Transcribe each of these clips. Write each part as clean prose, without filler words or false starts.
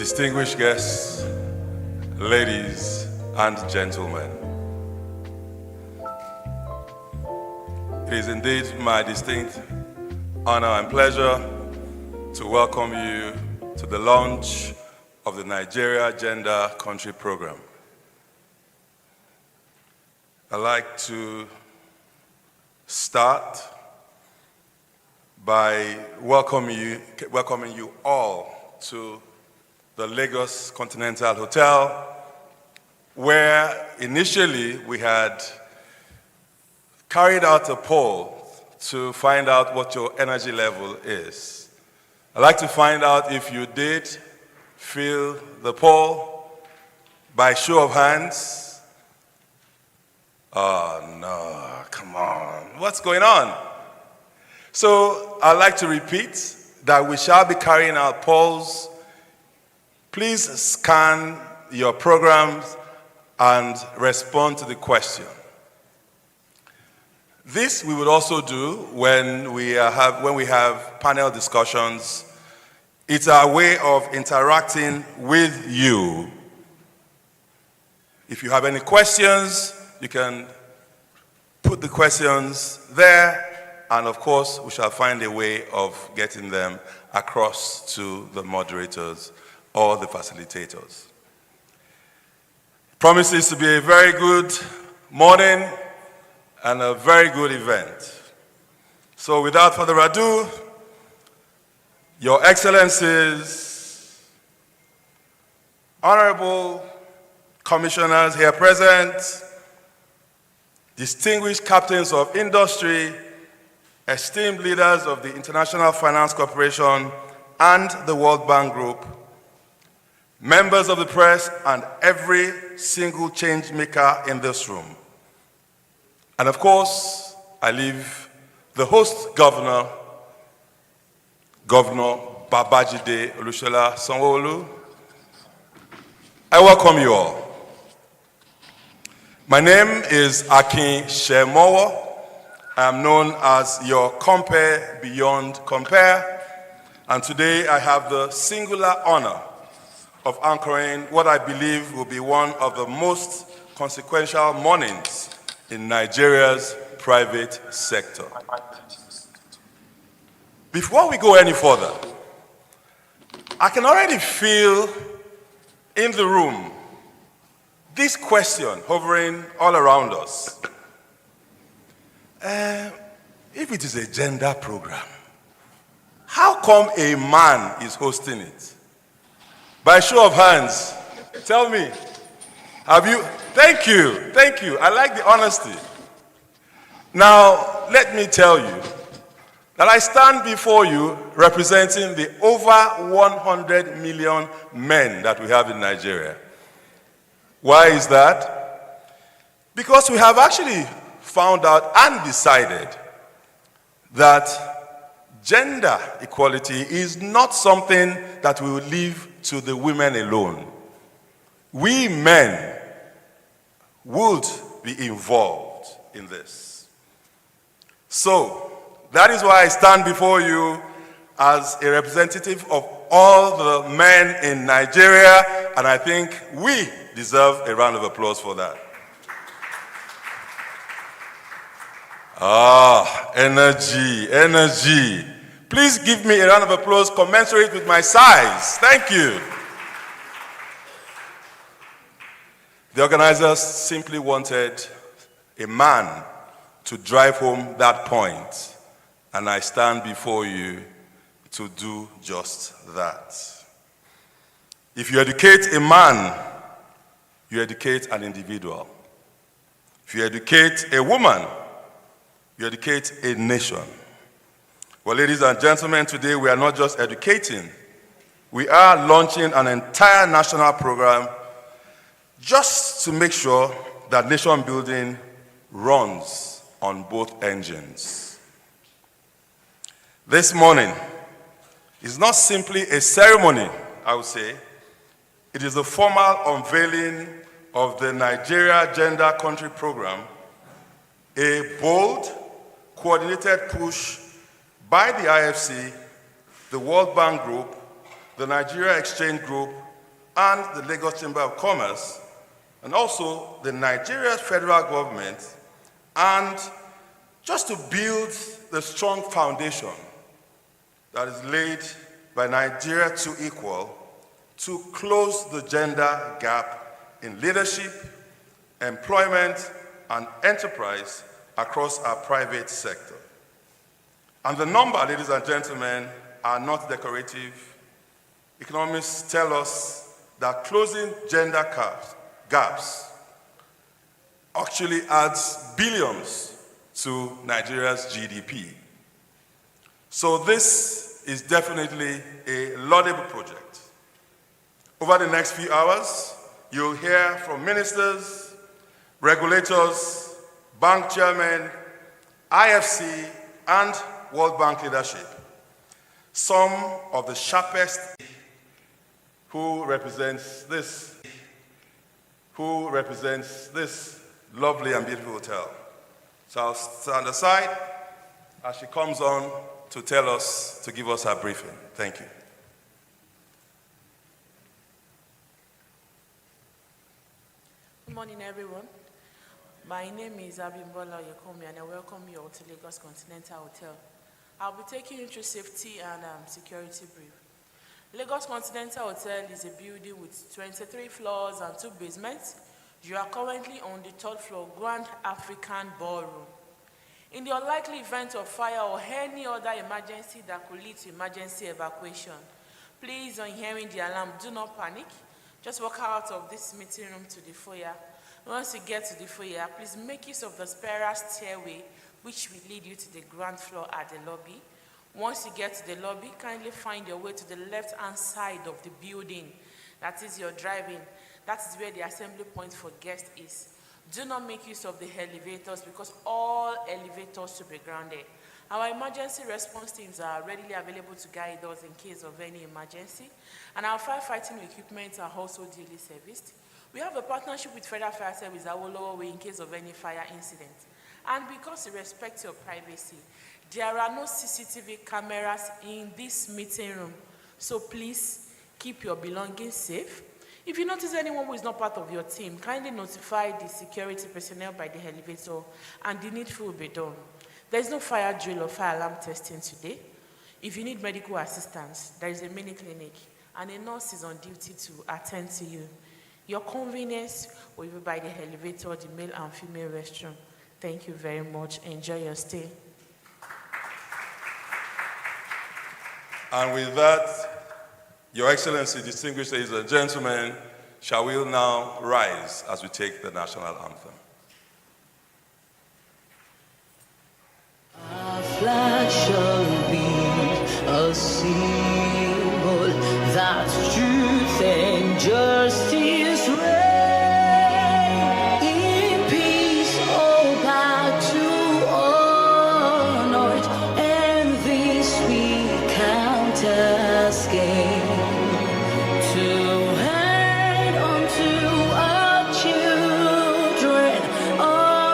Distinguished guests, ladies and gentlemen, it is indeed my distinct honor and pleasure to welcome you to the launch of the Nigeria Gender Country Program. I'd like to start by welcoming you all to the Lagos Continental Hotel, where initially we had carried out a poll to find out what your energy level is. I'd like to find out if you did fill the poll by show of hands. Oh no, come on, what's going on? So I'd like to repeat that we shall be carrying out polls. Please scan your programs and respond to the question. This we would also do when we have panel discussions. It's our way of interacting with you. If you have any questions, you can put the questions there, and of course, we shall find a way of getting them across to the moderators or the facilitators. Promises to be a very good morning and a very good event. So without further ado, Your Excellencies, honorable commissioners here present, distinguished captains of industry, esteemed leaders of the International Finance Corporation and the World Bank Group, members of the press, and every single change maker in this room. And of course, I leave the host governor, Governor Babajide Olusola Sanwo-Olu. I welcome you all. My name is Akin Shemowo. I am known as your compare beyond compare. And today I have the singular honor of anchoring what I believe will be one of the most consequential mornings in Nigeria's private sector. Before we go any further, I can already feel in the room this question hovering all around us. If it is a gender program, how come a man is hosting it? By show of hands, tell me, have you? Thank you. I like the honesty. Now, let me tell you that I stand before you representing the over 100 million men that we have in Nigeria. Why is that? Because we have actually found out and decided that gender equality is not something that we will leave to the women alone. We men would be involved in this. So, that is why I stand before you as a representative of all the men in Nigeria, and I think we deserve a round of applause for that. Energy. Please give me a round of applause commensurate with my size. Thank you. The organizers simply wanted a man to drive home that point, and I stand before you to do just that. If you educate a man, you educate an individual. If you educate a woman, you educate a nation. Well, ladies and gentlemen, today we are not just educating, we are launching an entire national program just to make sure that nation building runs on both engines. This morning is not simply a ceremony, I would say. It is a formal unveiling of the Nigeria Gender Country Program, a bold, coordinated push by the IFC, the World Bank Group, the Nigeria Exchange Group, and the Lagos Chamber of Commerce, and also the Nigeria federal government, and just to build the strong foundation that is laid by Nigeria 2Equal to close the gender gap in leadership, employment, and enterprise across our private sector. And the number, ladies and gentlemen, are not decorative. Economists tell us that closing gender gaps actually adds billions to Nigeria's GDP. So this is definitely a laudable project. Over the next few hours, you'll hear from ministers, regulators, bank chairmen, IFC, and World Bank leadership. Some of the sharpest who represents this lovely and beautiful hotel. So I'll stand aside as she comes on to give us her briefing. Thank you. Good morning, everyone. My name is Abimbola Yekomi, and I welcome you all to Lagos Continental Hotel. I'll be taking you through safety and security brief. Lagos Continental Hotel is a building with 23 floors and 2 basements. You are currently on the 3rd floor, Grand African Ballroom. In the unlikely event of fire or any other emergency that could lead to emergency evacuation, please, on hearing the alarm, do not panic. Just walk out of this meeting room to the foyer. Once you get to the foyer, please make use of the spiral stairway, which will lead you to the ground floor at the lobby. Once you get to the lobby, kindly find your way to the left-hand side of the building. That is your driving. That is where the assembly point for guests is. Do not make use of the elevators because all elevators should be grounded. Our emergency response teams are readily available to guide us in case of any emergency, and our firefighting equipment are also duly serviced. We have a partnership with Federal Fire Service Awolowo Way in case of any fire incident. And because we respect your privacy, there are no CCTV cameras in this meeting room, so please keep your belongings safe. If you notice anyone who is not part of your team, kindly notify the security personnel by the elevator, and the needful will be done. There is no fire drill or fire alarm testing today. If you need medical assistance, there is a mini clinic, and a nurse is on duty to attend to you. Your convenience will be by the elevator, the male and female restroom. Thank you very much. Enjoy your stay. And with that, Your Excellency, distinguished ladies and gentlemen, shall we now rise as we take the national anthem? Our flag shall be a symbol that truth and justice reign. In peace, all back to honor, and this we count as gain. To hand unto our children a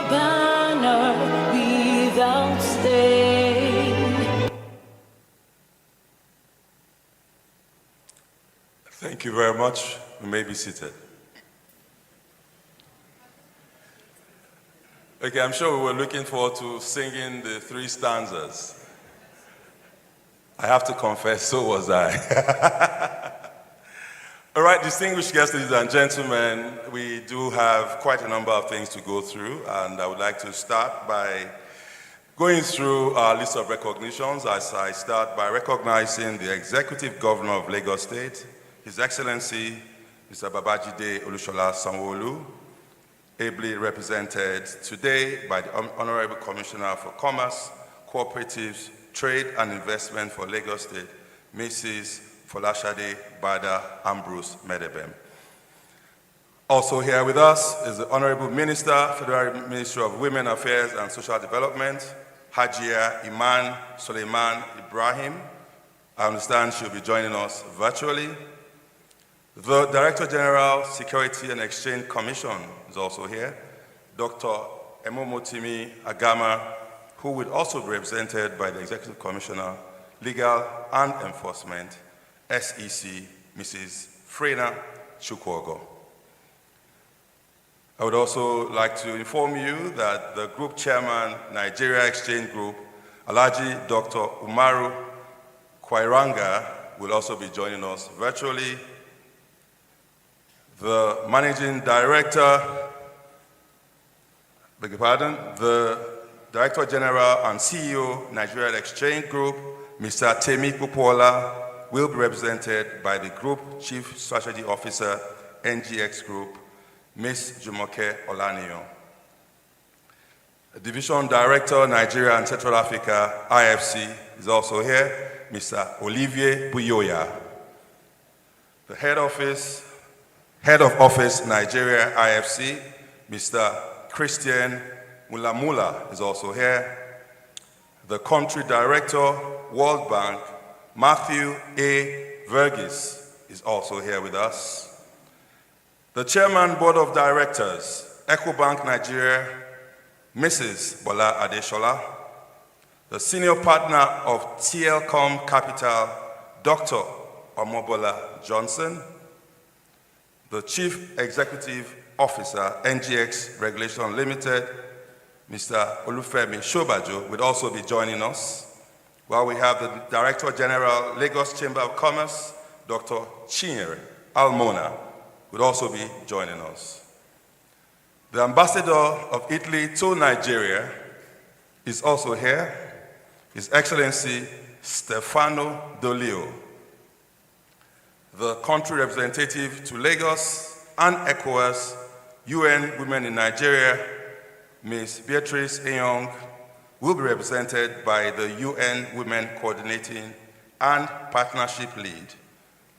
banner without stain. Thank you very much. You may be seated. Okay, I'm sure we were looking forward to singing the 3 stanzas. I have to confess, so was I. All right, distinguished guests, ladies and gentlemen, we do have quite a number of things to go through, and I would like to start by going through our list of recognitions, as I start by recognizing the Executive Governor of Lagos State, His Excellency, Mr. Babajide Olusola Sanwo-Olu, ably represented today by the Honorable Commissioner for Commerce, Cooperatives, Trade and Investment for Lagos State, Mrs. Folashade Bada Ambrose Medebem. Also here with us is the Honorable Minister, Federal Ministry of Women Affairs and Social Development, Hajia Iman Suleiman Ibrahim. I understand she'll be joining us virtually. The Director General, Security and Exchange Commission is also here, Dr. Emomotimi Agama, who will also be represented by the Executive Commissioner, Legal and Enforcement, SEC, Mrs. Frena Chukwogo. I would also like to inform you that the group chairman, Nigeria Exchange Group, Alhaji Dr. Umaru Kwairanga, will also be joining us virtually. The managing director, the Director General and CEO, Nigeria Exchange Group, Mr. Temi Kupola, will be represented by the Group Chief Strategy Officer, NGX Group, Ms. Jumoke Olaniyo. The Division Director, Nigeria and Central Africa, IFC, is also here, Mr. Olivier Buyoya. The Head of Office, Nigeria IFC, Mr. Christian Mulamula, is also here. The Country Director, World Bank, Matthew A. Verghese, is also here with us. The Chairman, Board of Directors, EcoBank Nigeria, Mrs. Bola Adeshola. The Senior Partner of TLCom Capital, Dr. Omobola Johnson. The Chief Executive Officer, NGX Regulation Limited, Mr. Olufemi Shobajo, will also be joining us, while we have the Director General, Lagos Chamber of Commerce, Dr. Chinyere Almona, will also be joining us. The Ambassador of Italy to Nigeria is also here, His Excellency Stefano Dolio. The country representative to Lagos and ECOWAS, UN Women in Nigeria, Ms. Beatrice Eyong, will be represented by the UN Women Coordinating and Partnership Lead,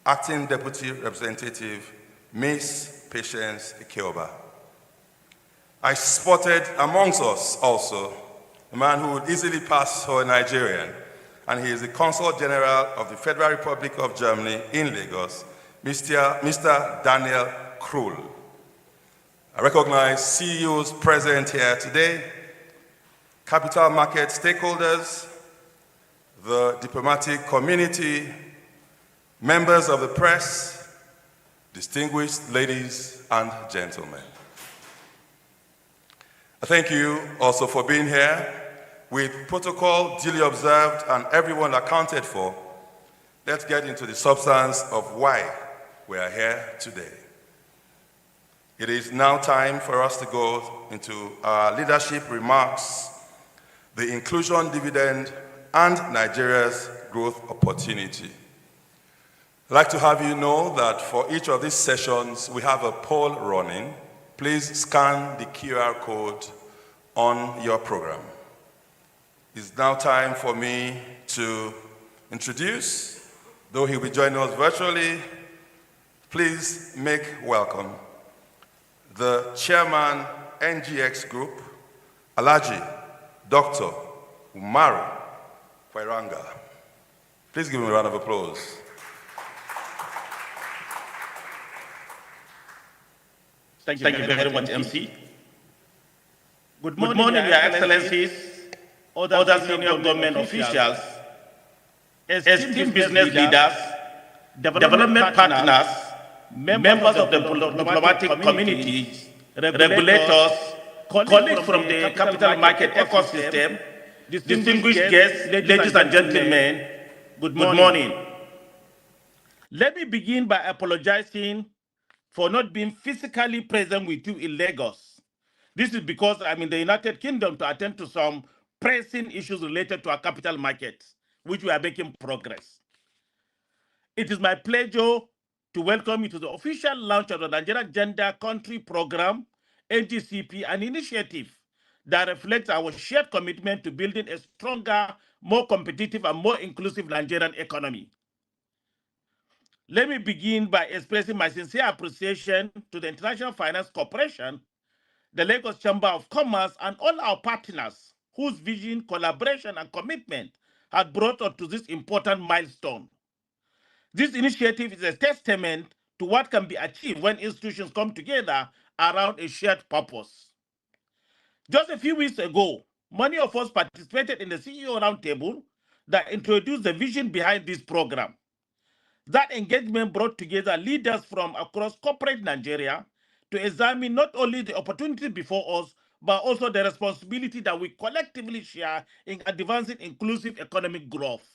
Acting Deputy Representative, Ms. Patience Ikeoba. I spotted amongst us also a man who would easily pass for a Nigerian, and he is the Consul General of the Federal Republic of Germany in Lagos, Mr. Daniel Krull. I recognize CEOs present here today, capital market stakeholders, the diplomatic community, members of the press, distinguished ladies and gentlemen. I thank you also for being here. With protocol duly observed and everyone accounted for, let's get into the substance of why we are here today. It is now time for us to go into our leadership remarks, the inclusion dividend, and Nigeria's growth opportunity. I'd like to have you know that for each of these sessions, we have a poll running. Please scan the QR code on your program. It's now time for me to introduce, though he'll be joining us virtually, please make welcome the Chairman, NGX Group, Alhaji Dr. Umaru Kwairanga. Please give him a round of applause. Thank you very much, MC. Good morning, Your Excellencies, other senior government officials, esteemed business leaders, development partners, members of the diplomatic community, regulators, colleagues from the capital market ecosystem, distinguished guests, ladies and gentlemen, good morning. Let me begin by apologizing for not being physically present with you in Lagos. This is because I'm in the United Kingdom to attend to some pressing issues related to our capital markets, which we are making progress. It is my pleasure to welcome you to the official launch of the Nigerian Gender Country Program, NGCP, an initiative that reflects our shared commitment to building a stronger, more competitive, and more inclusive Nigerian economy. Let me begin by expressing my sincere appreciation to the International Finance Corporation, the Lagos Chamber of Commerce, and all our partners whose vision, collaboration, and commitment had brought us to this important milestone. This initiative is a testament to what can be achieved when institutions come together around a shared purpose. Just a few weeks ago, many of us participated in the CEO Roundtable that introduced the vision behind this program. That engagement brought together leaders from across corporate Nigeria to examine not only the opportunity before us, but also the responsibility that we collectively share in advancing inclusive economic growth.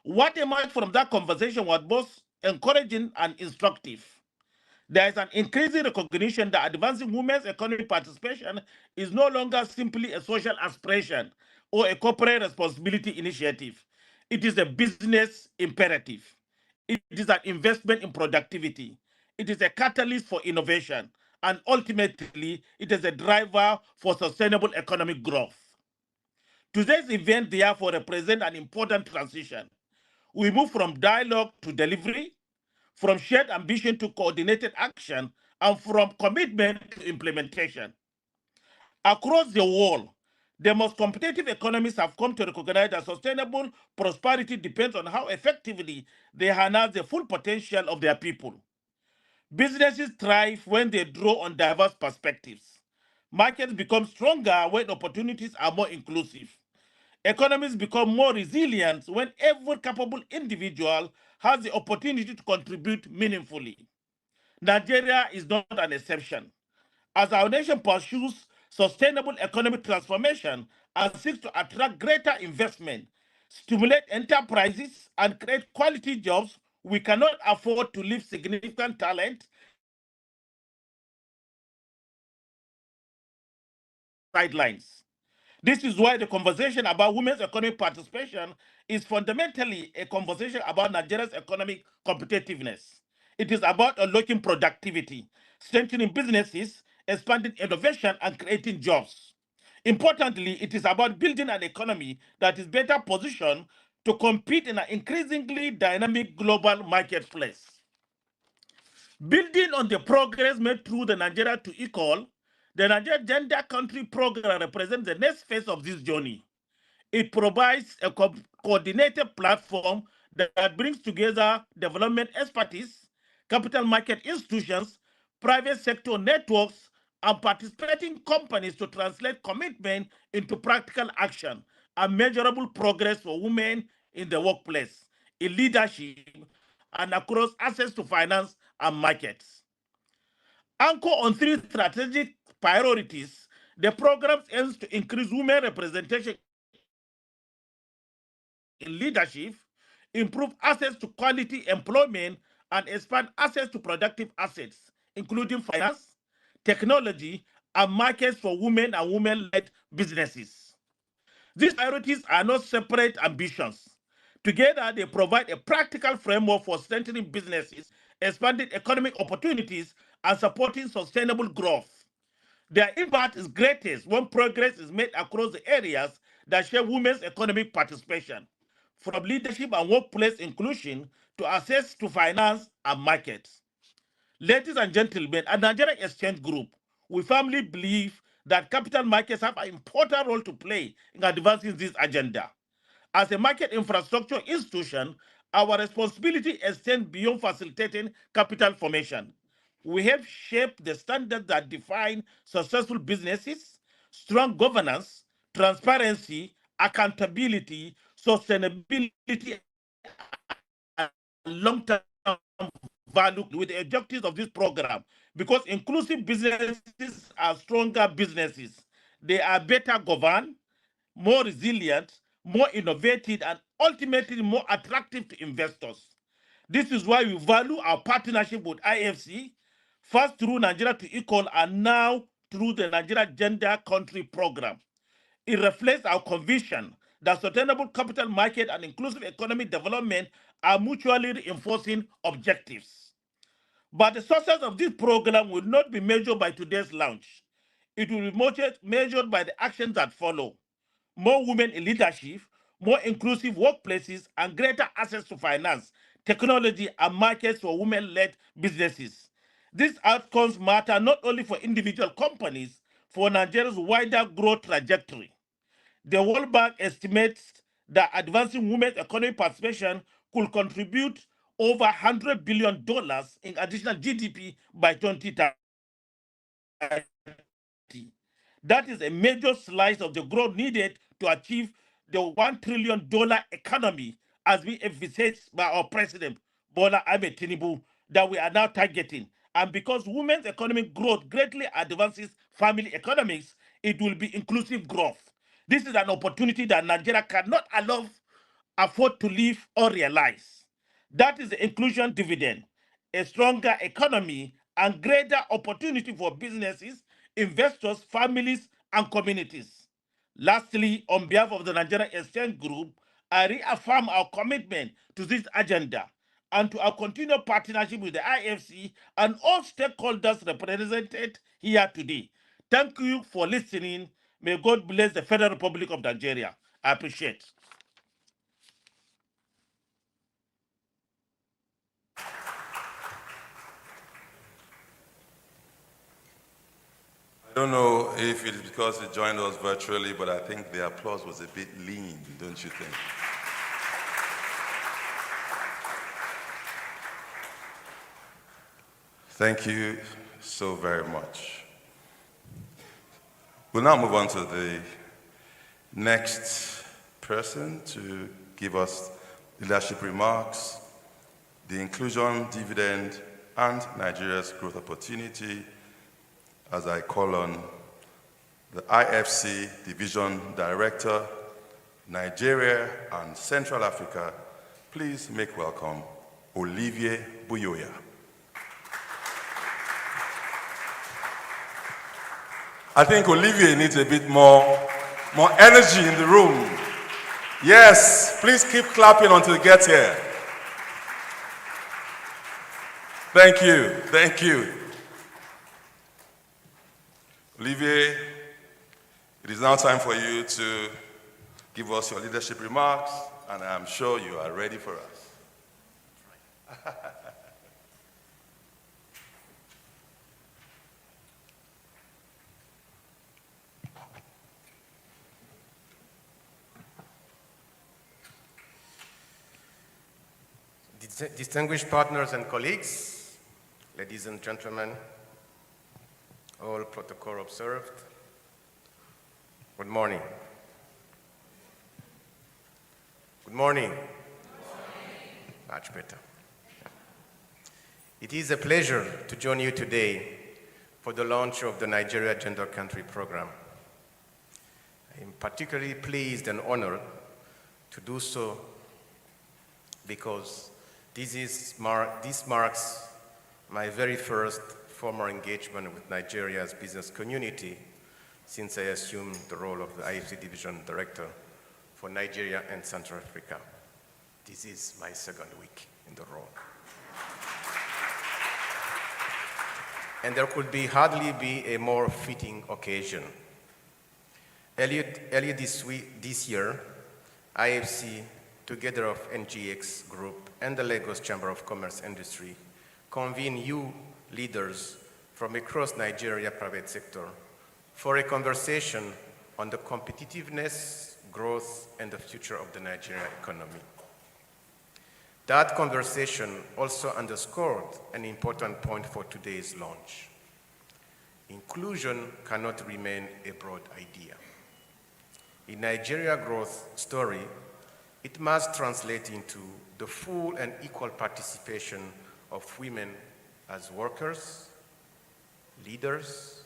What emerged from that conversation was both encouraging and instructive. There is an increasing recognition that advancing women's economic participation is no longer simply a social aspiration or a corporate responsibility initiative. It is a business imperative. It is an investment in productivity. It is a catalyst for innovation. And ultimately, it is a driver for sustainable economic growth. Today's event, therefore, represents an important transition. We move from dialogue to delivery, from shared ambition to coordinated action, and from commitment to implementation. Across the world, the most competitive economies have come to recognize that sustainable prosperity depends on how effectively they harness the full potential of their people. Businesses thrive when they draw on diverse perspectives. Markets become stronger when opportunities are more inclusive. Economies become more resilient when every capable individual has the opportunity to contribute meaningfully. Nigeria is not an exception. As our nation pursues sustainable economic transformation and seeks to attract greater investment, stimulate enterprises, and create quality jobs, we cannot afford to leave significant talent sidelines. This is why the conversation about women's economic participation is fundamentally a conversation about Nigeria's economic competitiveness. It is about unlocking productivity, strengthening businesses, expanding innovation, and creating jobs. Importantly, it is about building an economy that is better positioned to compete in an increasingly dynamic global marketplace. Building on the progress made through the Nigeria to Equal, the Nigeria Gender Country Program represents the next phase of this journey. It provides a coordinated platform that brings together development expertise, capital market institutions, private sector networks, and participating companies to translate commitment into practical action and measurable progress for women in the workplace, in leadership, and across access to finance and markets. Anchor on three strategic priorities, the program aims to increase women representation in leadership, improve access to quality employment, and expand access to productive assets, including finance, technology, and markets for women and women-led businesses. These priorities are not separate ambitions. Together, they provide a practical framework for strengthening businesses, expanding economic opportunities, and supporting sustainable growth. Their impact is greatest when progress is made across the areas that share women's economic participation, from leadership and workplace inclusion to access to finance and markets. Ladies and gentlemen, at Nigerian Exchange Group, we firmly believe that capital markets have an important role to play in advancing this agenda. As a market infrastructure institution, our responsibility extends beyond facilitating capital formation. We have shaped the standards that define successful businesses, strong governance, transparency, accountability, sustainability, and long-term value with the objectives of this program. Because inclusive businesses are stronger businesses. They are better governed, more resilient, more innovative, and ultimately more attractive to investors. This is why we value our partnership with IFC, first through Nigeria to Equal and now through the Nigeria Gender Country Program. It reflects our conviction that sustainable capital market and inclusive economic development are mutually reinforcing objectives. But the success of this program will not be measured by today's launch. It will be measured by the actions that follow. More women in leadership, more inclusive workplaces, and greater access to finance, technology, and markets for women-led businesses. These outcomes matter not only for individual companies, for Nigeria's wider growth trajectory. The World Bank estimates that advancing women's economic participation could contribute over $100 billion in additional GDP by 2030. That is a major slice of the growth needed to achieve the $1 trillion economy as we envisaged by our president, Bola Ahmed Tinubu, that we are now targeting. And because women's economic growth greatly advances family economics, it will be inclusive growth. This is an opportunity that Nigeria cannot afford to live or realize. That is the inclusion dividend, a stronger economy, and greater opportunity for businesses, investors, families, and communities. Lastly, on behalf of the Nigerian Exchange Group, I reaffirm our commitment to this agenda and to our continued partnership with the IFC and all stakeholders represented here today. Thank you for listening. May God bless the Federal Republic of Nigeria. I appreciate. I don't know if it is because he joined us virtually, but I think the applause was a bit lean, don't you think? Thank you so very much. We'll now move on to the next person to give us leadership remarks, the inclusion dividend, and Nigeria's growth opportunity, as I call on the IFC Division Director, Nigeria and Central Africa. Please make welcome Olivier Buyoya. I think Olivier needs a bit more energy in the room. Yes, please keep clapping until he gets here. Thank you, thank you. Olivier, it is now time for you to give us your leadership remarks, and I'm sure you are ready for us. Distinguished partners and colleagues, ladies and gentlemen, all protocol observed, good morning. Good morning. Much better. It is a pleasure to join you today for the launch of the Nigeria Gender Country Program. I am particularly pleased and honored to do so because this marks my very first formal engagement with Nigeria's business community since I assumed the role of the IFC Division Director for Nigeria and Central Africa. This is my second week in the role. And there could hardly be a more fitting occasion. Earlier this year, IFC, together of NGX Group and the Lagos Chamber of Commerce Industry, convened you leaders from across Nigeria private sector for a conversation on the competitiveness, growth, and the future of the Nigerian economy. That conversation also underscored an important point for today's launch. Inclusion cannot remain a broad idea. In Nigeria's growth story, it must translate into the full and equal participation of women as workers, leaders,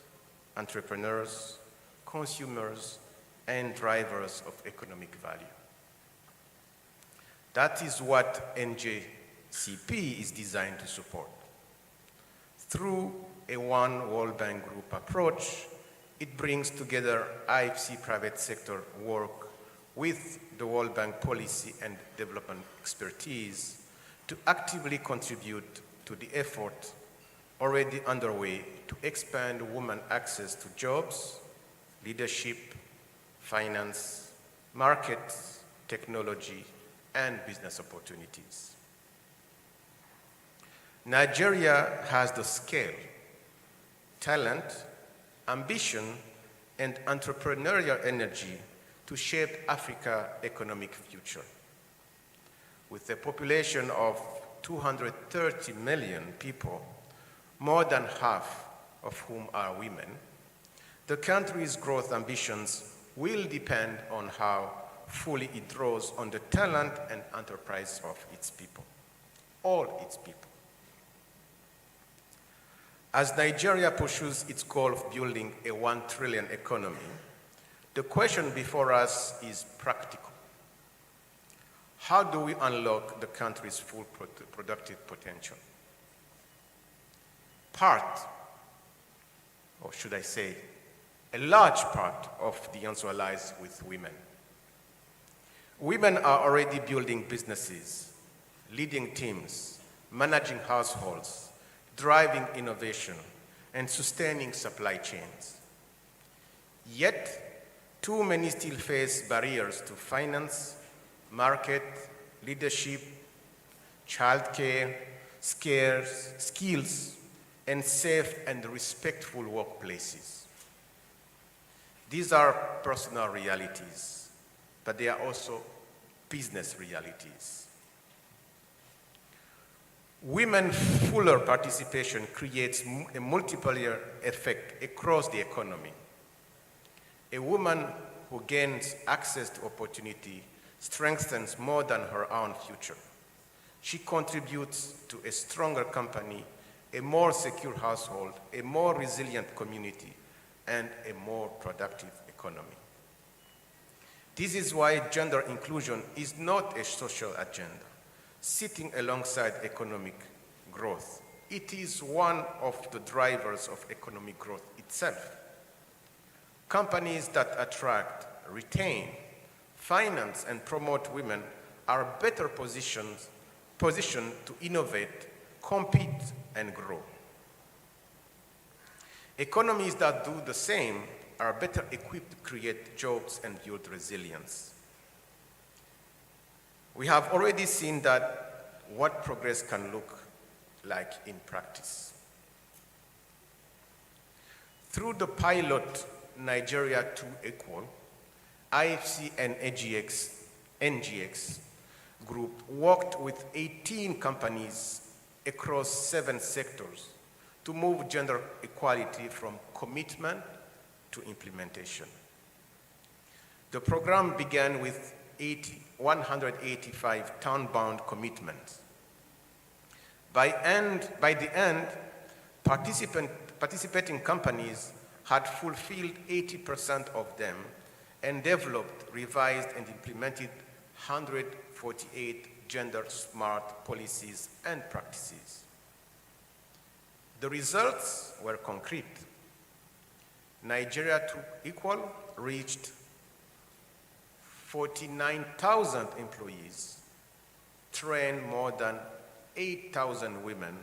entrepreneurs, consumers, and drivers of economic value. That is what NJCP is designed to support. Through a One World Bank Group approach, it brings together IFC private sector work with the World Bank policy and development expertise to actively contribute to the effort already underway to expand women access to jobs, leadership, finance, markets, technology, and business opportunities. Nigeria has the scale, talent, ambition, and entrepreneurial energy to shape Africa's economic future. With a population of 230 million people, more than half of whom are women, the country's growth ambitions will depend on how fully it draws on the talent and enterprise of its people, all its people. As Nigeria pursues its goal of building a 1 trillion economy, the question before us is practical. How do we unlock the country's full productive potential? Part, or should I say, a large part of the answer lies with women. Women are already building businesses, leading teams, managing households, driving innovation, and sustaining supply chains. Yet, too many still face barriers to finance, market, leadership, childcare, skills, and safe and respectful workplaces. These are personal realities, but they are also business realities. Women's fuller participation creates a multiplier effect across the economy. A woman who gains access to opportunity strengthens more than her own future. She contributes to a stronger company, a more secure household, a more resilient community, and a more productive economy. This is why gender inclusion is not a social agenda sitting alongside economic growth. It is one of the drivers of economic growth itself. Companies that attract, retain, finance, and promote women are better positioned to innovate, compete, and grow. Economies that do the same are better equipped to create jobs and build resilience. We have already seen that what progress can look like in practice. Through the pilot Nigeria 2 Equal, IFC and NGX Group worked with 18 companies across 7 sectors to move gender equality from commitment to implementation. The program began with 185 town-bound commitments. By the end, participating companies had fulfilled 80% of them and developed, revised, and implemented 148 gender-smart policies and practices. The results were concrete. Nigeria 2 Equal reached 49,000 employees, trained more than 8,000 women,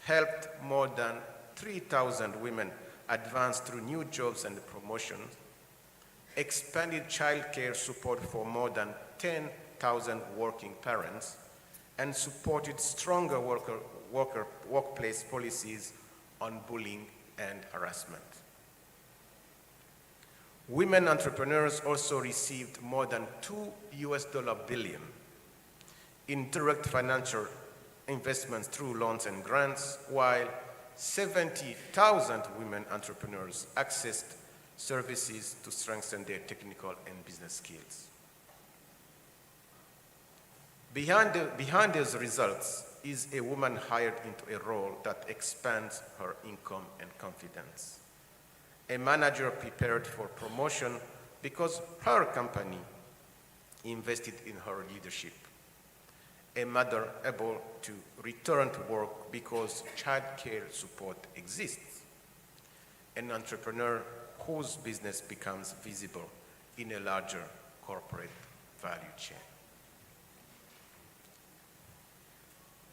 helped more than 3,000 women advance through new jobs and promotions, expanded childcare support for more than 10,000 working parents, and supported stronger workplace policies on bullying and harassment. Women entrepreneurs also received more than $2 billion in direct financial investments through loans and grants, while 70,000 women entrepreneurs accessed services to strengthen their technical and business skills. Behind these results is a woman hired into a role that expands her income and confidence. A manager prepared for promotion because her company invested in her leadership. A mother able to return to work because childcare support exists. An entrepreneur whose business becomes visible in a larger corporate value chain.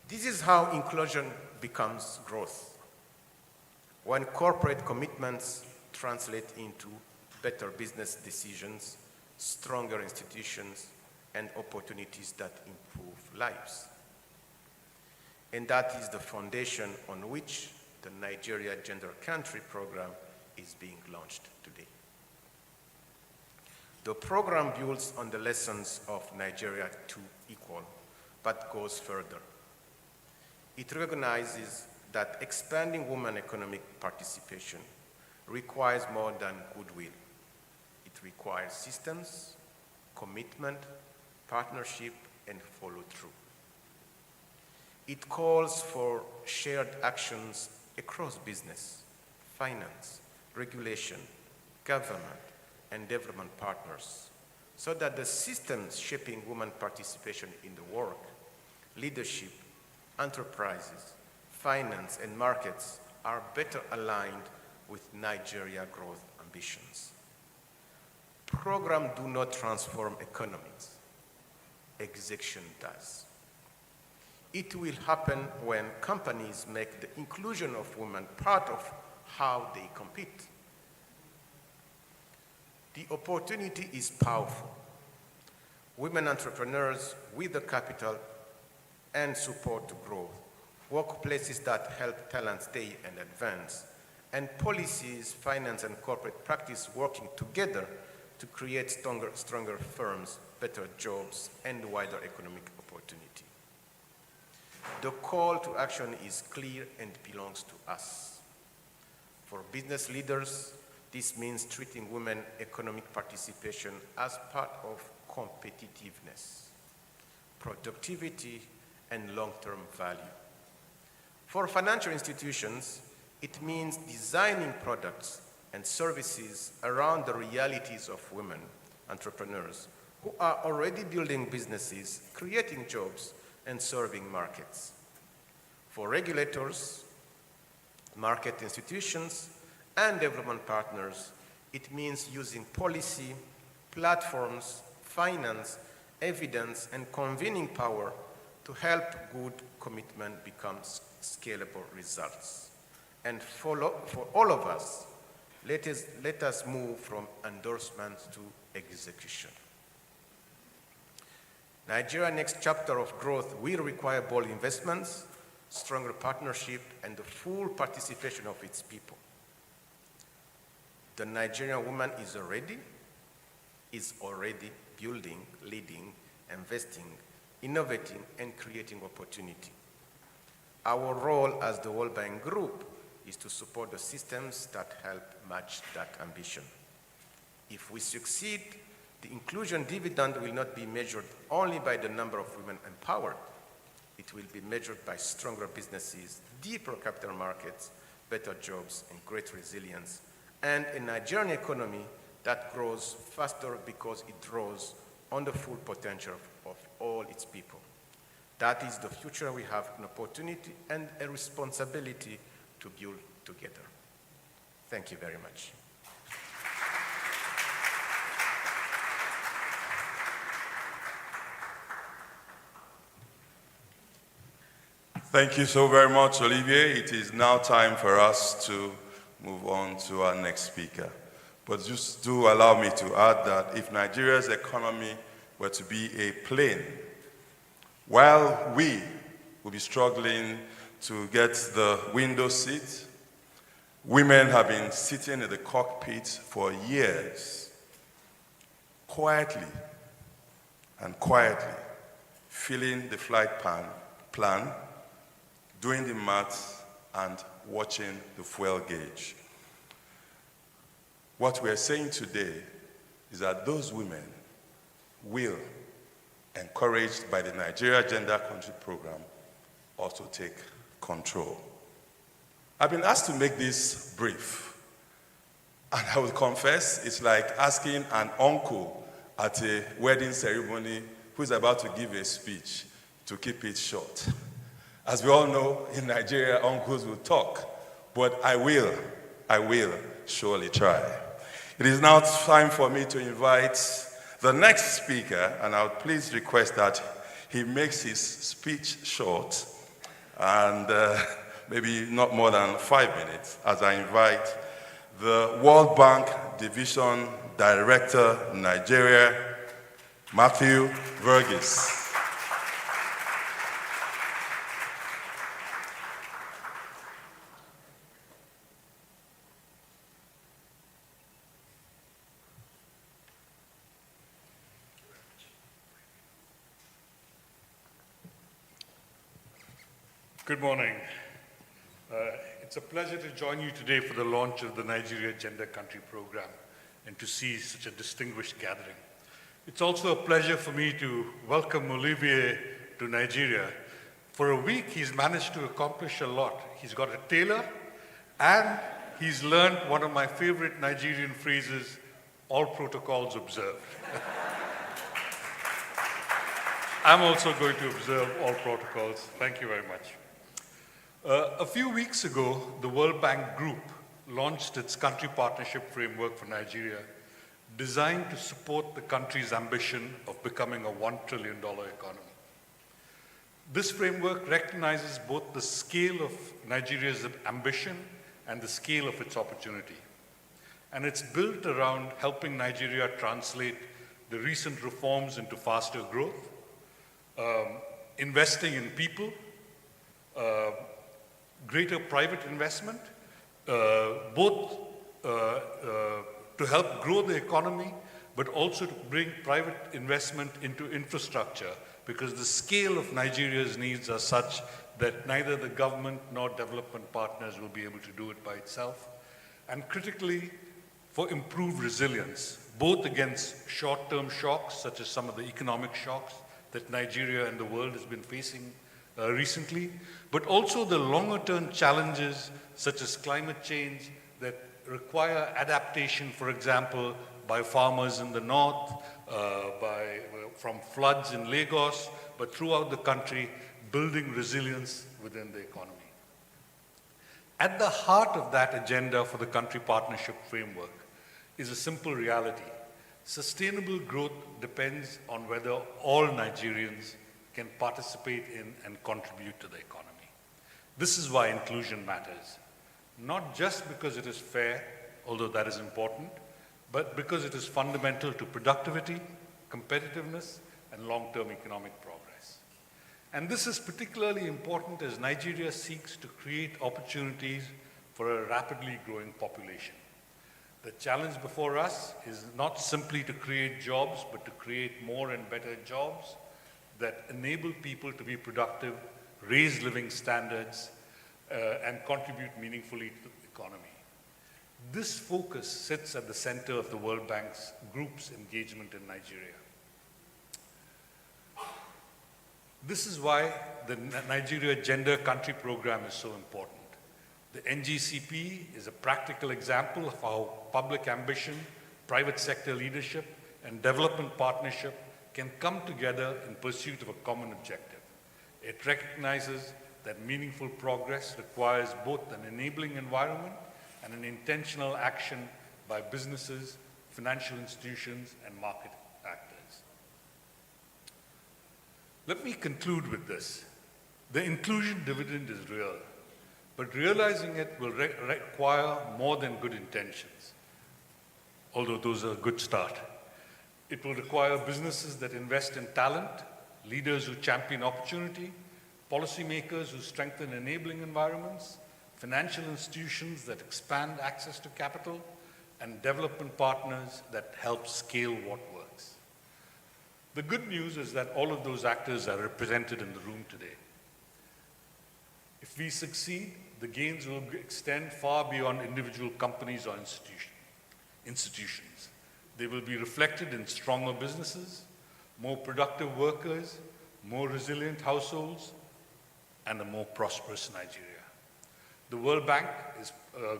This is how inclusion becomes growth. When corporate commitments translate into better business decisions, stronger institutions, and opportunities that improve lives. And that is the foundation on which the Nigeria Gender Country Program is being launched today. The program builds on the lessons of Nigeria 2 Equal, but goes further. It recognizes that expanding women economic participation requires more than goodwill. It requires systems, commitment, partnership, and follow-through. It calls for shared actions across business, finance, regulation, government, and development partners, so that the systems shaping women participation in the work, leadership, enterprises, finance, and markets are better aligned with Nigeria growth ambitions. Programs do not transform economies. Execution does. It will happen when companies make the inclusion of women part of how they compete. The opportunity is powerful. Women entrepreneurs with the capital and support to growth, workplaces that help talent stay and advance, and policies, finance, and corporate practice working together to create stronger firms, better jobs, and wider economic opportunity. The call to action is clear and belongs to us. For business leaders, this means treating women economic participation as part of competitiveness, productivity, and long-term value. For financial institutions, it means designing products and services around the realities of women entrepreneurs who are already building businesses, creating jobs, and serving markets. For regulators, market institutions, and development partners, it means using policy, platforms, finance, evidence, and convening power to help good commitment become scalable results. And for all of us, let us move from endorsement to execution. Nigeria's next chapter of growth will require bold investments, stronger partnership, and the full participation of its people. The Nigerian woman is already building, leading, investing, innovating, and creating opportunity. Our role as the World Bank Group is to support the systems that help match that ambition. If we succeed, the inclusion dividend will not be measured only by the number of women empowered. It will be measured by stronger businesses, deeper capital markets, better jobs, and great resilience, and a Nigerian economy that grows faster because it draws on the full potential of all its people. That is the future we have an opportunity and a responsibility to build together. Thank you very much. Thank you so very much, Olivier. It is now time for us to move on to our next speaker. But just do allow me to add that if Nigeria's economy were to be a plane, while we will be struggling to get the window seat, women have been sitting in the cockpit for years, quietly, filling the flight plan, doing the maths, and watching the fuel gauge. What we are saying today is that those women will, encouraged by the Nigeria Gender Country Program, also take control. I've been asked to make this brief, and I will confess it's like asking an uncle at a wedding ceremony who is about to give a speech to keep it short. As we all know, in Nigeria, uncles will talk, but I will surely try. It is now time for me to invite the next speaker, and I would please request that he makes his speech short and maybe not more than 5 minutes, as I invite the World Bank Division Director, Nigeria, Matthew Verghese. Good morning. It's a pleasure to join you today for the launch of the Nigeria Gender Country Program and to see such a distinguished gathering. It's also a pleasure for me to welcome Olivier to Nigeria. For a week, he's managed to accomplish a lot. He's got a tailor, and he's learned one of my favorite Nigerian phrases, all protocols observed. I'm also going to observe all protocols. Thank you very much. A few weeks ago, the World Bank Group launched its country partnership framework for Nigeria, designed to support the country's ambition of becoming a $1 trillion economy. This framework recognizes both the scale of Nigeria's ambition and the scale of its opportunity. And it's built around helping Nigeria translate the recent reforms into faster growth, investing in people, greater private investment, both to help grow the economy, but also to bring private investment into infrastructure, because the scale of Nigeria's needs are such that neither the government nor development partners will be able to do it by itself. And critically, for improved resilience, both against short-term shocks, such as some of the economic shocks that Nigeria and the world has been facing recently, but also the longer-term challenges, such as climate change, that require adaptation, for example, by farmers in the north, from floods in Lagos, but throughout the country, building resilience within the economy. At the heart of that agenda for the country partnership framework is a simple reality. Sustainable growth depends on whether all Nigerians can participate in and contribute to the economy. This is why inclusion matters. Not just because it is fair, although that is important, but because it is fundamental to productivity, competitiveness, and long-term economic progress. And this is particularly important as Nigeria seeks to create opportunities for a rapidly growing population. The challenge before us is not simply to create jobs, but to create more and better jobs that enable people to be productive, raise living standards, and contribute meaningfully to the economy. This focus sits at the center of the World Bank's group's engagement in Nigeria. This is why the Nigeria Gender Country Program is so important. The NGCP is a practical example of how public ambition, private sector leadership, and development partnership can come together in pursuit of a common objective. It recognizes that meaningful progress requires both an enabling environment and an intentional action by businesses, financial institutions, and market actors. Let me conclude with this. The inclusion dividend is real, but realizing it will require more than good intentions, although those are a good start. It will require businesses that invest in talent, leaders who champion opportunity, policymakers who strengthen enabling environments, financial institutions that expand access to capital, and development partners that help scale what works. The good news is that all of those actors are represented in the room today. If we succeed, the gains will extend far beyond individual companies or institutions. They will be reflected in stronger businesses, more productive workers, more resilient households, and a more prosperous Nigeria. The World Bank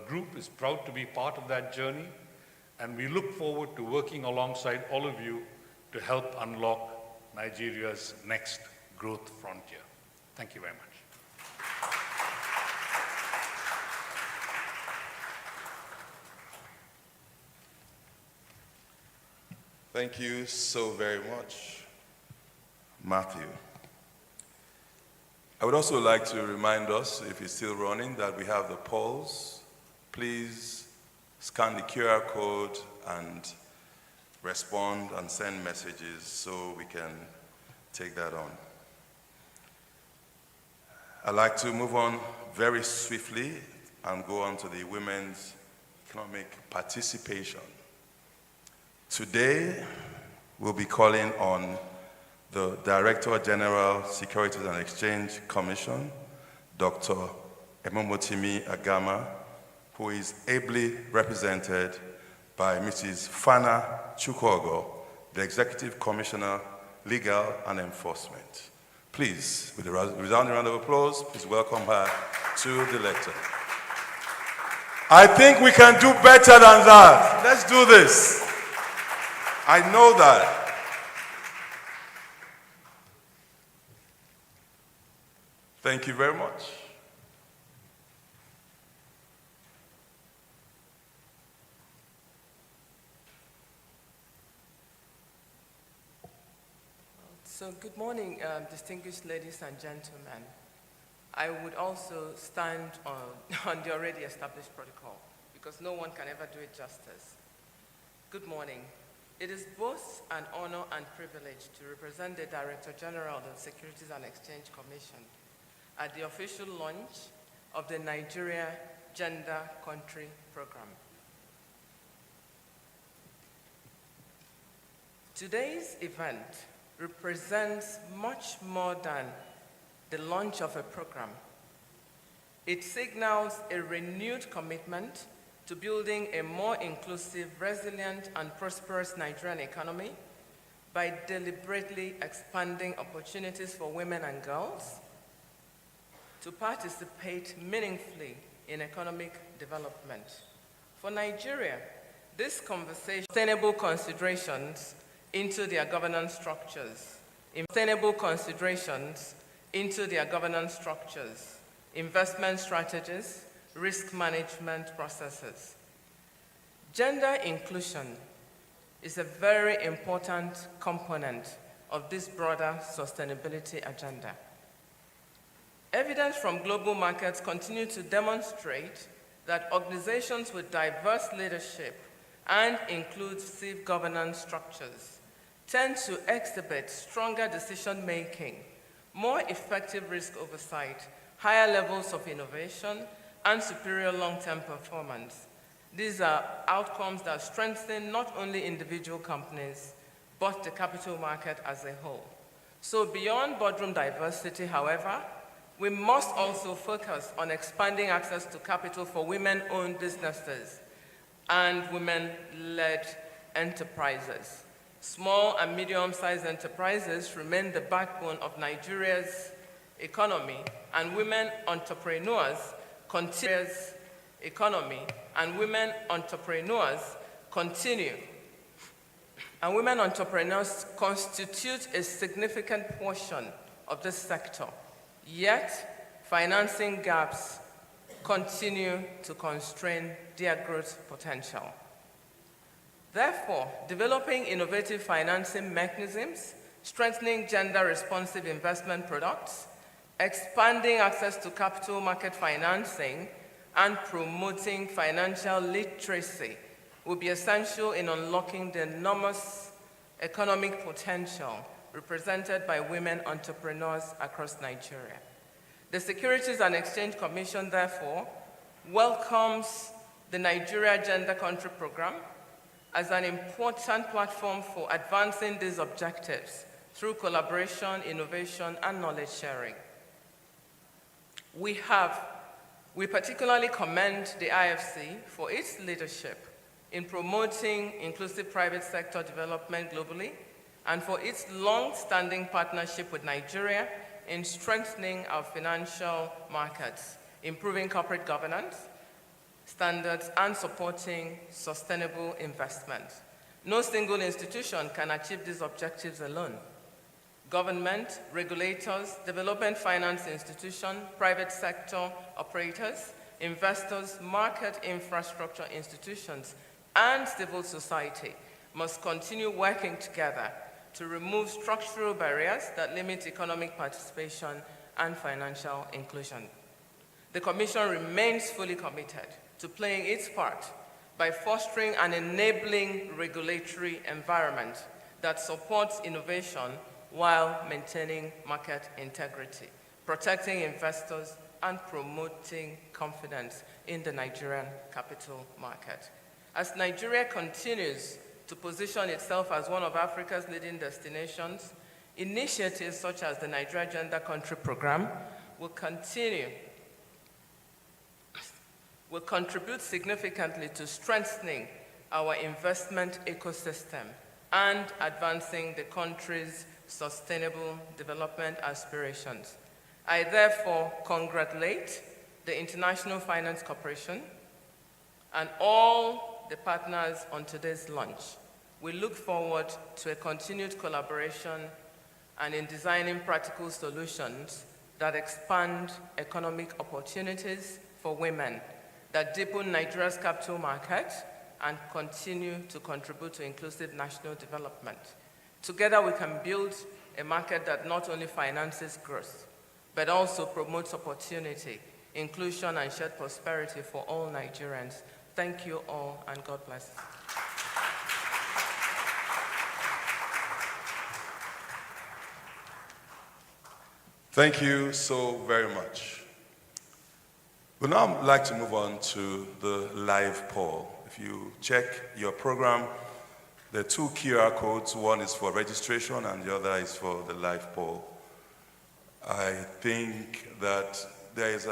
Group is proud to be part of that journey, and we look forward to working alongside all of you to help unlock Nigeria's next growth frontier. Thank you very much. Thank you so very much, Matthew. I would also like to remind us, if it's still running, that we have the polls. Please scan the QR code and respond and send messages so we can take that on. I'd like to move on very swiftly and go on to the women's economic participation. Today, we'll be calling on the Director General, Securities and Exchange Commission, Dr. Emomotimi Agama, who is ably represented by Mrs. Fana Chukwuogo, the Executive Commissioner, Legal and Enforcement. Please, with a resounding round of applause, please welcome her to the lectern. I think we can do better than that. Let's do this. I know that. Thank you very much. So good morning, distinguished ladies and gentlemen. I would also stand on the already established protocol because no one can ever do it justice. Good morning. It is both an honor and privilege to represent the Director General of the Securities and Exchange Commission at the official launch of the Nigeria Gender Country Program. Today's event represents much more than the launch of a program. It signals a renewed commitment to building a more inclusive, resilient, and prosperous Nigerian economy by deliberately expanding opportunities for women and girls to participate meaningfully in economic development. For Nigeria, this conversation sustainable considerations into their governance structures, investment strategies, risk management processes. Gender inclusion is a very important component of this broader sustainability agenda. Evidence from global markets continue to demonstrate that organizations with diverse leadership and inclusive governance structures tend to exhibit stronger decision-making, more effective risk oversight, higher levels of innovation, and superior long-term performance. These are outcomes that strengthen not only individual companies, but the capital market as a whole. So beyond boardroom diversity, however, we must also focus on expanding access to capital for women-owned businesses and women-led enterprises. Small and medium-sized enterprises remain the backbone of Nigeria's economy, and women entrepreneurs continue. And women entrepreneurs constitute a significant portion of this sector. Yet, financing gaps continue to constrain their growth potential. Therefore, developing innovative financing mechanisms, strengthening gender-responsive investment products, expanding access to capital market financing, and promoting financial literacy will be essential in unlocking the enormous economic potential represented by women entrepreneurs across Nigeria. The Securities and Exchange Commission, therefore, welcomes the Nigeria Gender Country Program as an important platform for advancing these objectives through collaboration, innovation, and knowledge sharing. We particularly commend the IFC for its leadership in promoting inclusive private sector development globally and for its long-standing partnership with Nigeria in strengthening our financial markets, improving corporate governance standards, and supporting sustainable investment. No single institution can achieve these objectives alone. Government, regulators, development finance institutions, private sector operators, investors, market infrastructure institutions, and civil society must continue working together to remove structural barriers that limit economic participation and financial inclusion. The Commission remains fully committed to playing its part by fostering an enabling regulatory environment that supports innovation while maintaining market integrity, protecting investors, and promoting confidence in the Nigerian capital market. As Nigeria continues to position itself as one of Africa's leading destinations, initiatives such as the Nigeria Gender Country Program will contribute significantly to strengthening our investment ecosystem and advancing the country's sustainable development aspirations. I therefore congratulate the International Finance Corporation and all the partners on today's launch. We look forward to a continued collaboration and in designing practical solutions that expand economic opportunities for women, that deepen Nigeria's capital market, and continue to contribute to inclusive national development. Together we can build a market that not only finances growth, but also promotes opportunity, inclusion, and shared prosperity for all Nigerians. Thank you all, and God bless. Thank you so very much. We'd now like to move on to the live poll. If you check your program, there are two QR codes. One is for registration and the other is for the live poll. I think that there is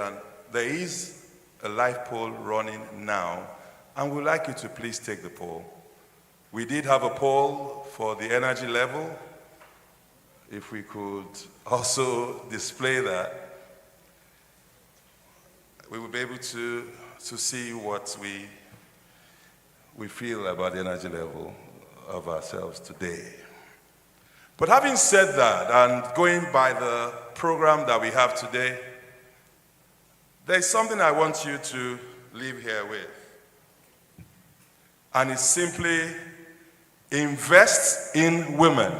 a live poll running now, and we'd like you to please take the poll. We did have a poll for the energy level. If we could also display that, we will be able to see what we feel about the energy level of ourselves today. But having said that, and going by the program that we have today, there's something I want you to leave here with. And it's simply invest in women.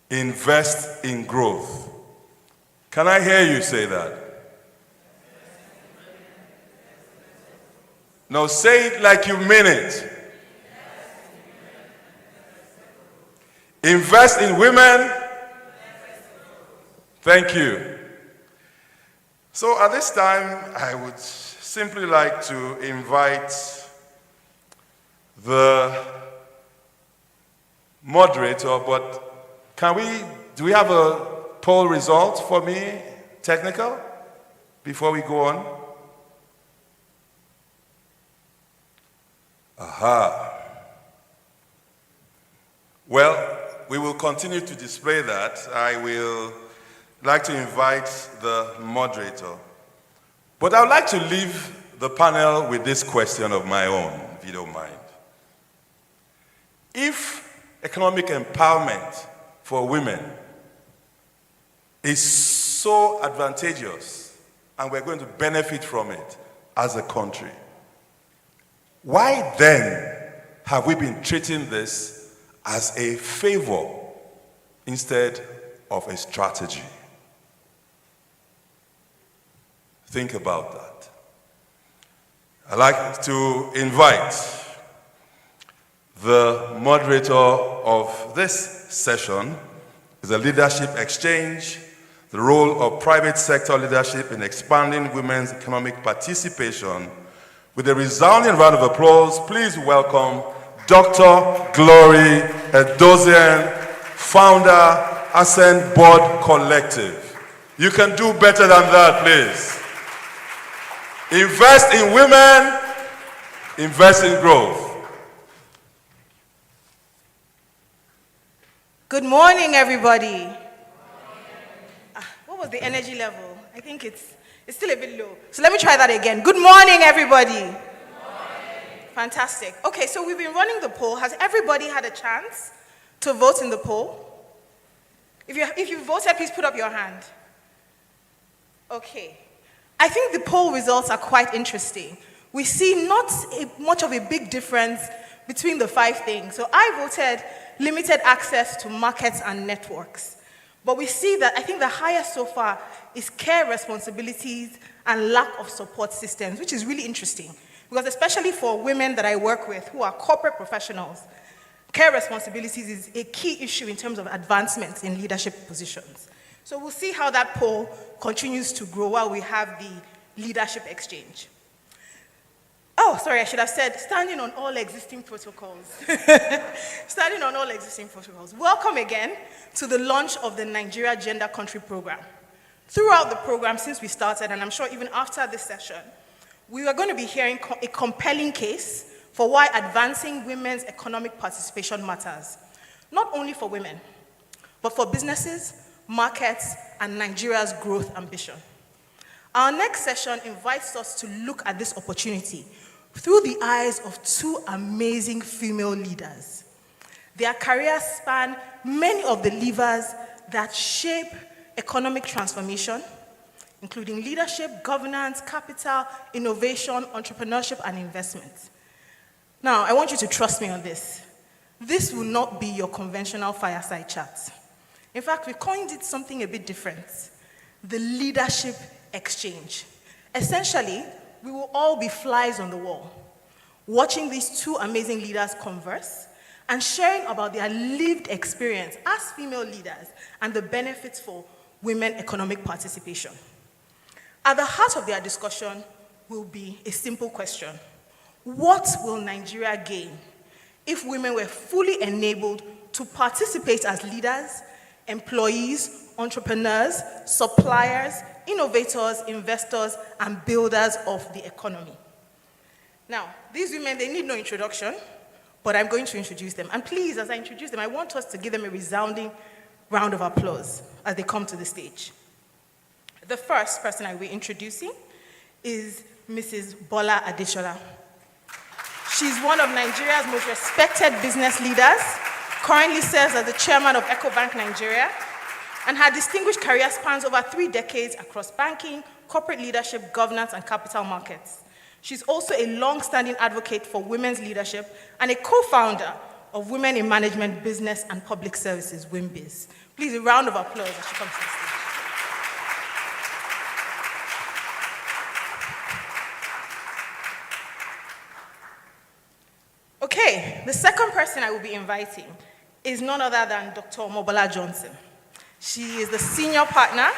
Invest in growth. Can I hear you say that? No, say it like you mean it. Invest in women. Thank you. So at this time, I would simply like to invite the moderator, but do we have a poll result for me, technical, before we go on? Aha. Well, we will continue to display that. I will like to invite the moderator. But I would like to leave the panel with this question of my own, if you don't mind. If economic empowerment for women is so advantageous and we're going to benefit from it as a country, why then have we been treating this as a favor instead of a strategy? Think about that. I'd like to invite the moderator of this session, is a leadership exchange, the role of private sector leadership in expanding women's economic participation. With a resounding round of applause, please welcome Dr. Glory Edozian, founder, Ascent Board Collective. You can do better than that, please. Invest in women, invest in growth. Good morning, everybody. What was the energy level? I think it's still a bit low. So let me try that again. Good morning, everybody. Good morning. Fantastic. Okay, so we've been running the poll. Has everybody had a chance to vote in the poll? If you voted, please put up your hand. Okay. I think the poll results are quite interesting. We see not much of a big difference between the 5 things. So I voted limited access to markets and networks. But we see that I think the highest so far is care responsibilities and lack of support systems, which is really interesting. Because especially for women that I work with who are corporate professionals, care responsibilities is a key issue in terms of advancements in leadership positions. So we'll see how that poll continues to grow while we have the leadership exchange. Oh, sorry, I should have said standing on all existing protocols. Standing on all existing protocols. Welcome again to the launch of the Nigeria Gender Country Program. Throughout the program since we started, and I'm sure even after this session, we are going to be hearing a compelling case for why advancing women's economic participation matters, not only for women, but for businesses, markets, and Nigeria's growth ambition. Our next session invites us to look at this opportunity through the eyes of two amazing female leaders. Their careers span many of the levers that shape economic transformation, including leadership, governance, capital, innovation, entrepreneurship, and investment. Now, I want you to trust me on this. This will not be your conventional fireside chat. In fact, we coined it something a bit different, the leadership exchange. Essentially, we will all be flies on the wall, watching these two amazing leaders converse and sharing about their lived experience as female leaders and the benefits for women economic participation. At the heart of their discussion will be a simple question. What will Nigeria gain if women were fully enabled to participate as leaders, employees, entrepreneurs, suppliers, innovators, investors, and builders of the economy? Now, these women, they need no introduction, but I'm going to introduce them. And please, as I introduce them, I want us to give them a resounding round of applause as they come to the stage. The first person I will be introducing is Mrs. Bola Adesola. She's one of Nigeria's most respected business leaders, currently serves as the chairman of EcoBank Nigeria, and her distinguished career spans over 3 decades across banking, corporate leadership, governance, and capital markets. She's also a long-standing advocate for women's leadership and a co-founder of Women in Management Business and Public Services, WIMBIZ. Please, a round of applause as she comes to the stage. Okay, the second person I will be inviting is none other than Dr. Omobola Johnson. She is the senior partner.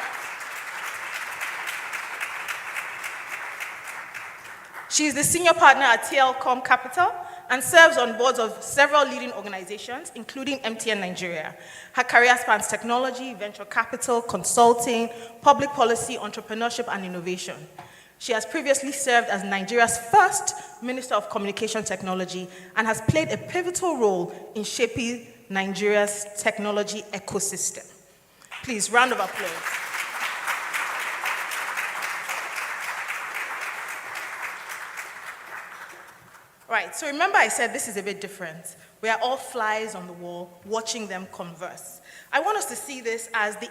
She is the senior partner at TLCom Capital and serves on boards of several leading organizations, including MTN Nigeria. Her career spans technology, venture capital, consulting, public policy, entrepreneurship, and innovation. She has previously served as Nigeria's first Minister of Communication Technology and has played a pivotal role in shaping Nigeria's technology ecosystem. Please, round of applause. Right, so remember I said this is a bit different. We are all flies on the wall watching them converse. I want us to see this as the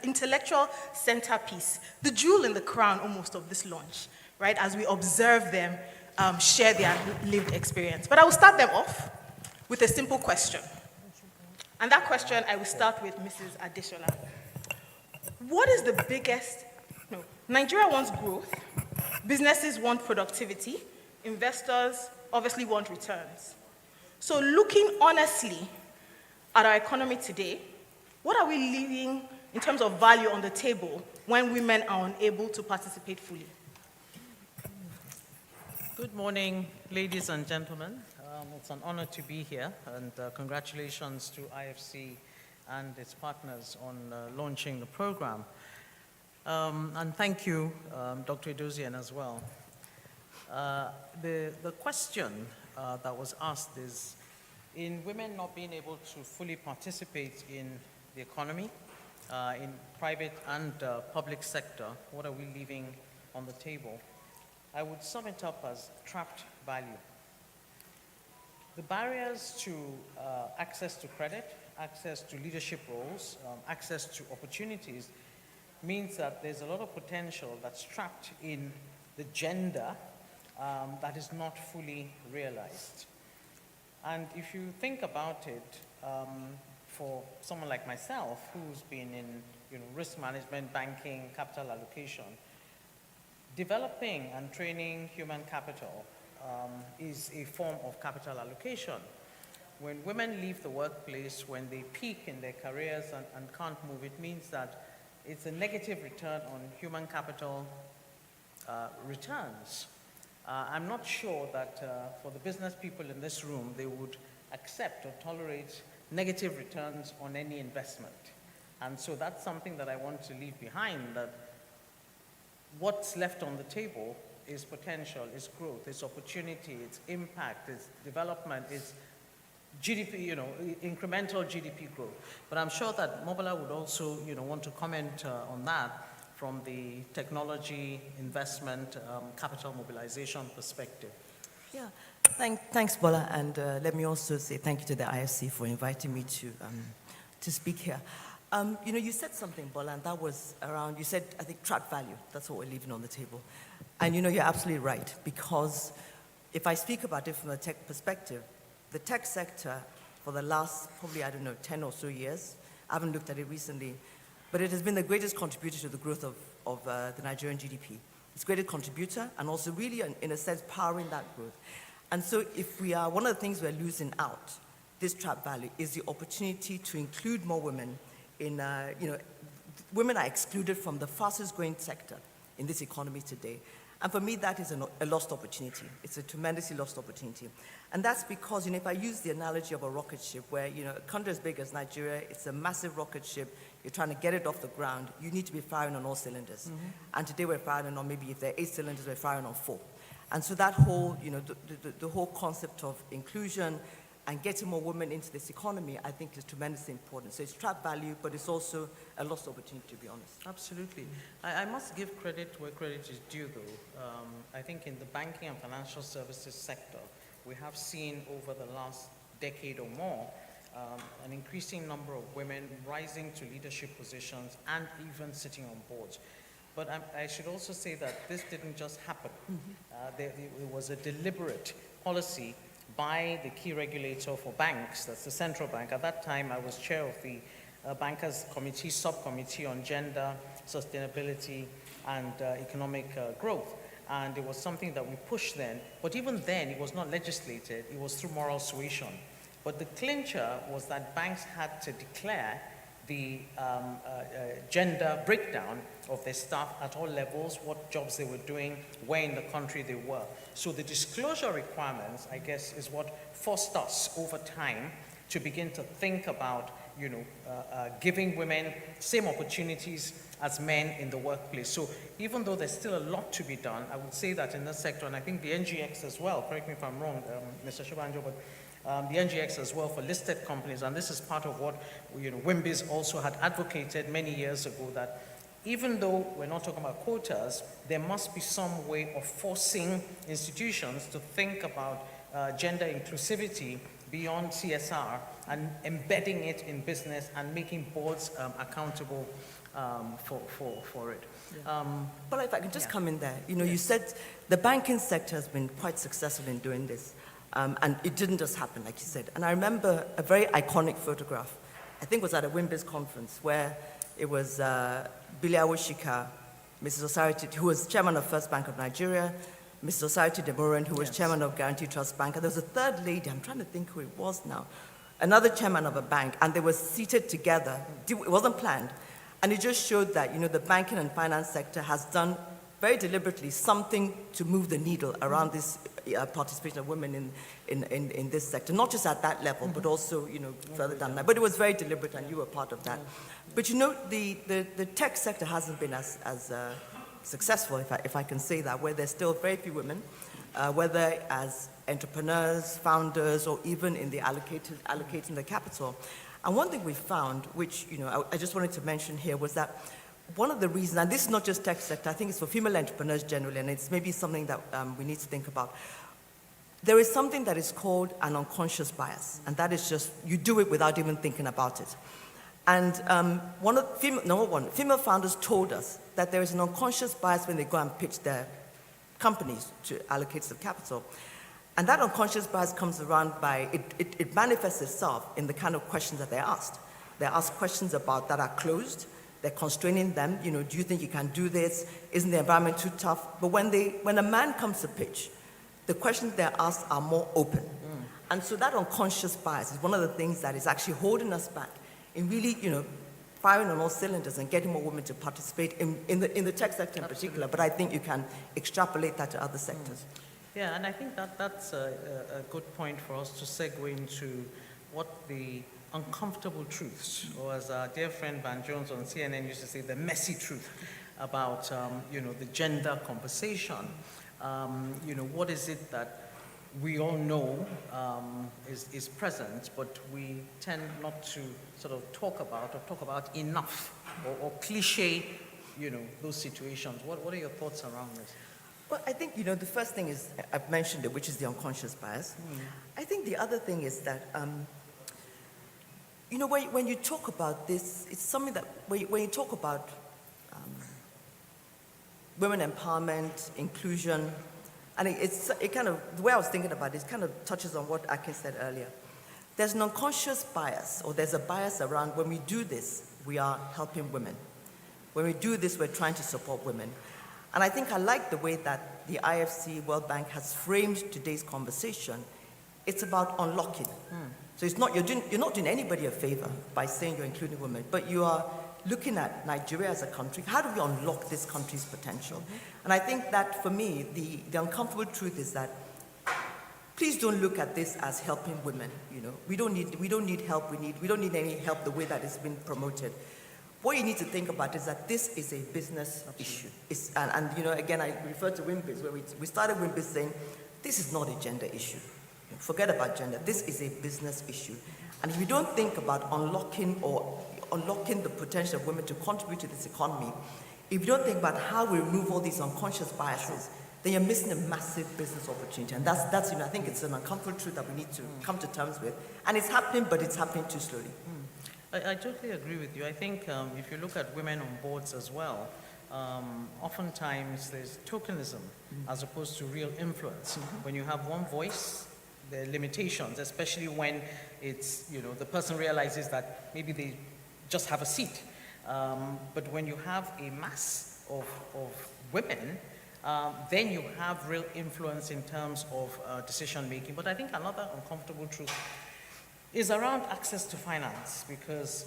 intellectual centerpiece, the jewel in the crown almost of this launch, right, as we observe them share their lived experience. But I will start them off with a simple question. And that question, I will start with Mrs. Adesola. What is the biggest, Nigeria wants growth, businesses want productivity, investors obviously want returns. So looking honestly at our economy today, what are we leaving in terms of value on the table when women are unable to participate fully? Good morning, ladies and gentlemen. It's an honor to be here, and congratulations to IFC and its partners on launching the program. And thank you, Dr. Edozian, as well. The question that was asked is, in women not being able to fully participate in the economy, in private and public sector, what are we leaving on the table? I would sum it up as trapped value. The barriers to access to credit, access to leadership roles, access to opportunities means that there's a lot of potential that's trapped in the gender that is not fully realized. And if you think about it, for someone like myself who's been in risk management, banking, capital allocation, developing and training human capital is a form of capital allocation. When women leave the workplace, when they peak in their careers and can't move, it means that it's a negative return on human capital returns. I'm not sure that for the business people in this room, they would accept or tolerate negative returns on any investment. And so that's something that I want to leave behind, that what's left on the table its potential, its growth, its opportunity, its impact, its development, its GDP, incremental GDP growth. But I'm sure that Mobola would also, want to comment on that from the technology, investment, capital mobilization perspective. Yeah, thanks, Bola, and let me also say thank you to the IFC for inviting me to speak here. You said something, Bola, and that was around, you said, I think, trap value. That's what we're leaving on the table. And you're absolutely right, because if I speak about it from a tech perspective, the tech sector for the last probably, 10 or so years, I haven't looked at it recently, but it has been the greatest contributor to the growth of the Nigerian GDP. It's a greatest contributor and also really, in a sense, powering that growth. And so if we are, one of the things we're losing out, this trap value, is the opportunity to include more women in, women are excluded from the fastest growing sector in this economy today. And for me, that is a lost opportunity. It's a tremendously lost opportunity. And that's because, if I use the analogy of a rocket ship where, a country as big as Nigeria, it's a massive rocket ship, you're trying to get it off the ground, you need to be firing on all cylinders. Mm-hmm. And today we're firing on, maybe if there are 8 cylinders, we're firing on 4. And so that whole, the whole concept of inclusion and getting more women into this economy, I think is tremendously important. So it's trap value, but it's also a lost opportunity, to be honest. Absolutely. I must give credit where credit is due, though. I think in the banking and financial services sector, we have seen over the last decade or more an increasing number of women rising to leadership positions and even sitting on boards. But I should also say that this didn't just happen. Mm-hmm. It was a deliberate policy by the key regulator for banks, that's the central bank. At that time, I was chair of the Bankers Committee, subcommittee on gender, sustainability, and economic growth. And it was something that we pushed then. But even then, it was not legislated. It was through moral suasion. But the clincher was that banks had to declare the gender breakdown of their staff at all levels, what jobs they were doing, where in the country they were. So the disclosure requirements, I guess, is what forced us over time to begin to think about, giving women same opportunities as men in the workplace. So even though there's still a lot to be done, I would say that in this sector, and I think the NGX as well, correct me if I'm wrong, Mr. Shobanjo, but the NGX as well for listed companies, and this is part of what WIMBIZ also had advocated many years ago, that even though we're not talking about quotas, there must be some way of forcing institutions to think about gender inclusivity beyond CSR and embedding it in business and making boards accountable for it. Yeah. But if I could just come in there, you said the banking sector has been quite successful in doing this. And it didn't just happen, like you said. And I remember a very iconic photograph, I think it was at a WIMBIZ conference, where it was Billy Awoshika, Mrs. Osarity, who was chairman of First Bank of Nigeria, Mrs. Osarity Demoran, who was chairman of Guarantee Trust Bank, and there was a third lady, I'm trying to think who it was now, another chairman of a bank, and they were seated together. It wasn't planned. And it just showed that, the banking and finance sector has done very deliberately something to move the needle around this participation of women in this sector, not just at that level, but also, further down that. But it was very deliberate, and you were part of that. But the tech sector hasn't been as successful, if I can say that, where there's still very few women, whether as entrepreneurs, founders, or even in the allocating the capital. And one thing we found, which I just wanted to mention here, was that one of the reasons, and this is not just tech sector, I think it's for female entrepreneurs generally, and it's maybe something that we need to think about. There is something that is called an unconscious bias, and that is just, you do it without even thinking about it. And female founders told us that there is an unconscious bias when they go and pitch their companies to allocate the capital. And that unconscious bias comes around by, it manifests itself in the kind of questions that they're asked. They're asked questions about that are closed. They're constraining them, do you think you can do this? Isn't the environment too tough? But when a man comes to pitch, the questions they're asked are more open. And so that unconscious bias is one of the things that is actually holding us back in really, firing on all cylinders and getting more women to participate in the tech sector in particular. But I think you can extrapolate that to other sectors. Yeah, and I think that's a good point for us to segue into what the uncomfortable truths, or as our dear friend Van Jones on CNN used to say, the messy truth about the gender conversation. What is it that we all know is present, but we tend not to sort of talk about enough, or cliche, those situations. What are your thoughts around this? Well, I think, the first thing is, I've mentioned it, which is the unconscious bias. I think the other thing is that, when you talk about this, it's something that, when you talk about women empowerment, inclusion, and it kind of, the way I was thinking about it kind of touches on what Akin said earlier. There's an unconscious bias, or there's a bias around when we do this, we are helping women. When we do this, we're trying to support women. And I think I like the way that the IFC World Bank has framed today's conversation. It's about unlocking. So it's not, you're not doing anybody a favor by saying you're including women, but you are looking at Nigeria as a country. How do we unlock this country's potential? And I think that, for me, the uncomfortable truth is that please don't look at this as helping women. We don't need help. We don't need any help the way that it's been promoted. What you need to think about is that this is a business issue. Again, I refer to WIMBIZ, where we started WIMBIZ saying, this is not a gender issue. Forget about gender. This is a business issue. And if you don't think about unlocking the potential of women to contribute to this economy, if you don't think about how we remove all these unconscious biases, then you're missing a massive business opportunity. And that's I think it's an uncomfortable truth that we need to come to terms with. And it's happening, but it's happening too slowly. I totally agree with you. I think if you look at women on boards as well, oftentimes there's tokenism as opposed to real influence. When you have one voice, there are limitations, especially when it's, the person realizes that maybe they just have a seat. But when you have a mass of women, then you have real influence in terms of decision making. But I think another uncomfortable truth is around access to finance, because,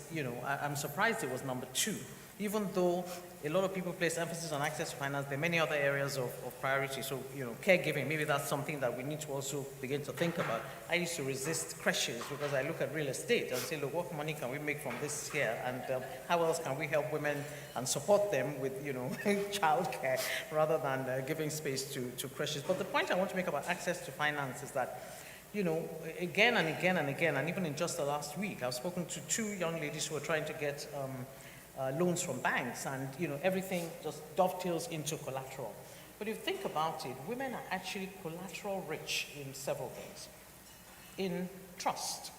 I'm surprised it was number 2. Even though a lot of people place emphasis on access to finance, there are many other areas of priority. So, caregiving, maybe that's something that we need to also begin to think about. I used to resist creches because I look at real estate and say, look, what money can we make from this here? And how else can we help women and support them with, childcare, rather than giving space to creches? But the point I want to make about access to finance is that, again and again and again, and even in just the last week, I've spoken to 2 young ladies who are trying to get loans from banks, and everything just dovetails into collateral. But if you think about it, women are actually collateral rich in several things. In trust,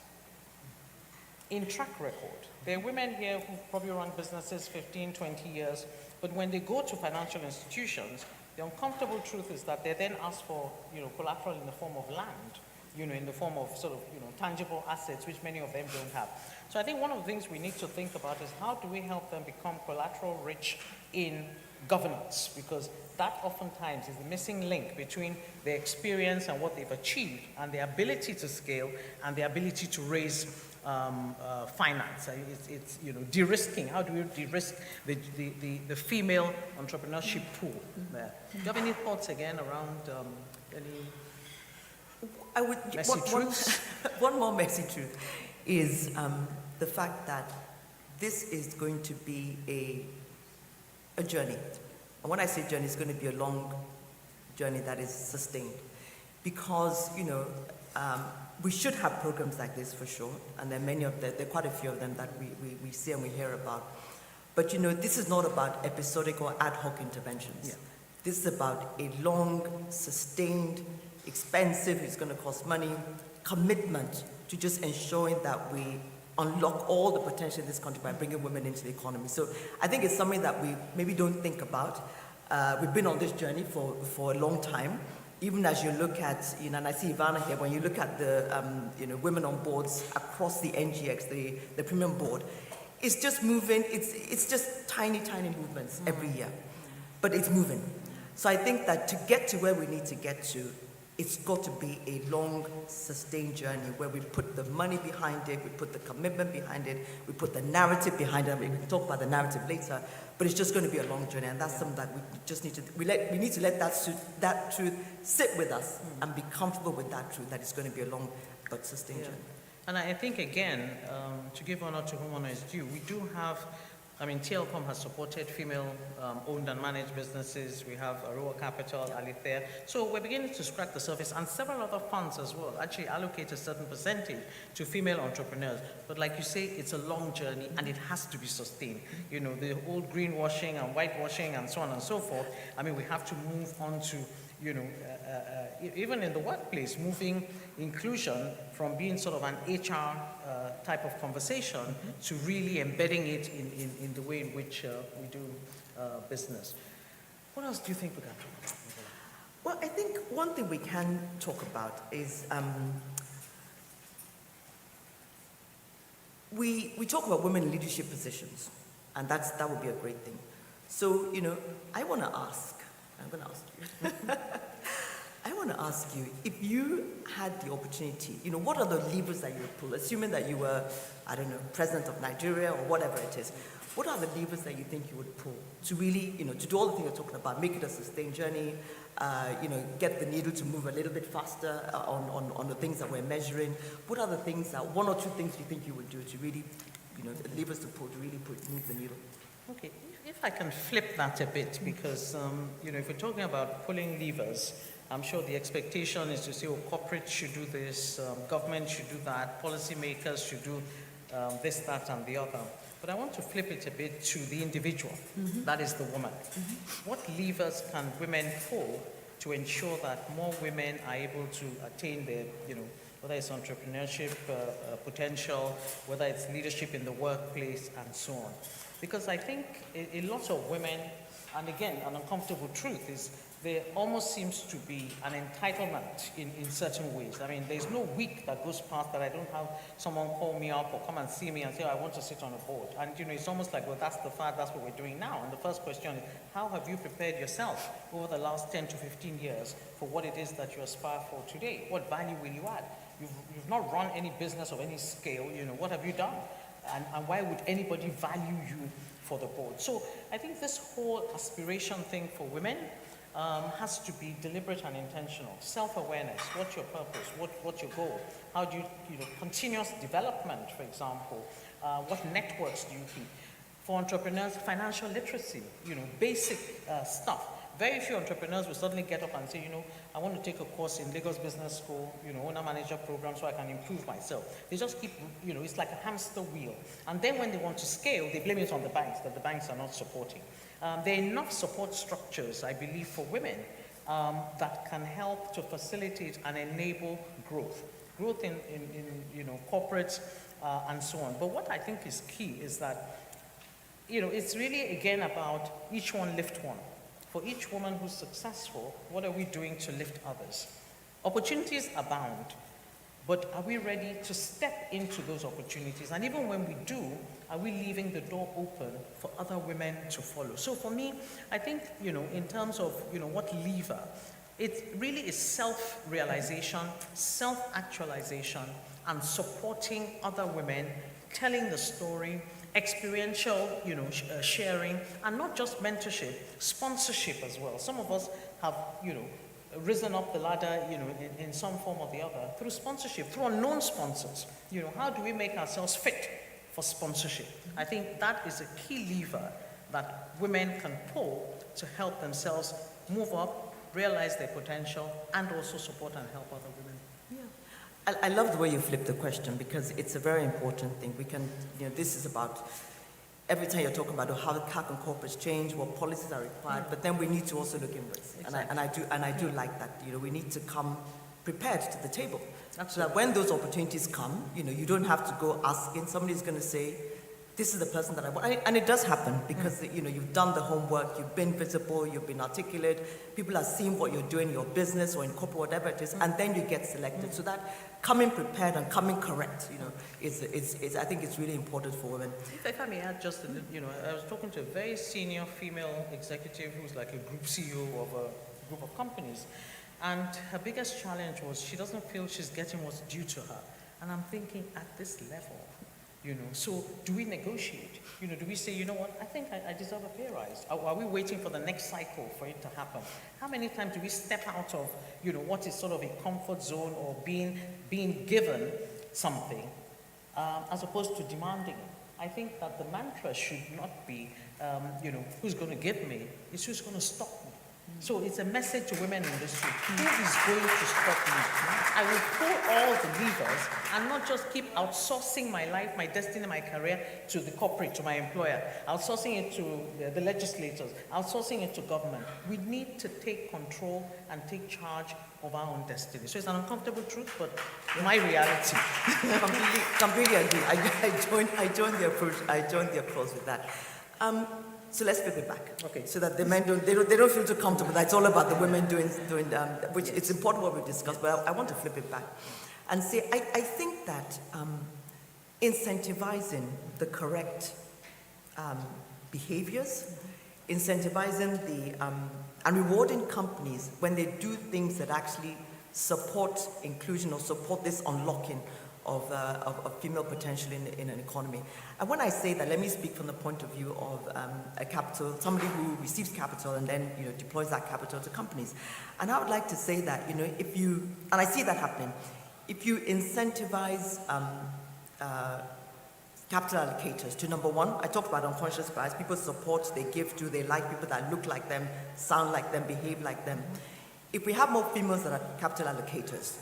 in track record. There are women here who probably run businesses 15, 20 years, but when they go to financial institutions, the uncomfortable truth is that they then ask for collateral in the form of land, in the form of sort of tangible assets, which many of them don't have. So I think one of the things we need to think about is how do we help them become collateral rich in governance, because that oftentimes is the missing link between their experience and what they've achieved and their ability to scale and their ability to raise finance. It's de-risking. How do we de-risk the female entrepreneurship pool there? Do you have any thoughts again around any messy truths? One more messy truth is the fact that this is going to be a journey. And when I say journey, it's going to be a long journey that is sustained. Because, we should have programs like this for sure, and there are quite a few of them that we see and we hear about. But, this is not about episodic or ad hoc interventions. Yeah. This is about a long, sustained, expensive, it's going to cost money, commitment to just ensuring that we unlock all the potential in this country by bringing women into the economy. So I think it's something that we maybe don't think about. We've been on this journey for a long time. Even as you look at, and I see Ivana here, when you look at the, women on boards across the NGX, the premium board, it's just moving, it's just tiny, tiny movements every year, but it's moving. So I think that to get to where we need to get to, it's got to be a long, sustained journey where we put the money behind it, we put the commitment behind it, we put the narrative behind it. I mean, we can talk about the narrative later, but it's just going to be a long journey, and that's something that we just need to, we need to let that truth sit with us and be comfortable with that truth, that it's going to be a long but sustained journey. And I think, again, to give honor to whom honor is due, we do have I mean, TLCOM has supported female-owned and managed businesses. We have Aroa Capital, Alithea. So we're beginning to scratch the surface, and several other funds as well actually allocate a certain percentage to female entrepreneurs. But like you say, it's a long journey, and it has to be sustained. You know, the old greenwashing and whitewashing and so on and so forth. I mean, we have to move on to, you know, even in the workplace, moving inclusion from being sort of an HR type of conversation to really embedding it in the way in which we do business. What else do you think we can talk about? Well, I think one thing we can talk about is we talk about women in leadership positions, and that would be a great thing. So, you know, I'm going to ask you. I want to ask you, if you had the opportunity, you know, what are the levers that you would pull? Assuming that you were, I don't know, president of Nigeria or whatever it is, what are the levers that you think you would pull to really, you know, to do all the things you're talking about, make it a sustained journey, you know, get the needle to move a little bit faster on the things that we're measuring? What are the things that, one or two things you think you would do to really, you know, levers to pull to really move the needle? Okay, if I can flip that a bit, because, you know, if we're talking about pulling levers, I'm sure the expectation is to say, oh, corporate should do this, government should do that, policymakers should do this, that, and the other. But I want to flip it a bit to the individual, that is the woman. What levers can women pull to ensure that more women are able to attain their, you know, whether it's entrepreneurship potential, whether it's leadership in the workplace, and so on? Because I think a lot of women, and again, an uncomfortable truth is, there almost seems to be an entitlement in certain ways. I mean, there's no week that goes past that I don't have someone call me up or come and see me and say, I want to sit on a board. And, you know, it's almost like, well, that's the fact, that's what we're doing now. And the first question is, how have you prepared yourself over the last 10 to 15 years for what it is that you aspire for today? What value will you add? You've not run any business of any scale, you know, what have you done? And why would anybody value you for the board? So I think this whole aspiration thing for women has to be deliberate and intentional. Self-awareness, what's your purpose, what's your goal? How do you know, continuous development, for example, what networks do you keep? For entrepreneurs, financial literacy, you know, basic stuff. Very few entrepreneurs will suddenly get up and say, you know, I want to take a course in Lagos Business School, you know, owner-manager program so I can improve myself. They just keep, you know, it's like a hamster wheel. And then when they want to scale, they blame it on the banks, that the banks are not supporting. There are enough support structures, I believe, for women that can help to facilitate and enable growth. Growth in you know, corporates and so on. But what I think is key is that, you know, it's really, again, about each one lift one. For each woman who's successful, what are we doing to lift others? Opportunities abound, but are we ready to step into those opportunities? And even when we do, are we leaving the door open for other women to follow? So for me, I think, you know, in terms of, you know, what lever, it really is self-realization, self-actualization, and supporting other women, telling the story, experiential, you know, sharing, and not just mentorship, sponsorship as well. Some of us have, you know, risen up the ladder, you know, in some form or the other through sponsorship, through unknown sponsors. You know, how do we make ourselves fit for sponsorship? I think that is a key lever that women can pull to help themselves move up, realize their potential, and also support and help other women. I love the way you flip the question, because it's a very important thing. We can, you know, this is about, every time you're talking about how can corporates change, what policies are required, but then we need to also look inwards. Exactly. And I do like that. You know, we need to come prepared to the table. Absolutely. So that when those opportunities come, you know, you don't have to go asking. Somebody's going to say, this is the person that I want. And it does happen because, you know, you've done the homework, you've been visible, you've been articulate, people have seen what you're doing in your business or in corporate, whatever it is, and then you get selected. So that coming prepared and coming correct, you know, is I think it's really important for women. If I may add just, you know, I was talking to a very senior female executive who's like a group CEO of a group of companies, and her biggest challenge was she doesn't feel she's getting what's due to her. And I'm thinking, at this level, you know, so do we negotiate? You know, do we say, you know what, I think I deserve a pay rise? Are we waiting for the next cycle for it to happen? How many times do we step out of, you know, what is sort of a comfort zone or being given something as opposed to demanding it? I think that the mantra should not be, who's going to get me? It's who's going to stop me. So it's a message to women in the street. Who is going to stop me? I will pull all the levers and not just keep outsourcing my life, my destiny, my career to the corporate, to my employer, outsourcing it to the legislators, outsourcing it to government. We need to take control and take charge of our own destiny. So it's an uncomfortable truth, but my reality. Completely agree. I join the approach. I join the applause with that. So let's flip it back. Okay. So that the men don't feel too comfortable. That it's all about the women doing which it's important what we discussed. But I want to flip it back, and say I think that incentivizing the correct behaviors, incentivizing and rewarding companies when they do things that actually support inclusion or support this unlocking of female potential in an economy. And when I say that, let me speak from the point of view of a capital, somebody who receives capital and then deploys that capital to companies. And I would like to say that if you, and I see that happening, if you incentivize capital allocators to, number one, I talked about unconscious bias. People support, they give to, they like people that look like them, sound like them, behave like them. If we have more females that are capital allocators,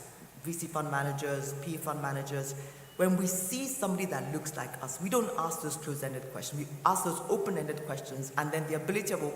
VC fund managers, PE fund managers, when we see somebody that looks like us, we don't ask those closed-ended questions. We ask those open-ended questions, and then the ability of a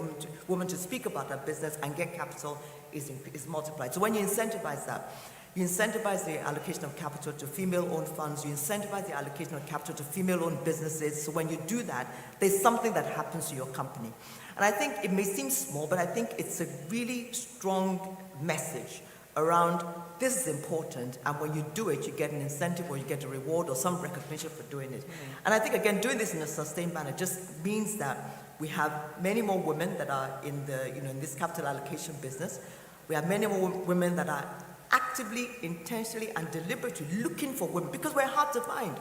woman to speak about her business and get capital is multiplied. So when you incentivize that, you incentivize the allocation of capital to female-owned funds, you incentivize the allocation of capital to female-owned businesses. So when you do that, there's something that happens to your company. And I think it may seem small, but I think it's a really strong message around this is important, and when you do it, you get an incentive or you get a reward or some recognition for doing it. And I think, again, doing this in a sustained manner just means that we have many more women that are in in this capital allocation business. We have many more women that are actively, intentionally, and deliberately looking for women, because we're hard to find.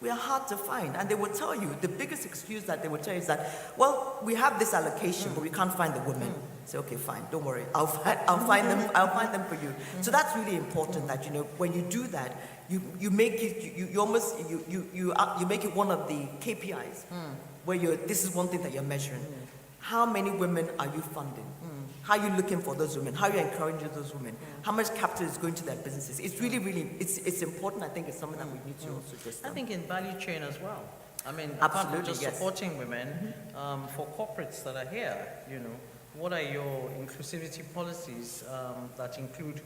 We are hard to find. And they will tell you, the biggest excuse that they will tell you is that, well, we have this allocation, but we can't find the women. Say, okay, fine, don't worry, I'll find them for you. So that's really important that, when you do that, you make it, you almost, you make it one of the KPIs, where this is one thing that you're measuring. How many women are you funding? How are you looking for those women? How are you encouraging those women? How much capital is going to their businesses? It's really, really, it's important. I think it's something that we need to also just... I think in value chain as well. I mean, absolutely, apart from just supporting women, for corporates that are here, what are your inclusivity policies that include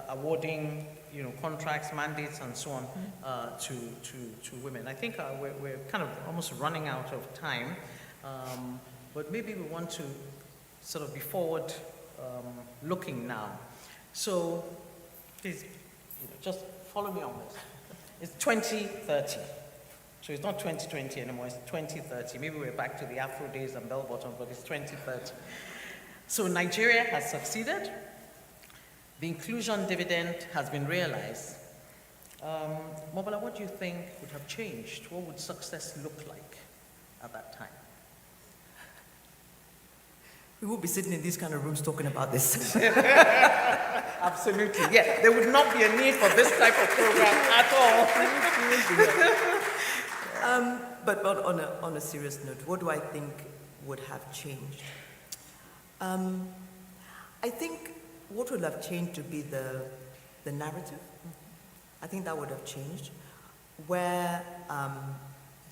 awarding, contracts, mandates, and so on to women? I think we're kind of almost running out of time, but maybe we want to sort of be forward looking now. So please, just follow me on this. It's 2030. So it's not 2020 anymore, it's 2030. Maybe we're back to the Afro days and bell bottoms, but it's 2030. So Nigeria has succeeded. The inclusion dividend has been realized. Mobola, what do you think would have changed? What would success look like at that time? We won't be sitting in these kind of rooms talking about this. Absolutely. Yeah, there would not be a need for this type of program at all. But on a serious note, what do I think would have changed? I think what would have changed would be the narrative. I think that would have changed, where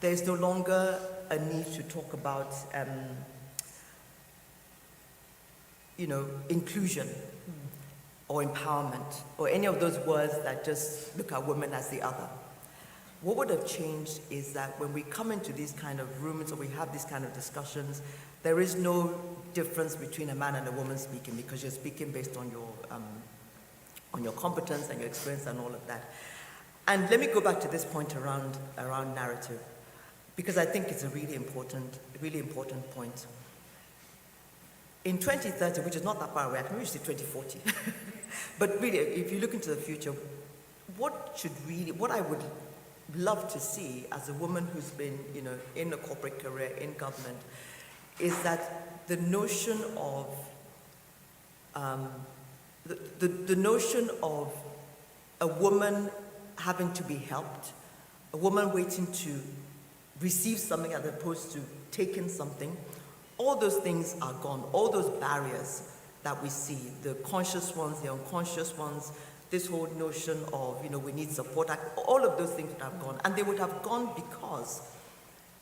there's no longer a need to talk about inclusion or empowerment or any of those words that just look at women as the other. What would have changed is that when we come into these kind of rooms or we have these kind of discussions, there is no difference between a man and a woman speaking, because you're speaking based on your competence and your experience and all of that. And let me go back to this point around narrative, because I think it's a really important point. In 2030, which is not that far away, I can maybe say 2040, but really, if you look into the future, what I would love to see as a woman who's been, in a corporate career, in government, is that the notion of the notion of a woman having to be helped, a woman waiting to receive something as opposed to taking something. All those things are gone. All those barriers that we see, the conscious ones, the unconscious ones, this whole notion of, we need support, all of those things would have gone. And they would have gone because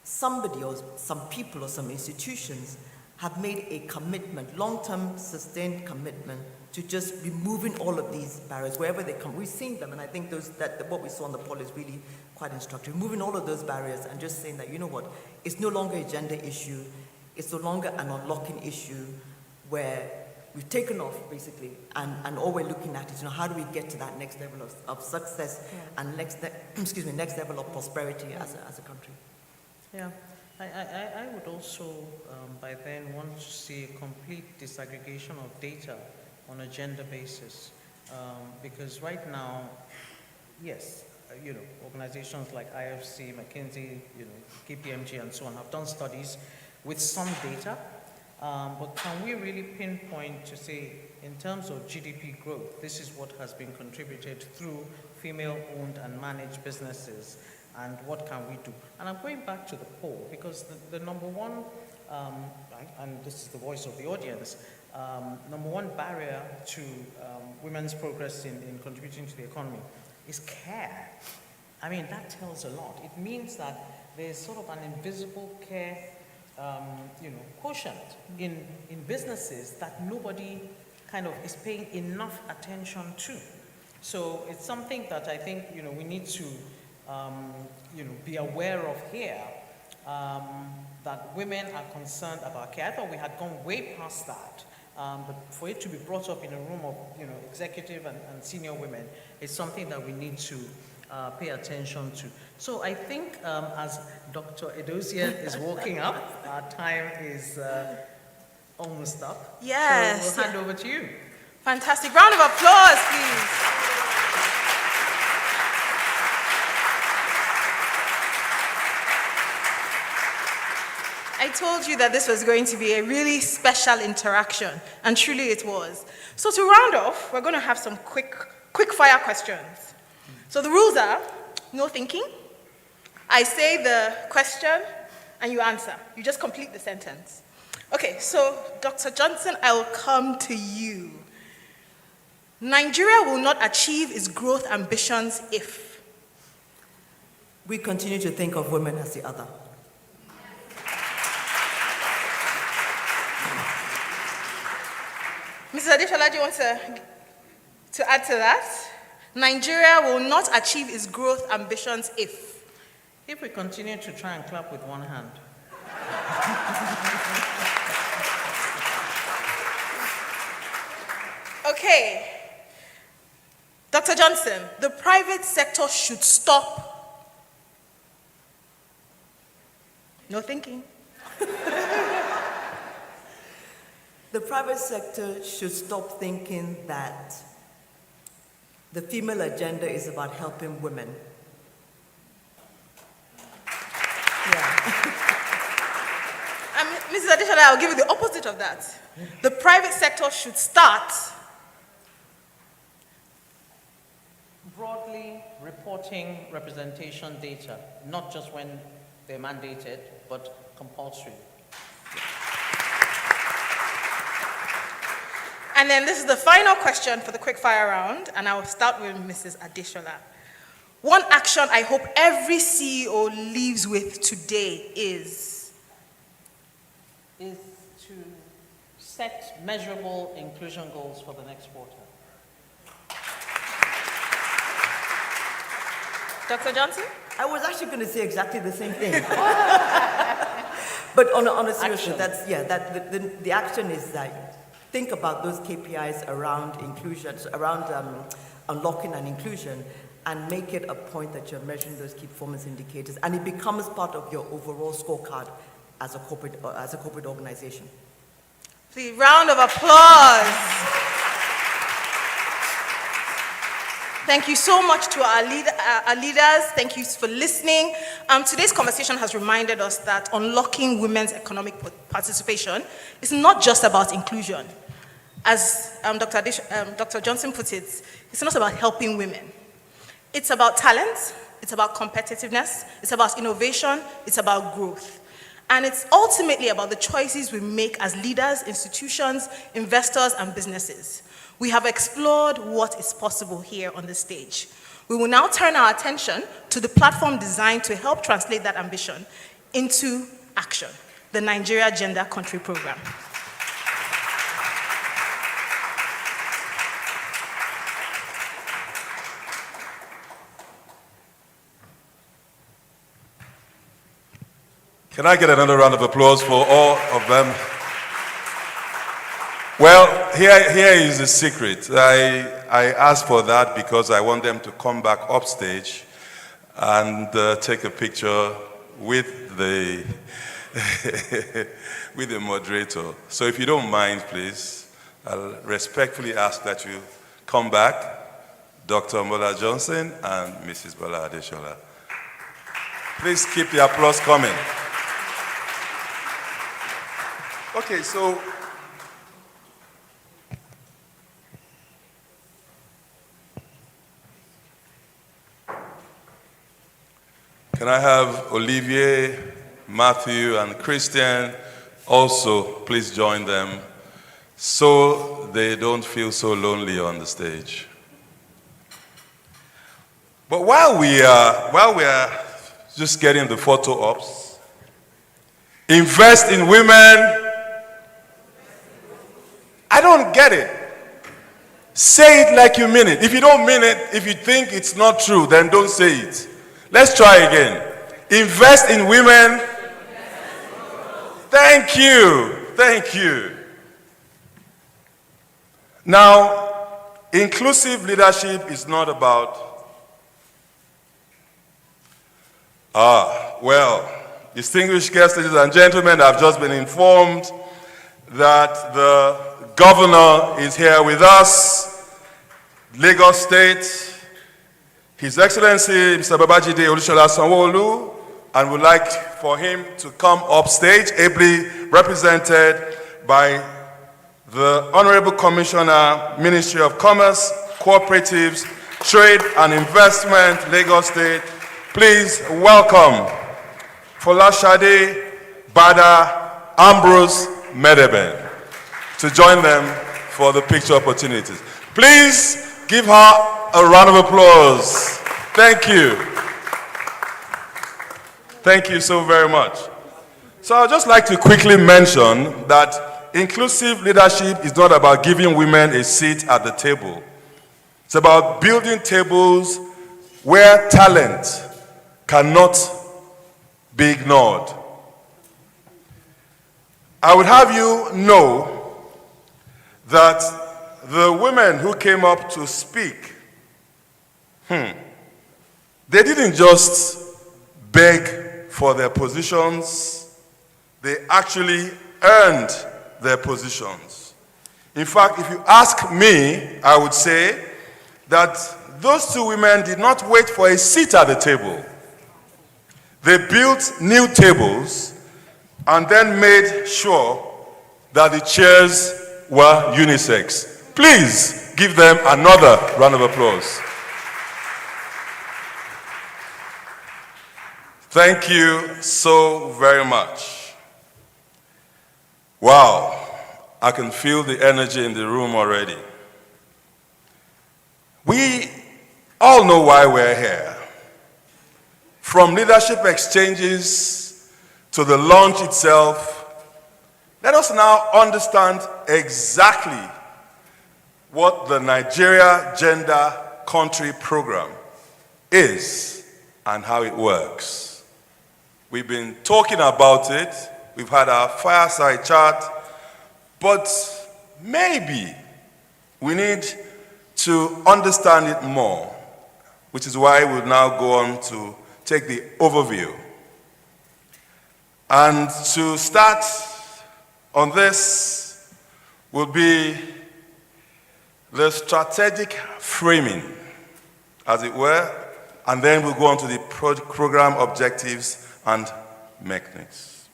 somebody or some people or some institutions have made a commitment, long-term sustained commitment, to just removing all of these barriers wherever they come. We've seen them, and I think what we saw on the poll is really quite instructive. Removing all of those barriers and just saying that, it's no longer a gender issue, it's no longer an unlocking issue where we've taken off, basically, and all we're looking at is, how do we get to that next level of success and next level of prosperity as a country. Yeah, I would also, by then, want to see a complete disaggregation of data on a gender basis, because right now, yes, organizations like IFC, McKinsey, KPMG, and so on have done studies with some data, but can we really pinpoint to say, in terms of GDP growth, this is what has been contributed through female-owned and managed businesses, and what can we do? And I'm going back to the poll, because the number one, and this is the voice of the audience, number one barrier to women's progress in contributing to the economy is care. I mean, that tells a lot. It means that there's sort of an invisible care quotient in businesses that nobody kind of is paying enough attention to. So it's something that I think, we need to, be aware of here, that women are concerned about care. I thought we had gone way past that. But for it to be brought up in a room of, executive and senior women is something that we need to pay attention to. So I think as Dr. Edozie is walking up, our time is almost up. Yes. So we'll hand over to you. Fantastic. Round of applause, please. I told you that this was going to be a really special interaction, and truly it was. So to round off, we're going to have some quick fire questions. So the rules are no thinking. I say the question, and you answer. You just complete the sentence. Okay, so Dr. Johnson, I will come to you. Nigeria will not achieve its growth ambitions if we continue to think of women as the other. Mrs. Adeshola, do you want to add to that? Nigeria will not achieve its growth ambitions if we continue to try and clap with one hand. Okay. Dr. Johnson, the private sector should stop. No thinking. The private sector should stop thinking that the female agenda is about helping women. Mrs. Adeshola, I'll give you the opposite of that. The private sector should start broadly reporting representation data, not just when they're mandated, but compulsory. And then this is the final question for the quick fire round, and I will start with Mrs. Adeshola. One action I hope every CEO leaves with today is to set measurable inclusion goals for the next quarter. Dr. Johnson? I was actually going to say exactly the same thing. But on a serious note, the action is that think about those KPIs around inclusion, around unlocking and inclusion, and make it a point that you're measuring those key performance indicators, and it becomes part of your overall scorecard as a corporate organization. Please, round of applause. Thank you so much to our leaders. Thank you for listening. Today's conversation has reminded us that unlocking women's economic participation is not just about inclusion. As Dr. Johnson put it, it's not about helping women. It's about talent, it's about competitiveness, it's about innovation, it's about growth. And it's ultimately about the choices we make as leaders, institutions, investors, and businesses. We have explored what is possible here on the stage. We will now turn our attention to the platform designed to help translate that ambition into action, the Nigeria Gender Country Program. Can I get another round of applause for all of them? Well, here is the secret. I asked for that because I want them to come back upstage and take a picture with the with the moderator. So if you don't mind, please, I'll respectfully ask that you come back, Dr. Mola Johnson and Mrs. Bola Adeshola. Please keep the applause coming. Okay, so can I have Olivier, Matthew, and Christian also please join them so they don't feel so lonely on the stage. But while we are just getting the photo ops, invest in women. I don't get it. Say it like you mean it. If you don't mean it, if you think it's not true, then don't say it. Let's try again. Invest in women. Thank you. Thank you. Now, inclusive leadership is not about, well, distinguished guests, ladies and gentlemen, I've just been informed that the Governor is here with us, Lagos State, His Excellency Mr. Babajide Olusola Sanwo-Olu, and would like for him to come up stage, ably represented by the Honorable Commissioner, Ministry of Commerce, Cooperatives, Trade and Investment, Lagos State. Please welcome Folashade Bada Ambrose Medeben to join them for the picture opportunities. Please give her a round of applause. Thank you. Thank you so very much. So I'd just like to quickly mention that inclusive leadership is not about giving women a seat at the table. It's about building tables where talent cannot be ignored. I would have you know that the women who came up to speak, they didn't just beg for their positions, they actually earned their positions. In fact, if you ask me, I would say that those two women did not wait for a seat at the table. They built new tables and then made sure that the chairs were unisex. Please give them another round of applause. Thank you so very much. Wow, I can feel the energy in the room already. We all know why we're here. From leadership exchanges to the launch itself, let us now understand exactly what the Nigeria Gender Country Program is and how it works. We've been talking about it, we've had our fireside chat, but maybe we need to understand it more, which is why we'll now go on to take the overview. And to start on this will be the strategic framing, as it were, and then we'll go on to the program objectives and mechanics.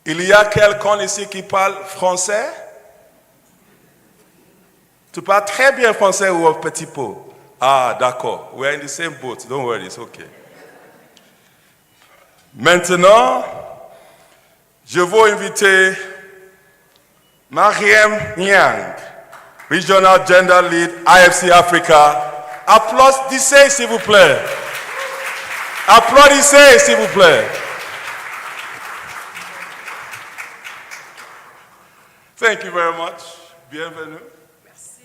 Il y a quelqu'un ici qui parle français? Tu parles très bien français ou un petit peu? Ah, d'accord. We're in the same boat. Don't worry, it's okay. Maintenant, je veux inviter Mariam Nyang, Regional Gender Lead, IFC Africa. Applaudissez, s'il vous plaît. Applaudissez, s'il vous plaît. Thank you very much. Bienvenue. Merci.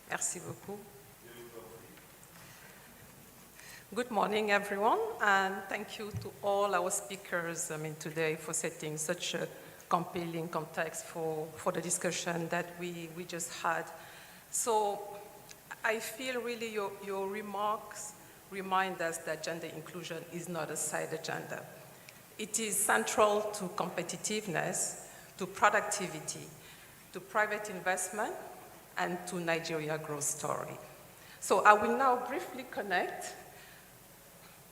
Merci beaucoup. Good morning, everyone, and thank you to all our speakers today for setting such a compelling context for the discussion that we just had. So I feel really your remarks remind us that gender inclusion is not a side agenda. It is central to competitiveness, to productivity, to private investment, and to Nigeria growth story. So I will now briefly connect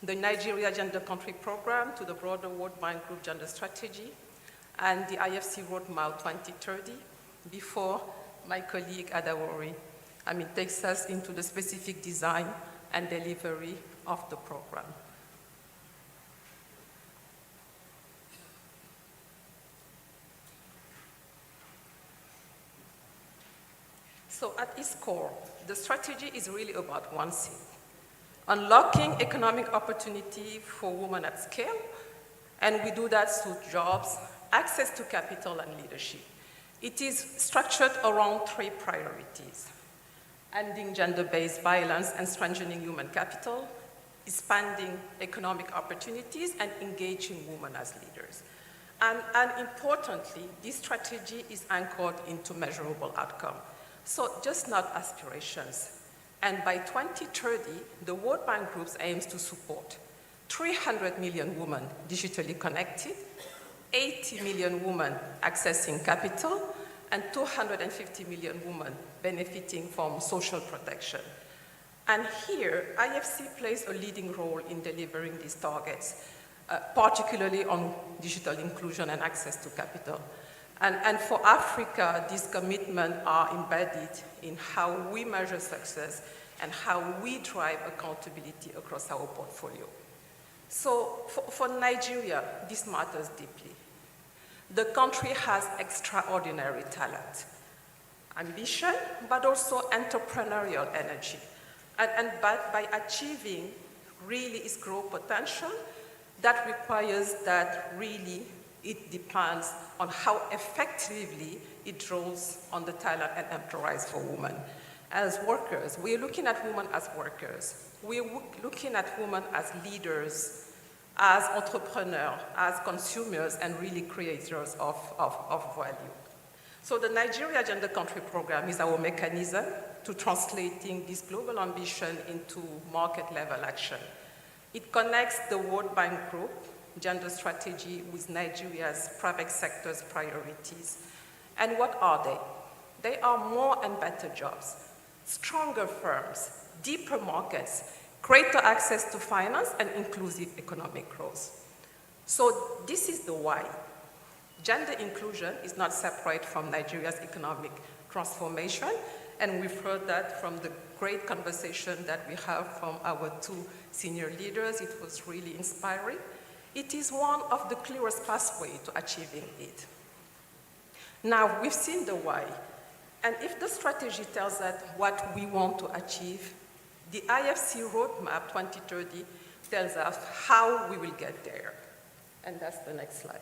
the Nigeria Gender Country Program to the broader World Bank Group Gender Strategy and the IFC Roadmap 2030 before my colleague Adawori takes us into the specific design and delivery of the program. So at its core, the strategy is really about one thing: unlocking economic opportunity for women at scale, and we do that through jobs, access to capital, and leadership. It is structured around three priorities: ending gender-based violence and strengthening human capital, expanding economic opportunities, and engaging women as leaders. And importantly, this strategy is anchored into measurable outcome. So just not aspirations. And by 2030, the World Bank Group aims to support 300 million women digitally connected, 80 million women accessing capital, and 250 million women benefiting from social protection. And here, IFC plays a leading role in delivering these targets, particularly on digital inclusion and access to capital. And for Africa, these commitments are embedded in how we measure success and how we drive accountability across our portfolio. So for Nigeria, this matters deeply. The country has extraordinary talent, ambition, but also entrepreneurial energy. And by achieving really its growth potential, that requires that really it depends on how effectively it draws on the talent and enterprise for women. As workers, we're looking at women as workers. We're looking at women as leaders, as entrepreneurs, as consumers, and really creators of value. So the Nigeria Gender Country Program is our mechanism to translating this global ambition into market-level action. It connects the World Bank Group gender strategy with Nigeria's private sector's priorities. And what are they? They are more and better jobs, stronger firms, deeper markets, greater access to finance, and inclusive economic growth. So this is the why. Gender inclusion is not separate from Nigeria's economic transformation, and we've heard that from the great conversation that we have from our two senior leaders. It was really inspiring. It is one of the clearest pathways to achieving it. Now, we've seen the why, and if the strategy tells us what we want to achieve, the IFC Roadmap 2030 tells us how we will get there. And that's the next slide.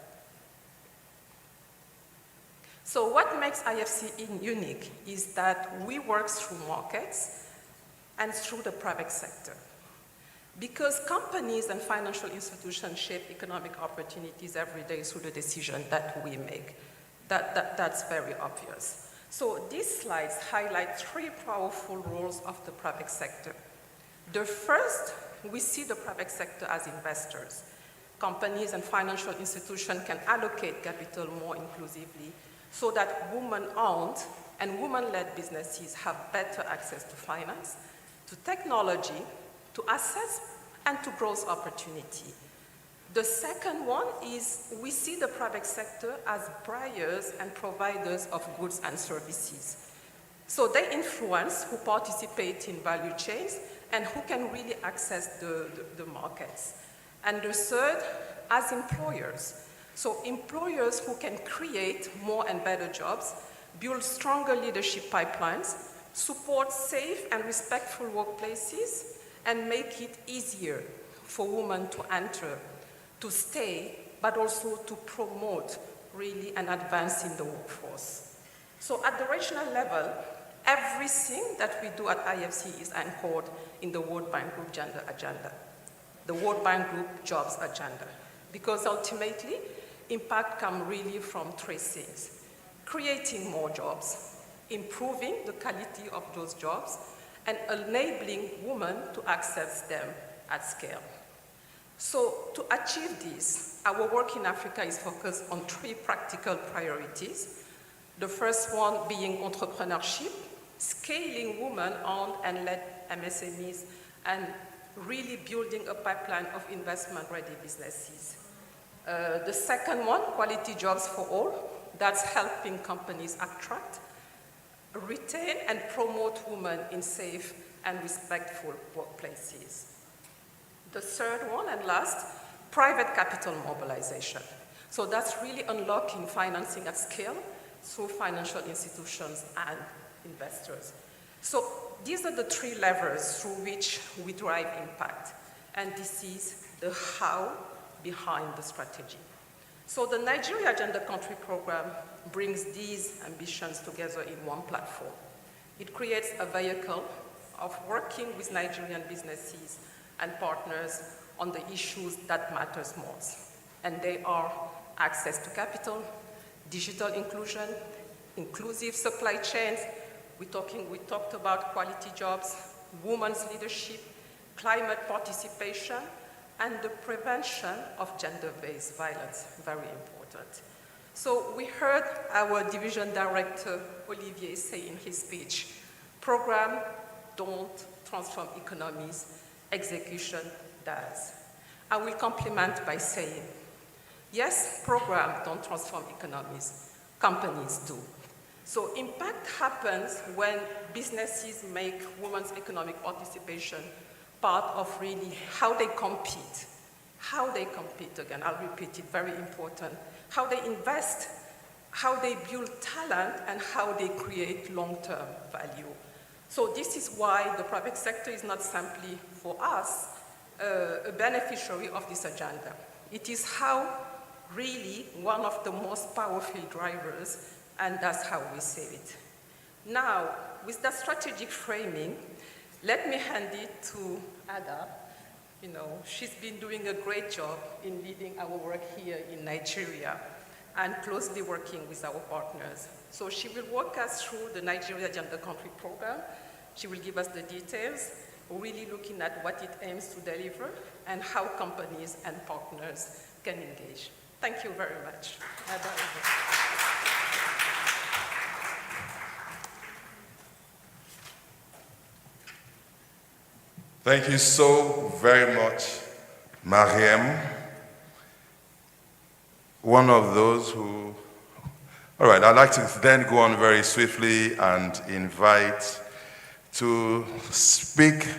So what makes IFC unique is that we work through markets and through the private sector. Because companies and financial institutions shape economic opportunities every day through the decision that we make. That's very obvious. So these slides highlight three powerful roles of the private sector. The first, we see the private sector as investors. Companies and financial institutions can allocate capital more inclusively so that women-owned and women-led businesses have better access to finance, to technology, to assets, and to growth opportunity. The second one is we see the private sector as buyers and providers of goods and services. So they influence who participate in value chains and who can really access the markets. And the third, as employers. So employers who can create more and better jobs, build stronger leadership pipelines, support safe and respectful workplaces, and make it easier for women to enter, to stay, but also to promote really and advance in the workforce. So at the regional level, everything that we do at IFC is anchored in the World Bank Group Gender Agenda, the World Bank Group Jobs Agenda, because ultimately, impact comes really from three things: creating more jobs, improving the quality of those jobs, and enabling women to access them at scale. So to achieve this, our work in Africa is focused on three practical priorities. The first one being entrepreneurship, scaling women-owned and led MSMEs, and really building a pipeline of investment-ready businesses. The second one, quality jobs for all, that's helping companies attract, retain, and promote women in safe and respectful workplaces. The third one and last, private capital mobilization. So that's really unlocking financing at scale through financial institutions and investors. So these are the three levers through which we drive impact. And this is the how behind the strategy. So the Nigeria Agenda Country Program brings these ambitions together in one platform. It creates a vehicle of working with Nigerian businesses and partners on the issues that matters most. And they are access to capital, digital inclusion, inclusive supply chains. We talked about quality jobs, women's leadership, climate participation, and the prevention of gender-based violence, very important. So we heard our division director, Olivier, say in his speech, program don't transform economies, execution does. I will complement by saying, yes, programs don't transform economies, companies do. So impact happens when businesses make women's economic participation part of really how they compete. How they compete, again, I'll repeat it, very important. How they invest, how they build talent, and how they create long-term value. So this is why the private sector is not simply, for us, a beneficiary of this agenda. It is how really one of the most powerful drivers, and that's how we say it. Now, with that strategic framing, let me hand it to Ada. You know, she's been doing a great job in leading our work here in Nigeria and closely working with our partners. So she will walk us through the Nigeria Agenda Country Program. She will give us the details, really looking at what it aims to deliver and how companies and partners can engage. Thank you very much. Ada. Thank you so very much, Mariam. One of those who, all right, I'd like to then go on very swiftly and invite to speak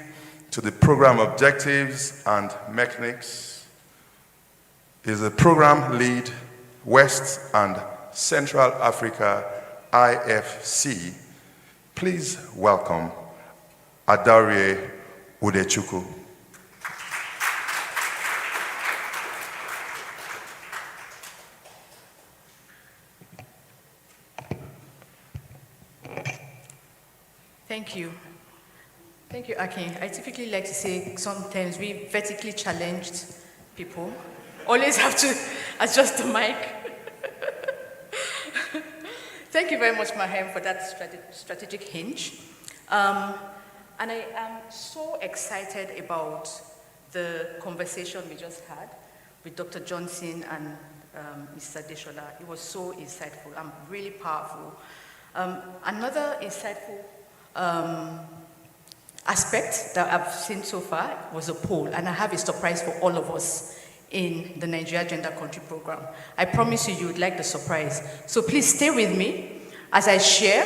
to the program objectives and mechanics is the program lead, West and Central Africa, IFC. Please welcome Adaorie Udechukwu. Thank you. Thank you, Akin. I typically like to say sometimes we vertically challenged people always have to adjust the mic. Thank you very much, Mahem, for that strategic hinge. And I am so excited about the conversation we just had with Dr. Johnson and Mr. Deshola. It was so insightful and really powerful. Another insightful aspect that I've seen so far was a poll, and I have a surprise for all of us in the Nigeria Agenda Country Program. I promise you would like the surprise. So please stay with me as I share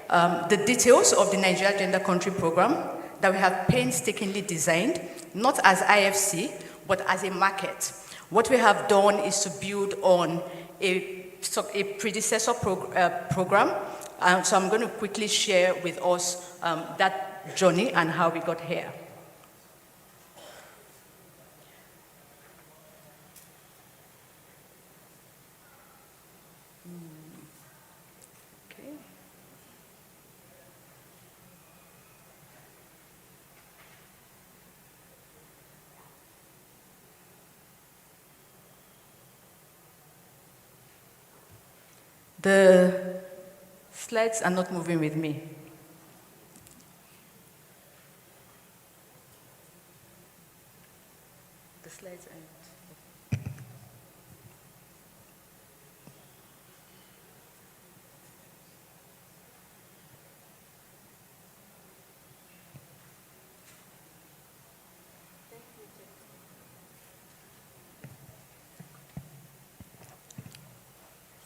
the details of the Nigeria Gender Country Program that we have painstakingly designed, not as IFC, but as a market. What we have done is to build on a predecessor program. So I'm going to quickly share with us that journey and how we got here. The slides are not moving with me. The slides aren't.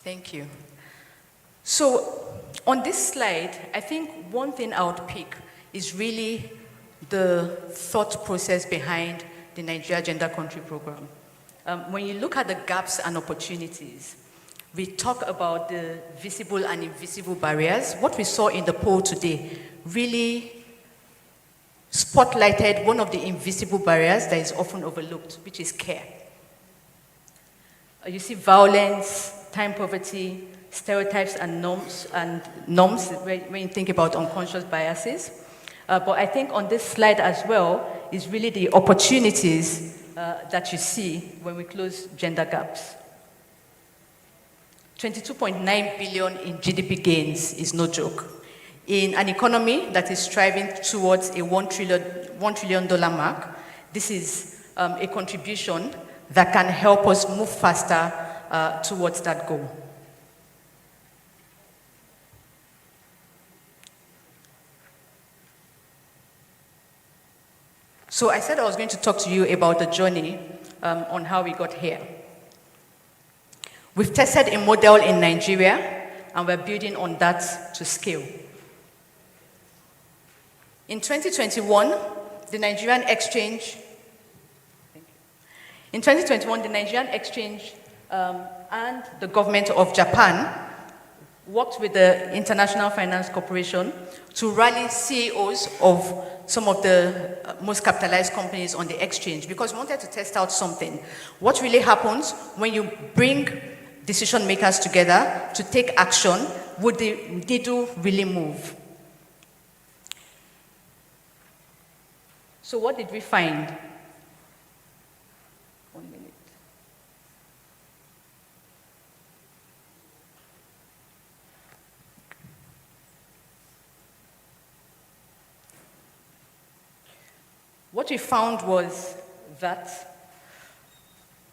Thank you. So on this slide, I think one thing I would pick is really the thought process behind the Nigeria Gender Country Program. When you look at the gaps and opportunities, we talk about the visible and invisible barriers. What we saw in the poll today really spotlighted one of the invisible barriers that is often overlooked, which is care. You see violence, time poverty, stereotypes and norms when you think about unconscious biases. But I think on this slide as well is really the opportunities that you see when we close gender gaps. 22.9 billion in GDP gains is no joke. In an economy that is striving towards a $1 trillion mark, this is a contribution that can help us move faster towards that goal. So I said I was going to talk to you about the journey on how we got here. We've tested a model in Nigeria, and we're building on that to scale. In 2021, the Nigerian Exchange, and the government of Japan worked with the International Finance Corporation to rally CEOs of some of the most capitalized companies on the exchange, because we wanted to test out something. What really happens when you bring decision makers together to take action? Would the needle really move? So what did we find? 1 minute. What we found was that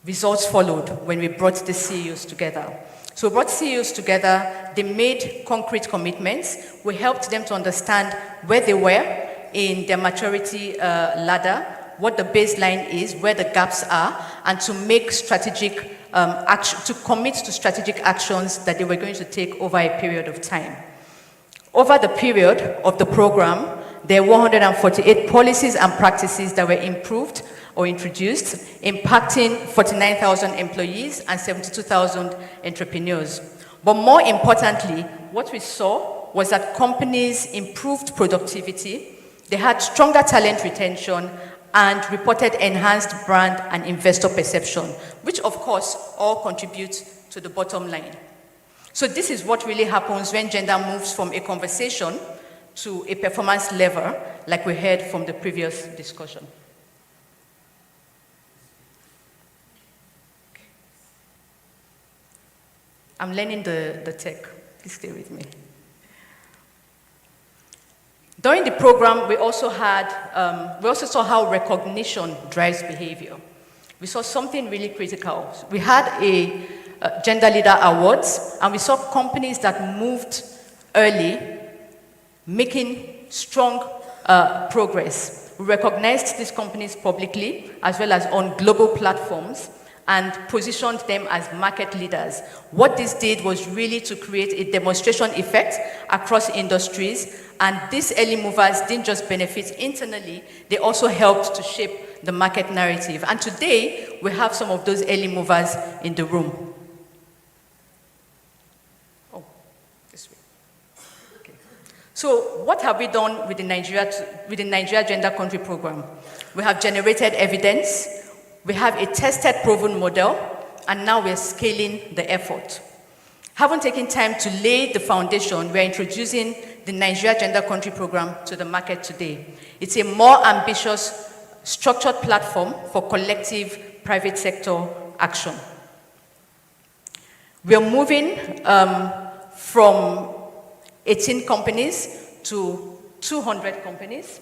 results followed when we brought the CEOs together. So we brought CEOs together, they made concrete commitments, we helped them to understand where they were in their maturity ladder, what the baseline is, where the gaps are, and to make strategic to commit to strategic actions that they were going to take over a period of time. Over the period of the program, there were 148 policies and practices that were improved or introduced, impacting 49,000 employees and 72,000 entrepreneurs. But more importantly, what we saw was that companies improved productivity, they had stronger talent retention, and reported enhanced brand and investor perception, which of course all contribute to the bottom line. So this is what really happens when gender moves from a conversation to a performance lever, like we heard from the previous discussion. I'm learning the tech. Please stay with me. During the program, we also saw how recognition drives behavior. We saw something really critical. We had a Gender Leader Awards, and we saw companies that moved early, making strong progress. We recognized these companies publicly, as well as on global platforms, and positioned them as market leaders. What this did was really to create a demonstration effect across industries, and these early movers didn't just benefit internally, they also helped to shape the market narrative. And today, we have some of those early movers in the room. Oh, this way. Okay. So what have we done with the Nigeria Gender Country Program? We have generated evidence, we have a tested, proven model, and now we're scaling the effort. Having taken time to lay the foundation, we're introducing the Nigeria Gender Country Program to the market today. It's a more ambitious, structured platform for collective private sector action. We're moving from 18 companies to 200 companies,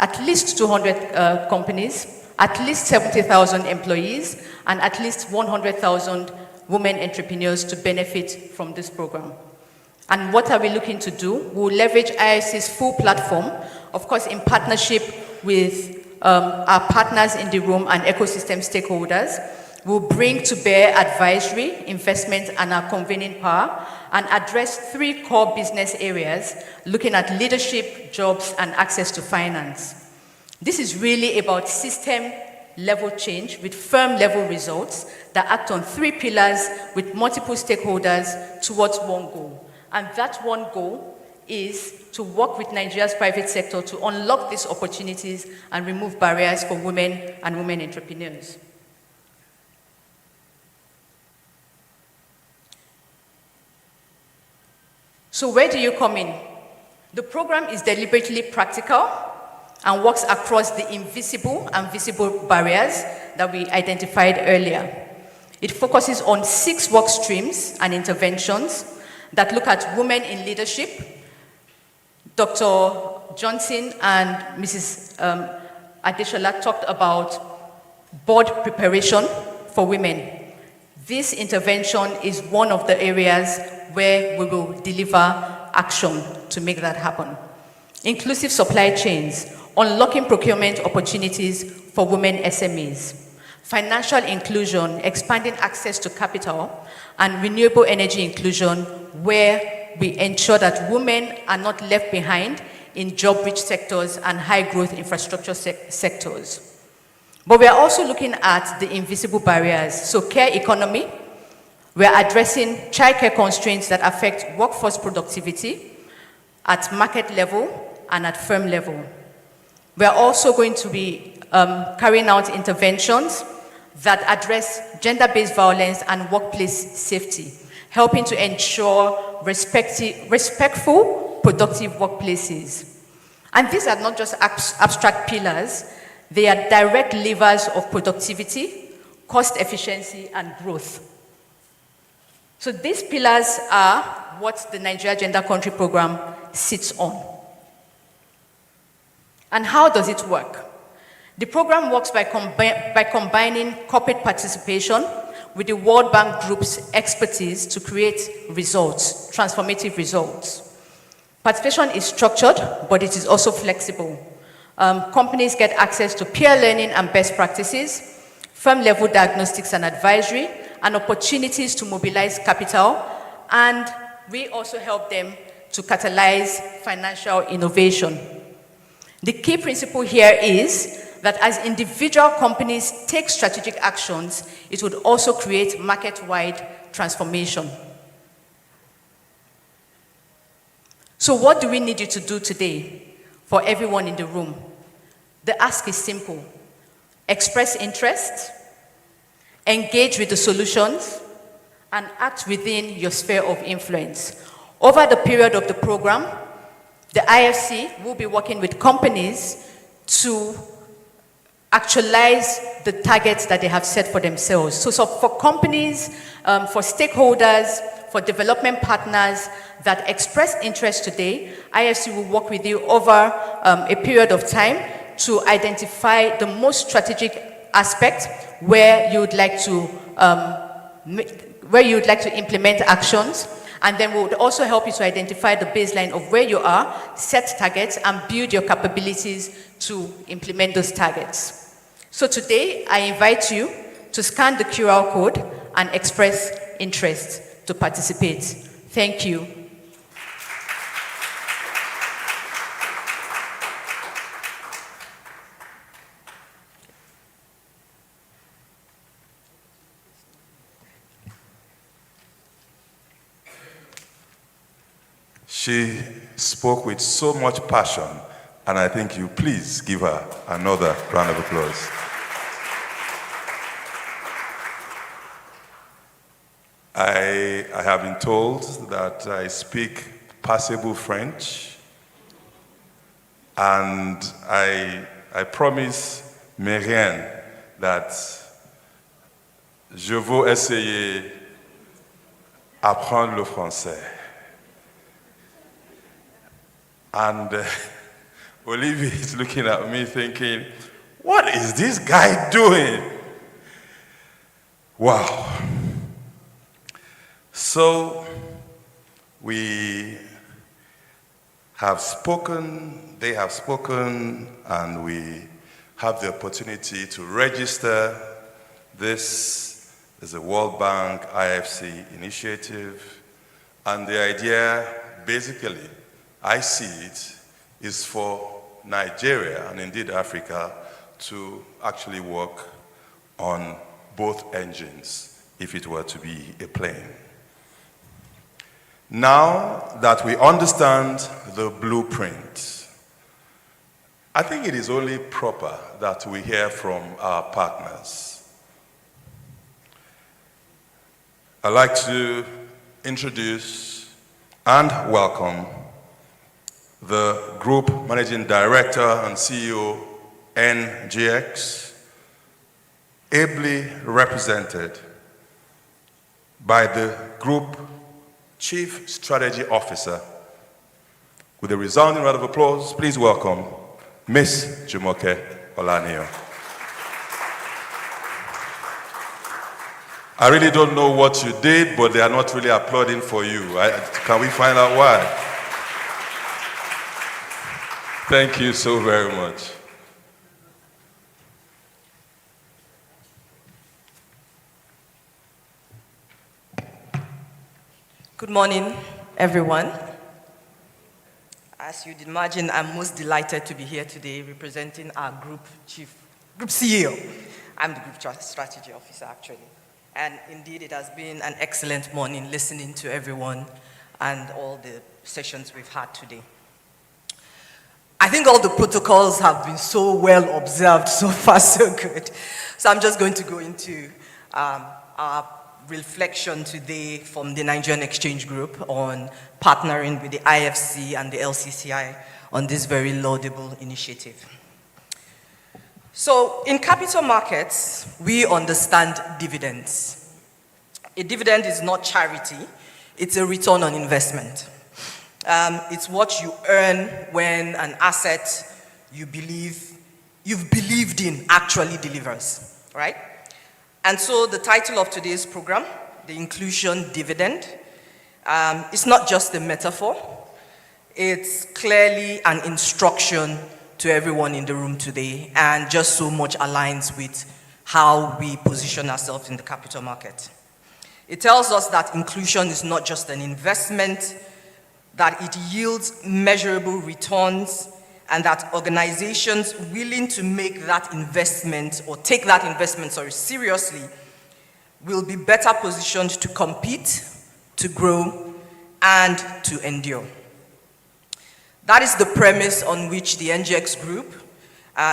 at least 200 companies, at least 70,000 employees, and at least 100,000 women entrepreneurs to benefit from this program. And what are we looking to do? We'll leverage IFC's full platform, of course in partnership with our partners in the room and ecosystem stakeholders. We'll bring to bear advisory, investment, and our convening power, and address 3 core business areas, looking at leadership, jobs, and access to finance. This is really about system-level change with firm-level results that act on 3 pillars with multiple stakeholders towards one goal. And that one goal is to work with Nigeria's private sector to unlock these opportunities and remove barriers for women and women entrepreneurs. So where do you come in? The program is deliberately practical and works across the invisible and visible barriers that we identified earlier. It focuses on 6 work streams and interventions that look at women in leadership. Dr. Johnson and Mrs. Adeshola talked about board preparation for women. This intervention is one of the areas where we will deliver action to make that happen. Inclusive supply chains, unlocking procurement opportunities for women SMEs. Financial inclusion, expanding access to capital, and renewable energy inclusion, where we ensure that women are not left behind in job-rich sectors and high-growth infrastructure sectors. But we are also looking at the invisible barriers. So care economy, we are addressing childcare constraints that affect workforce productivity at market level and at firm level. We are also going to be carrying out interventions that address gender-based violence and workplace safety, helping to ensure respectful, productive workplaces. And these are not just abstract pillars, they are direct levers of productivity, cost efficiency, and growth. So these pillars are what the Nigeria Gender Country Program sits on. And how does it work? The program works by combining corporate participation with the World Bank Group's expertise to create results, transformative results. Participation is structured, but it is also flexible. Companies get access to peer learning and best practices, firm-level diagnostics and advisory, and opportunities to mobilize capital, and we also help them to catalyze financial innovation. The key principle here is that as individual companies take strategic actions, it would also create market-wide transformation. So what do we need you to do today for everyone in the room? The ask is simple. Express interest, engage with the solutions, and act within your sphere of influence. Over the period of the program, the IFC will be working with companies to actualize the targets that they have set for themselves. So for companies, for stakeholders, for development partners that express interest today, IFC will work with you over a period of time to identify the most strategic aspect where you would like to implement actions. And then we would also help you to identify the baseline of where you are, set targets, and build your capabilities to implement those targets. So today, I invite you to scan the QR code and express interest to participate. Thank you. She spoke with so much passion, and I think you please give her another round of applause. I have been told that I speak passable French, and I promise Marianne that je vais essayer apprendre le français. And Olivier is looking at me thinking, what is this guy doing? Wow. So we have spoken, they have spoken, and we have the opportunity to register. This is a World Bank IFC initiative, and the idea, basically, I see it, is for Nigeria and indeed Africa to actually work on both engines if it were to be a plane. Now that we understand the blueprint, I think it is only proper that we hear from our partners. I'd like to introduce and welcome the Group Managing Director and CEO, NGX, ably represented by the Group Chief Strategy Officer. With a resounding round of applause, please welcome Ms. Jumoke Olanio. I really don't know what you did, but they are not really applauding for you. Can we find out why? Thank you so very much. Good morning, everyone. As you'd imagine, I'm most delighted to be here today representing our Group CEO. I'm the Group Strategy Officer, actually. And indeed, it has been an excellent morning listening to everyone and all the sessions we've had today. I think all the protocols have been so well observed, so far so good. So I'm just going to go into our reflection today from the Nigerian Exchange Group on partnering with the IFC and the LCCI on this very laudable initiative. So in capital markets, we understand dividends. A dividend is not charity, it's a return on investment. It's what you earn when an asset you've believed in actually delivers, right? And so the title of today's program, the Inclusion Dividend, is not just a metaphor, it's clearly an instruction to everyone in the room today, and just so much aligns with how we position ourselves in the capital market. It tells us that inclusion is not just an investment, that it yields measurable returns, and that organizations willing to make that investment, or take that investment, seriously, will be better positioned to compete, to grow, and to endure. That is the premise on which the NGX Group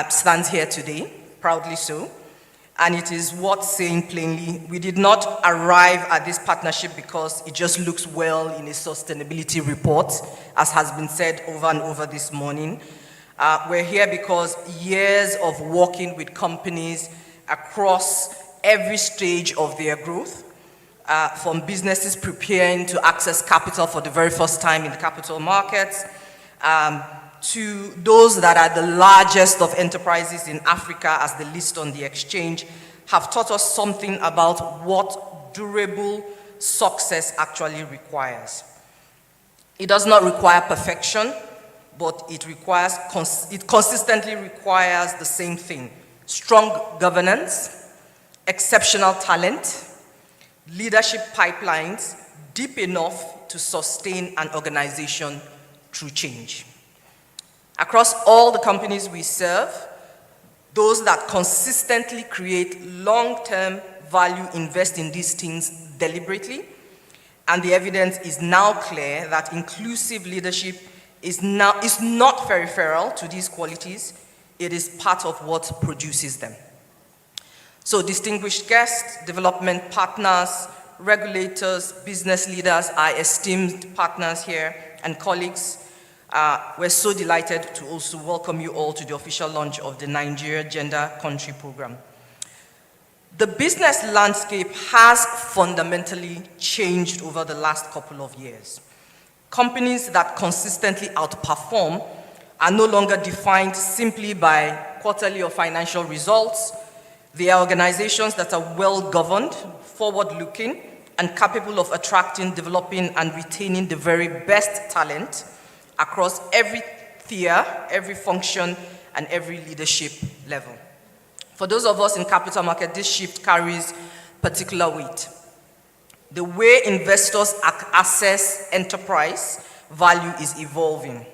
stands here today, proudly so. And it is worth saying plainly, we did not arrive at this partnership because it just looks well in a sustainability report, as has been said over and over this morning. We're here because years of working with companies across every stage of their growth, from businesses preparing to access capital for the very first time in the capital markets, to those that are the largest of enterprises in Africa as the list on the exchange, have taught us something about what durable success actually requires. It does not require perfection, but it consistently requires the same thing: strong governance, exceptional talent, leadership pipelines deep enough to sustain an organization through change. Across all the companies we serve, those that consistently create long-term value invest in these things deliberately, and the evidence is now clear that inclusive leadership is not peripheral to these qualities, it is part of what produces them. So distinguished guests, development partners, regulators, business leaders, our esteemed partners here, and colleagues, we're so delighted to also welcome you all to the official launch of the Nigeria Gender Country Program. The business landscape has fundamentally changed over the last couple of years. Companies that consistently outperform are no longer defined simply by quarterly or financial results. They are organizations that are well-governed, forward-looking, and capable of attracting, developing, and retaining the very best talent across every tier, every function, and every leadership level. For those of us in capital market, this shift carries particular weight. The way investors assess enterprise value is evolving.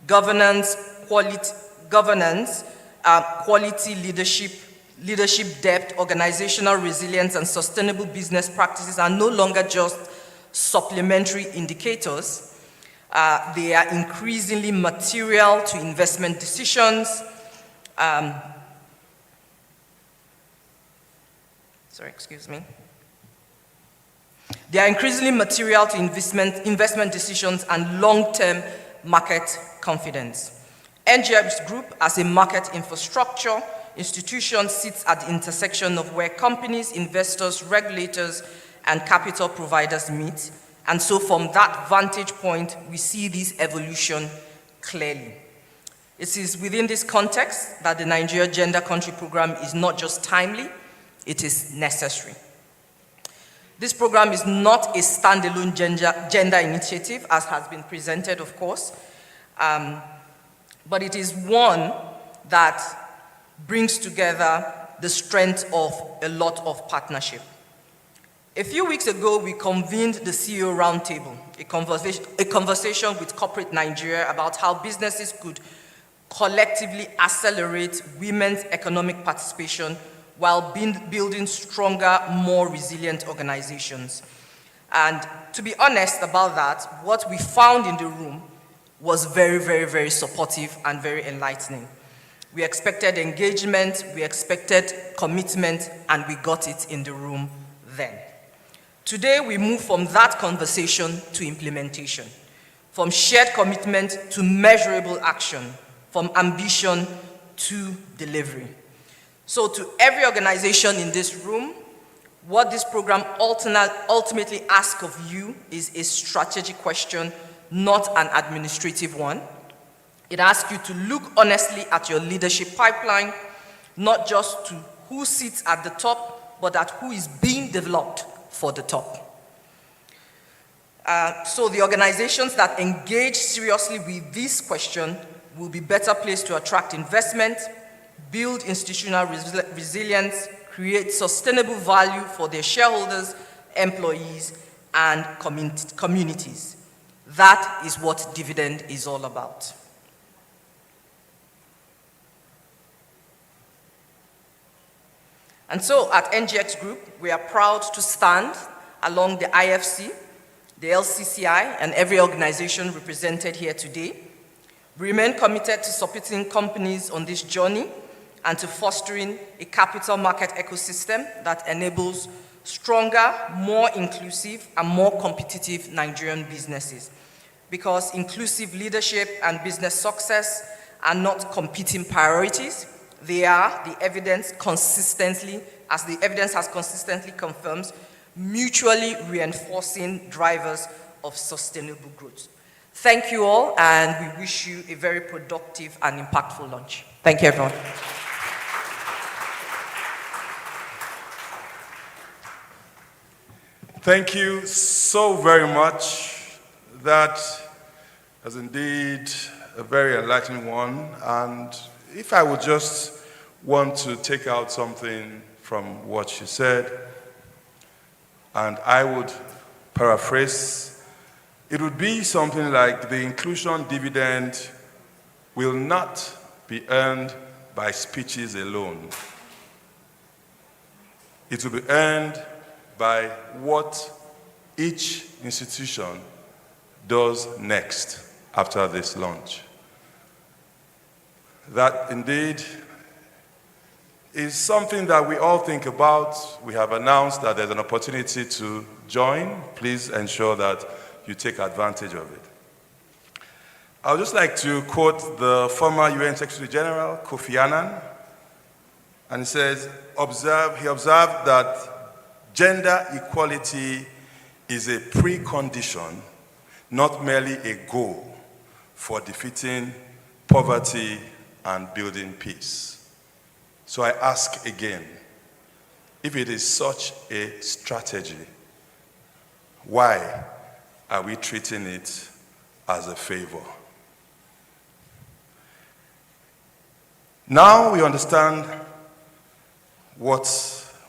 Governance, quality leadership depth, organizational resilience, and sustainable business practices are no longer just supplementary indicators. They are increasingly material to investment decisions. They are increasingly material to investment decisions and long-term market confidence. NGX Group, as a market infrastructure institution, sits at the intersection of where companies, investors, regulators, and capital providers meet. And so from that vantage point, we see this evolution clearly. It is within this context that the Nigeria Gender Country Program is not just timely, it is necessary. This program is not a standalone gender initiative, as has been presented, of course, but it is one that brings together the strength of a lot of partnership. A few weeks ago, we convened the CEO Roundtable, a conversation with corporate Nigeria about how businesses could collectively accelerate women's economic participation while building stronger, more resilient organizations. And to be honest about that, what we found in the room was very, very, very supportive and very enlightening. We expected engagement, we expected commitment, and we got it in the room then. Today, we move from that conversation to implementation, from shared commitment to measurable action, from ambition to delivery. So to every organization in this room, what this program ultimately asks of you is a strategic question, not an administrative one. It asks you to look honestly at your leadership pipeline, not just to who sits at the top, but at who is being developed for the top. So the organizations that engage seriously with this question will be better placed to attract investment, build institutional resilience, create sustainable value for their shareholders, employees, and communities. That is what Dividend is all about. And so at NGX Group, we are proud to stand along the IFC, the LCCI, and every organization represented here today. We remain committed to supporting companies on this journey and to fostering a capital market ecosystem that enables stronger, more inclusive, and more competitive Nigerian businesses. Because inclusive leadership and business success are not competing priorities. They are, the evidence consistently, as the evidence has consistently confirmed, mutually reinforcing drivers of sustainable growth. Thank you all, and we wish you a very productive and impactful launch. Thank you, everyone. Thank you so very much. That is indeed a very enlightening one. And if I would just want to take out something from what she said, and I would paraphrase. It would be something like the inclusion dividend will not be earned by speeches alone. It will be earned by what each institution does next after this launch. That indeed is something that we all think about. We have announced that there's an opportunity to join. Please ensure that you take advantage of it. I would just like to quote the former UN Secretary General, Kofi Annan, and he says, he observed that gender equality is a precondition, not merely a goal, for defeating poverty and building peace. So I ask again, if it is such a strategy, why are we treating it as a favor? Now we understand what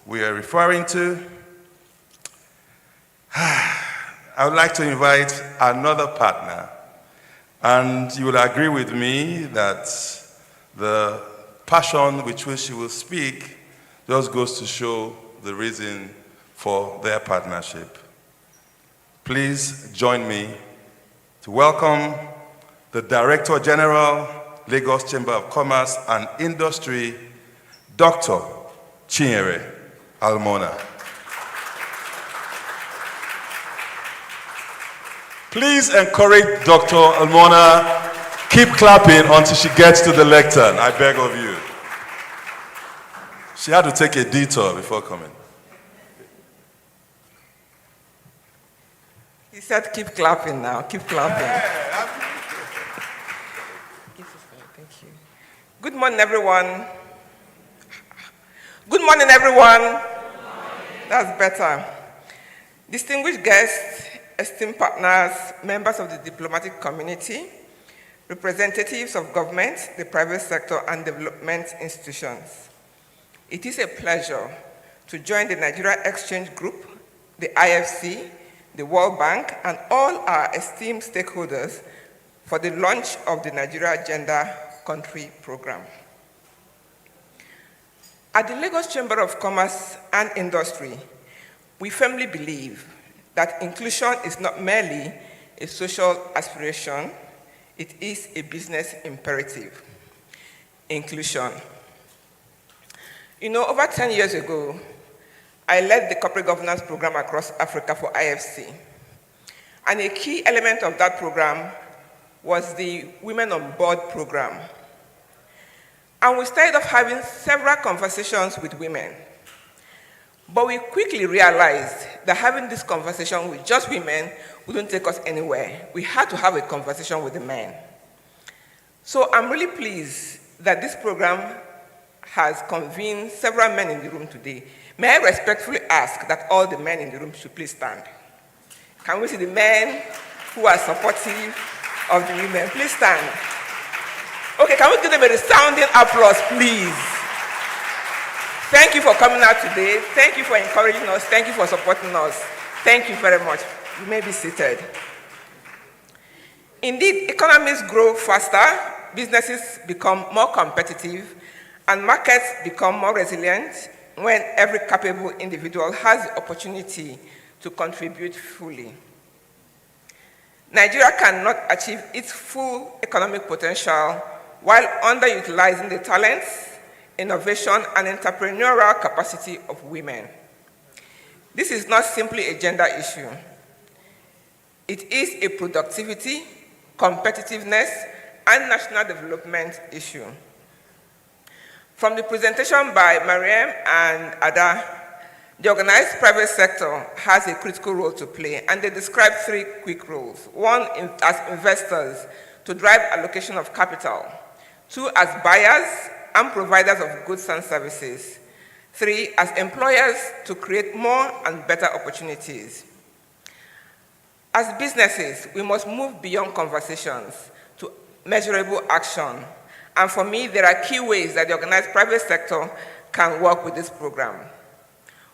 we are referring to. I would like to invite another partner, and you will agree with me that the passion with which she will speak just goes to show the reason for their partnership. Please join me to welcome the Director General, Lagos Chamber of Commerce and Industry, Dr. Chinyere Almona. Please encourage Dr. Almona. Keep clapping until she gets to the lectern, I beg of you. She had to take a detour before coming. He said, keep clapping now, keep clapping. Thank you. Good morning, everyone. Good morning, everyone. Good morning. That's better. Distinguished guests, esteemed partners, members of the diplomatic community, representatives of government, the private sector, and development institutions. It is a pleasure to join the Nigeria Exchange Group, the IFC, the World Bank, and all our esteemed stakeholders for the launch of the Nigeria Agenda Country Program. At the Lagos Chamber of Commerce and Industry, we firmly believe that inclusion is not merely a social aspiration, it is a business imperative. Inclusion. You know, over 10 years ago, I led the corporate governance program across Africa for IFC. And a key element of that program was the Women on Board program. And we started off having several conversations with women. But we quickly realized that having this conversation with just women wouldn't take us anywhere. We had to have a conversation with the men. So I'm really pleased that this program has convened several men in the room today. May I respectfully ask that all the men in the room should please stand. Can we see the men who are supportive of the women? Please stand. Okay, can we give them a resounding applause, please? Thank you for coming out today. Thank you for encouraging us. Thank you for supporting us. Thank you very much. You may be seated. Indeed, economies grow faster, businesses become more competitive, and markets become more resilient when every capable individual has the opportunity to contribute fully. Nigeria cannot achieve its full economic potential while underutilizing the talents, innovation, and entrepreneurial capacity of women. This is not simply a gender issue. It is a productivity, competitiveness, and national development issue. From the presentation by Mariam and Ada, the organized private sector has a critical role to play, and they describe three quick roles. One, as investors to drive allocation of capital. Two, as buyers and providers of goods and services. Three, as employers to create more and better opportunities. As businesses, we must move beyond conversations to measurable action. And for me, there are key ways that the organized private sector can work with this program.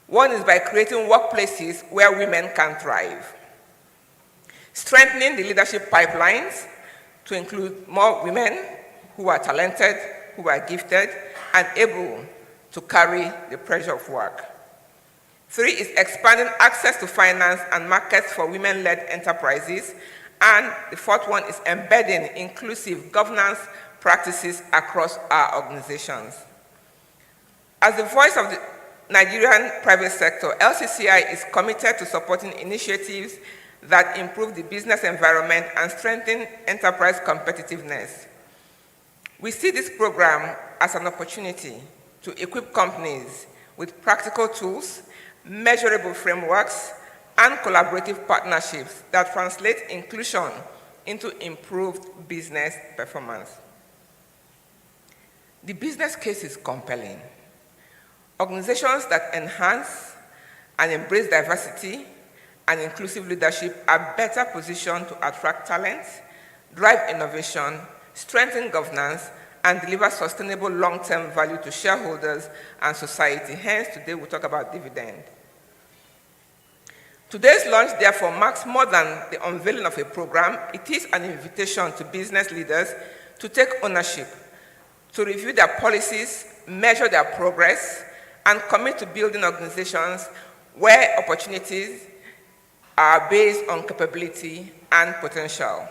One is by creating workplaces where women can thrive, strengthening the leadership pipelines to include more women who are talented, who are gifted, and able to carry the pressure of work. 3 is expanding access to finance and markets for women-led enterprises. And the 4th one is embedding inclusive governance practices across our organizations. As the voice of the Nigerian private sector, LCCI is committed to supporting initiatives that improve the business environment and strengthen enterprise competitiveness. We see this program as an opportunity to equip companies with practical tools, measurable frameworks, and collaborative partnerships that translate inclusion into improved business performance. The business case is compelling. Organizations that enhance and embrace diversity and inclusive leadership are better positioned to attract talent, drive innovation, strengthen governance, and deliver sustainable long-term value to shareholders and society. Hence, today we'll talk about dividend. Today's launch, therefore, marks more than the unveiling of a program. It is an invitation to business leaders to take ownership, to review their policies, measure their progress, and commit to building organizations where opportunities are based on capability and potential.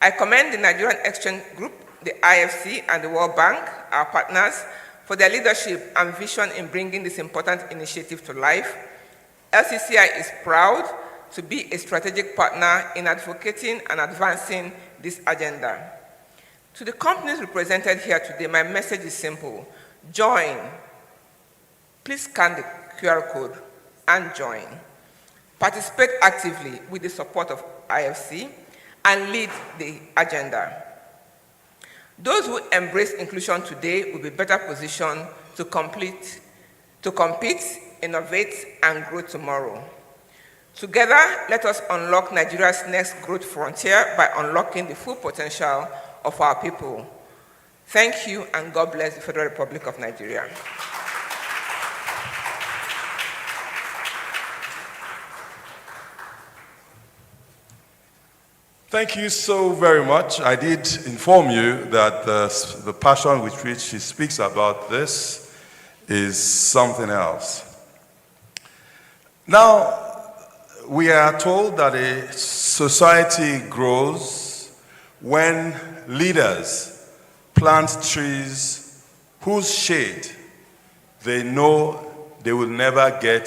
I commend the Nigerian Exchange Group, the IFC, and the World Bank, our partners, for their leadership and vision in bringing this important initiative to life. LCCI is proud to be a strategic partner in advocating and advancing this agenda. To the companies represented here today, my message is simple. Join. Please scan the QR code and join. Participate actively with the support of IFC and lead the agenda. Those who embrace inclusion today will be better positioned to compete, innovate, and grow tomorrow. Together, let us unlock Nigeria's next growth frontier by unlocking the full potential of our people. Thank you, and God bless the Federal Republic of Nigeria. Thank you so very much. I did inform you that the passion with which she speaks about this is something else. Now, we are told that a society grows when leaders plant trees whose shade they know they will never get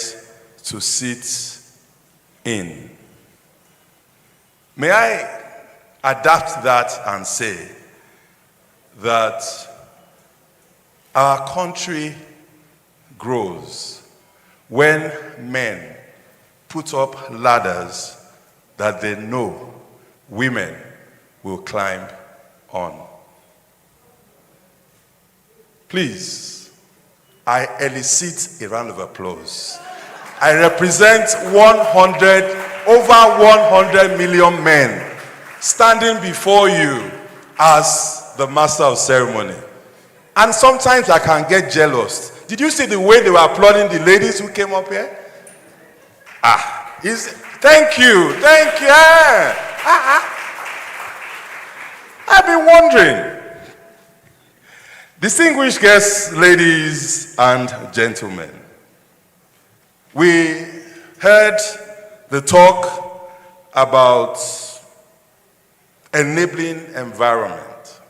to sit in. May I adapt that and say that our country grows when men put up ladders that they know women will climb on. Please, I elicit a round of applause. I represent over 100 million men standing before you as the master of ceremony. And sometimes I can get jealous. Did you see the way they were applauding the ladies who came up here? Thank you. I've been wondering. Distinguished guests, ladies and gentlemen, we heard the talk about enabling environment.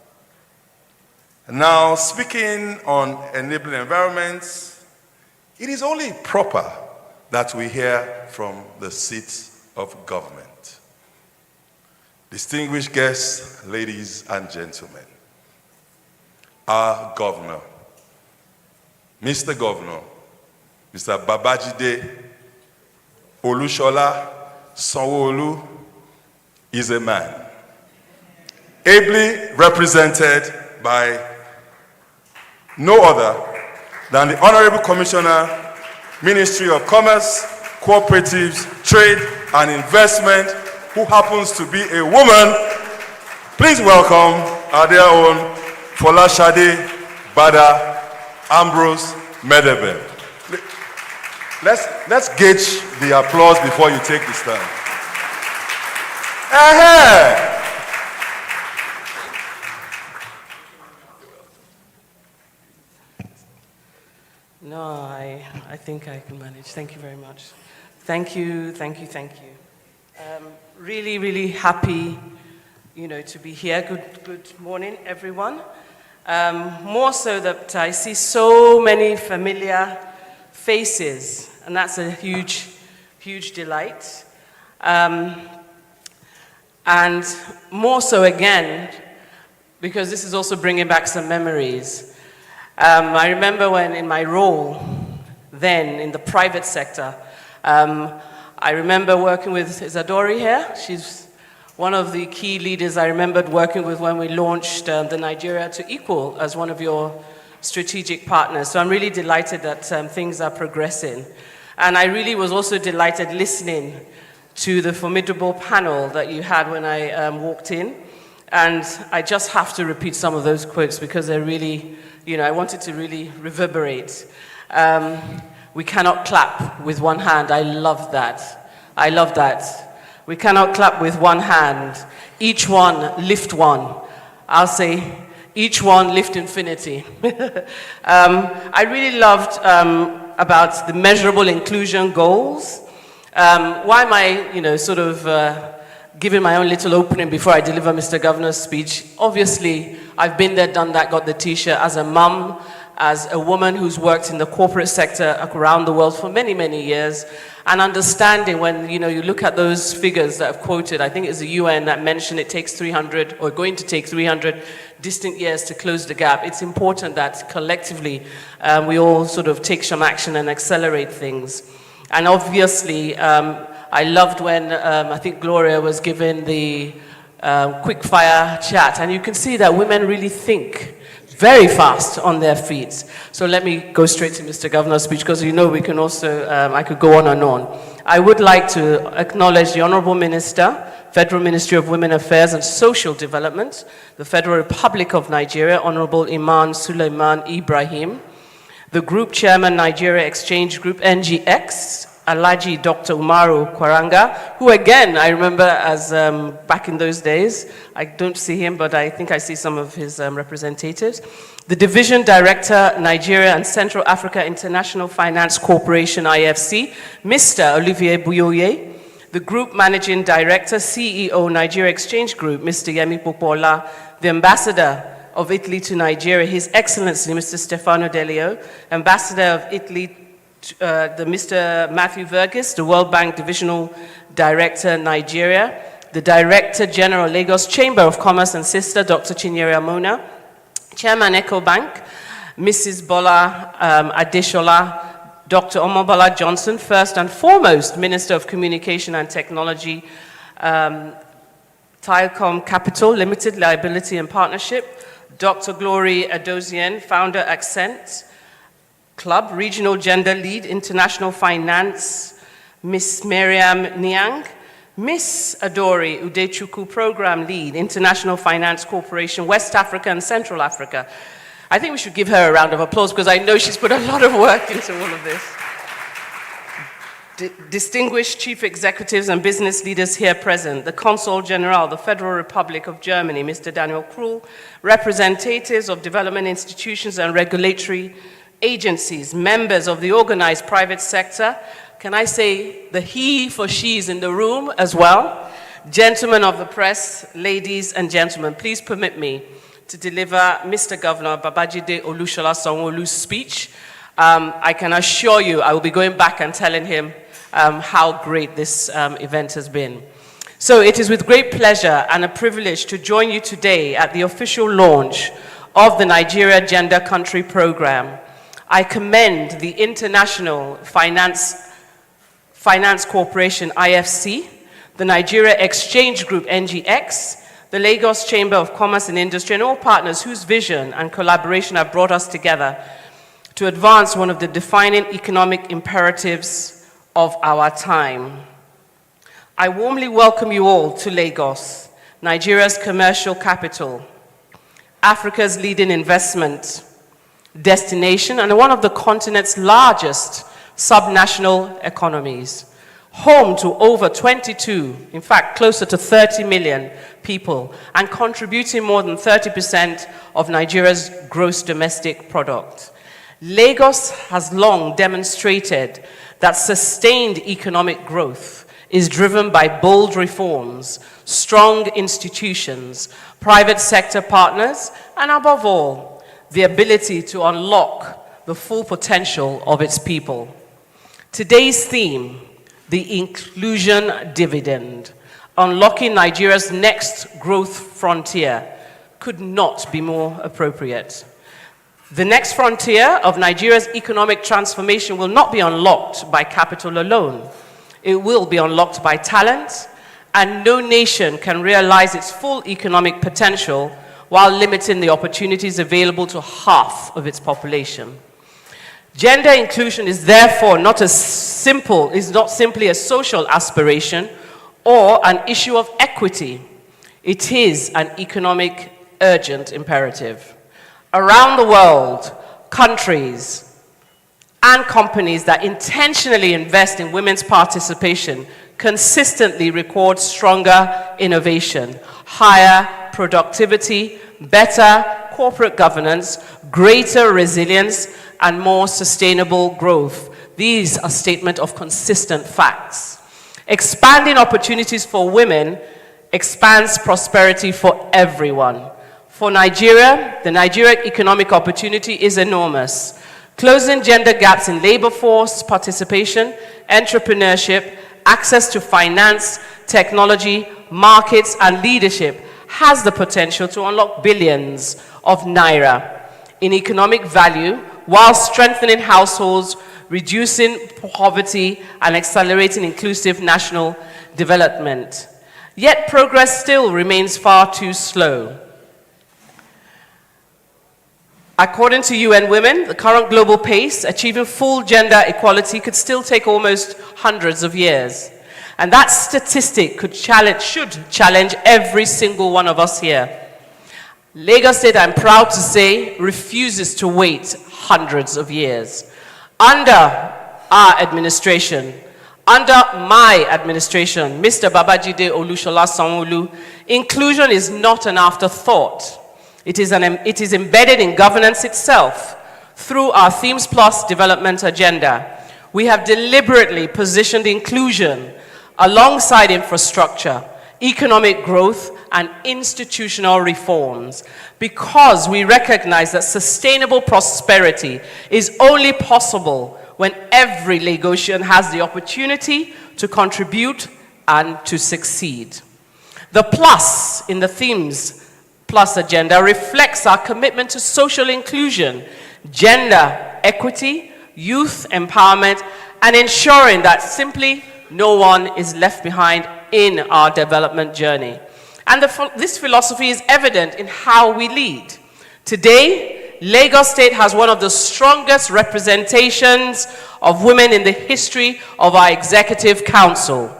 Now, speaking on enabling environments, it is only proper that we hear from the seats of government. Distinguished guests, ladies and gentlemen, our governor, Mr. Governor, Mr. Babajide Olushola Sanwo-Olu is a man, ably represented by no other than the Honorable Commissioner, Ministry of Commerce, Cooperatives, Trade and Investment, who happens to be a woman. Please welcome our dear own Folashade Bada Ambrose Medebe. Let's gauge the applause before you take the stand. No, I think I can manage. Thank you very much. Thank you. Really, really happy, to be here. Good morning, everyone. More so that I see so many familiar faces, and that's a huge, huge delight. And more so again, because this is also bringing back some memories. I remember when in my role then in the private sector, I remember working with Isadori here. She's one of the key leaders I remembered working with when we launched the Nigeria to Equal as one of your strategic partners. So I'm really delighted that things are progressing. And I really was also delighted listening to the formidable panel that you had when I walked in. And I just have to repeat some of those quotes because they're really, I wanted to really reverberate. We cannot clap with one hand. I love that. We cannot clap with one hand. Each one lift one. I'll say, each one lift infinity. I really loved about the measurable inclusion goals. Why am I, giving my own little opening before I deliver Mr. Governor's speech? Obviously, I've been there, done that, got the t-shirt as a mum, as a woman who's worked in the corporate sector around the world for many, many years, and understanding when, you look at those figures that I've quoted, I think it's the UN that mentioned it takes 300, or going to take 300 distant years to close the gap. It's important that collectively we all sort of take some action and accelerate things. And obviously, I loved when I think Gloria was given the quick fire chat, and you can see that women really think very fast on their feet. So let me go straight to Mr. Governor's speech, because we can also, I could go on and on. I would like to acknowledge the Honorable Minister, Federal Ministry of Women Affairs and Social Development, the Federal Republic of Nigeria, Honorable Iman Suleiman Ibrahim, the Group Chairman, Nigeria Exchange Group, NGX, Alhaji Dr. Umaru Kwaranga, who again, I remember as back in those days, I don't see him, but I think I see some of his representatives. The Division Director, Nigeria and Central Africa International Finance Corporation, IFC, Mr. Olivier Buyoye. The Group Managing Director, CEO, Nigeria Exchange Group, Mr. Yemi Popola. The Ambassador of Italy to Nigeria, His Excellency, Mr. Stefano Delio. Ambassador of Italy, the Mr. Matthew Verghese, the World Bank Divisional Director, Nigeria, the Director General, Lagos Chamber of Commerce and Sister, Dr. Chinyere Amona, Chairman EcoBank, Mrs. Bola Adeshola, Dr. Omobola Johnson, first and foremost, Minister of Communication and Technology, Tilecom Capital Limited, Liability and Partnership, Dr. Glory Adozien, Founder, Accent Club, Regional Gender Lead, International Finance, Miss Miriam Niang, Miss Adori Udechukwu, Program Lead, International Finance Corporation, West Africa and Central Africa. I think we should give her a round of applause because I know she's put a lot of work into all of this. Distinguished chief executives and business leaders here present, the Consul General, the Federal Republic of Germany, Mr. Daniel Krul, representatives of development institutions and regulatory agencies, members of the organized private sector. Can I say the he for she's in the room as well? Gentlemen of the press, ladies and gentlemen, please permit me to deliver Mr. Governor Babajide Olusola Sanwo-Olu's speech. I can assure you I will be going back and telling him how great this event has been. So it is with great pleasure and a privilege to join you today at the official launch of the Nigeria Gender Country Program. I commend the International Finance Corporation, IFC, the Nigeria Exchange Group, NGX, the Lagos Chamber of Commerce and Industry, and all partners whose vision and collaboration have brought us together to advance one of the defining economic imperatives of our time. I warmly welcome you all to Lagos, Nigeria's commercial capital, Africa's leading investment, destination and one of the continent's largest subnational economies, home to over 22, in fact, closer to 30 million people, and contributing more than 30% of Nigeria's gross domestic product. Lagos has long demonstrated that sustained economic growth is driven by bold reforms, strong institutions, private sector partners, and above all, the ability to unlock the full potential of its people. Today's theme, the inclusion dividend, unlocking Nigeria's next growth frontier, could not be more appropriate. The next frontier of Nigeria's economic transformation will not be unlocked by capital alone. It will be unlocked by talent, and no nation can realize its full economic potential while limiting the opportunities available to half of its population. Gender inclusion is therefore not simply a social aspiration or an issue of equity. It is an economic urgent imperative. Around the world, countries and companies that intentionally invest in women's participation consistently record stronger innovation, higher productivity, better corporate governance, greater resilience, and more sustainable growth. These are statements of consistent facts. Expanding opportunities for women expands prosperity for everyone. For Nigeria, the Nigerian economic opportunity is enormous. Closing gender gaps in labor force participation, entrepreneurship, access to finance, technology, markets, and leadership has the potential to unlock billions of naira in economic value while strengthening households, reducing poverty, and accelerating inclusive national development. Yet progress still remains far too slow. According to UN Women, the current global pace, achieving full gender equality could still take almost hundreds of years. And that statistic should challenge every single one of us here. Lagos State, I'm proud to say, refuses to wait hundreds of years. Under our administration, under my administration, Mr. Babajide Olusola Sanwo-Olu, inclusion is not an afterthought. It is embedded in governance itself. Through our Themes Plus development agenda, we have deliberately positioned inclusion alongside infrastructure, economic growth, and institutional reforms because we recognize that sustainable prosperity is only possible when every Lagosian has the opportunity to contribute and to succeed. The plus in the Themes Plus agenda reflects our commitment to social inclusion, gender equity, youth empowerment, and ensuring that simply no one is left behind in our development journey. And this philosophy is evident in how we lead. Today, Lagos State has one of the strongest representations of women in the history of our Executive Council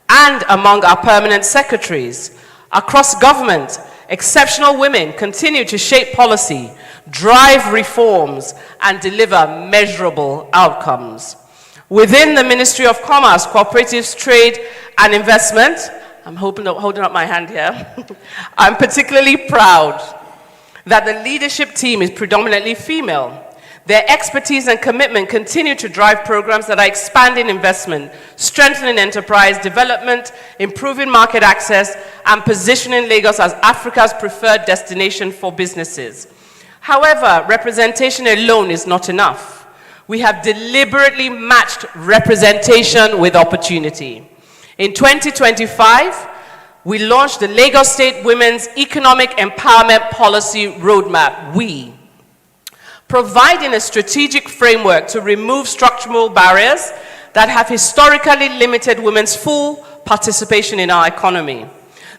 and among our permanent secretaries. Across government, exceptional women continue to shape policy, drive reforms, and deliver measurable outcomes. Within the Ministry of Commerce, Cooperatives, Trade, and Investment, I'm holding up my hand here, I'm particularly proud that the leadership team is predominantly female. Their expertise and commitment continue to drive programs that are expanding investment, strengthening enterprise development, improving market access, and positioning Lagos as Africa's preferred destination for businesses. However, representation alone is not enough. We have deliberately matched representation with opportunity. In 2025, we launched the Lagos State Women's Economic Empowerment Policy Roadmap, WE, providing a strategic framework to remove structural barriers that have historically limited women's full participation in our economy.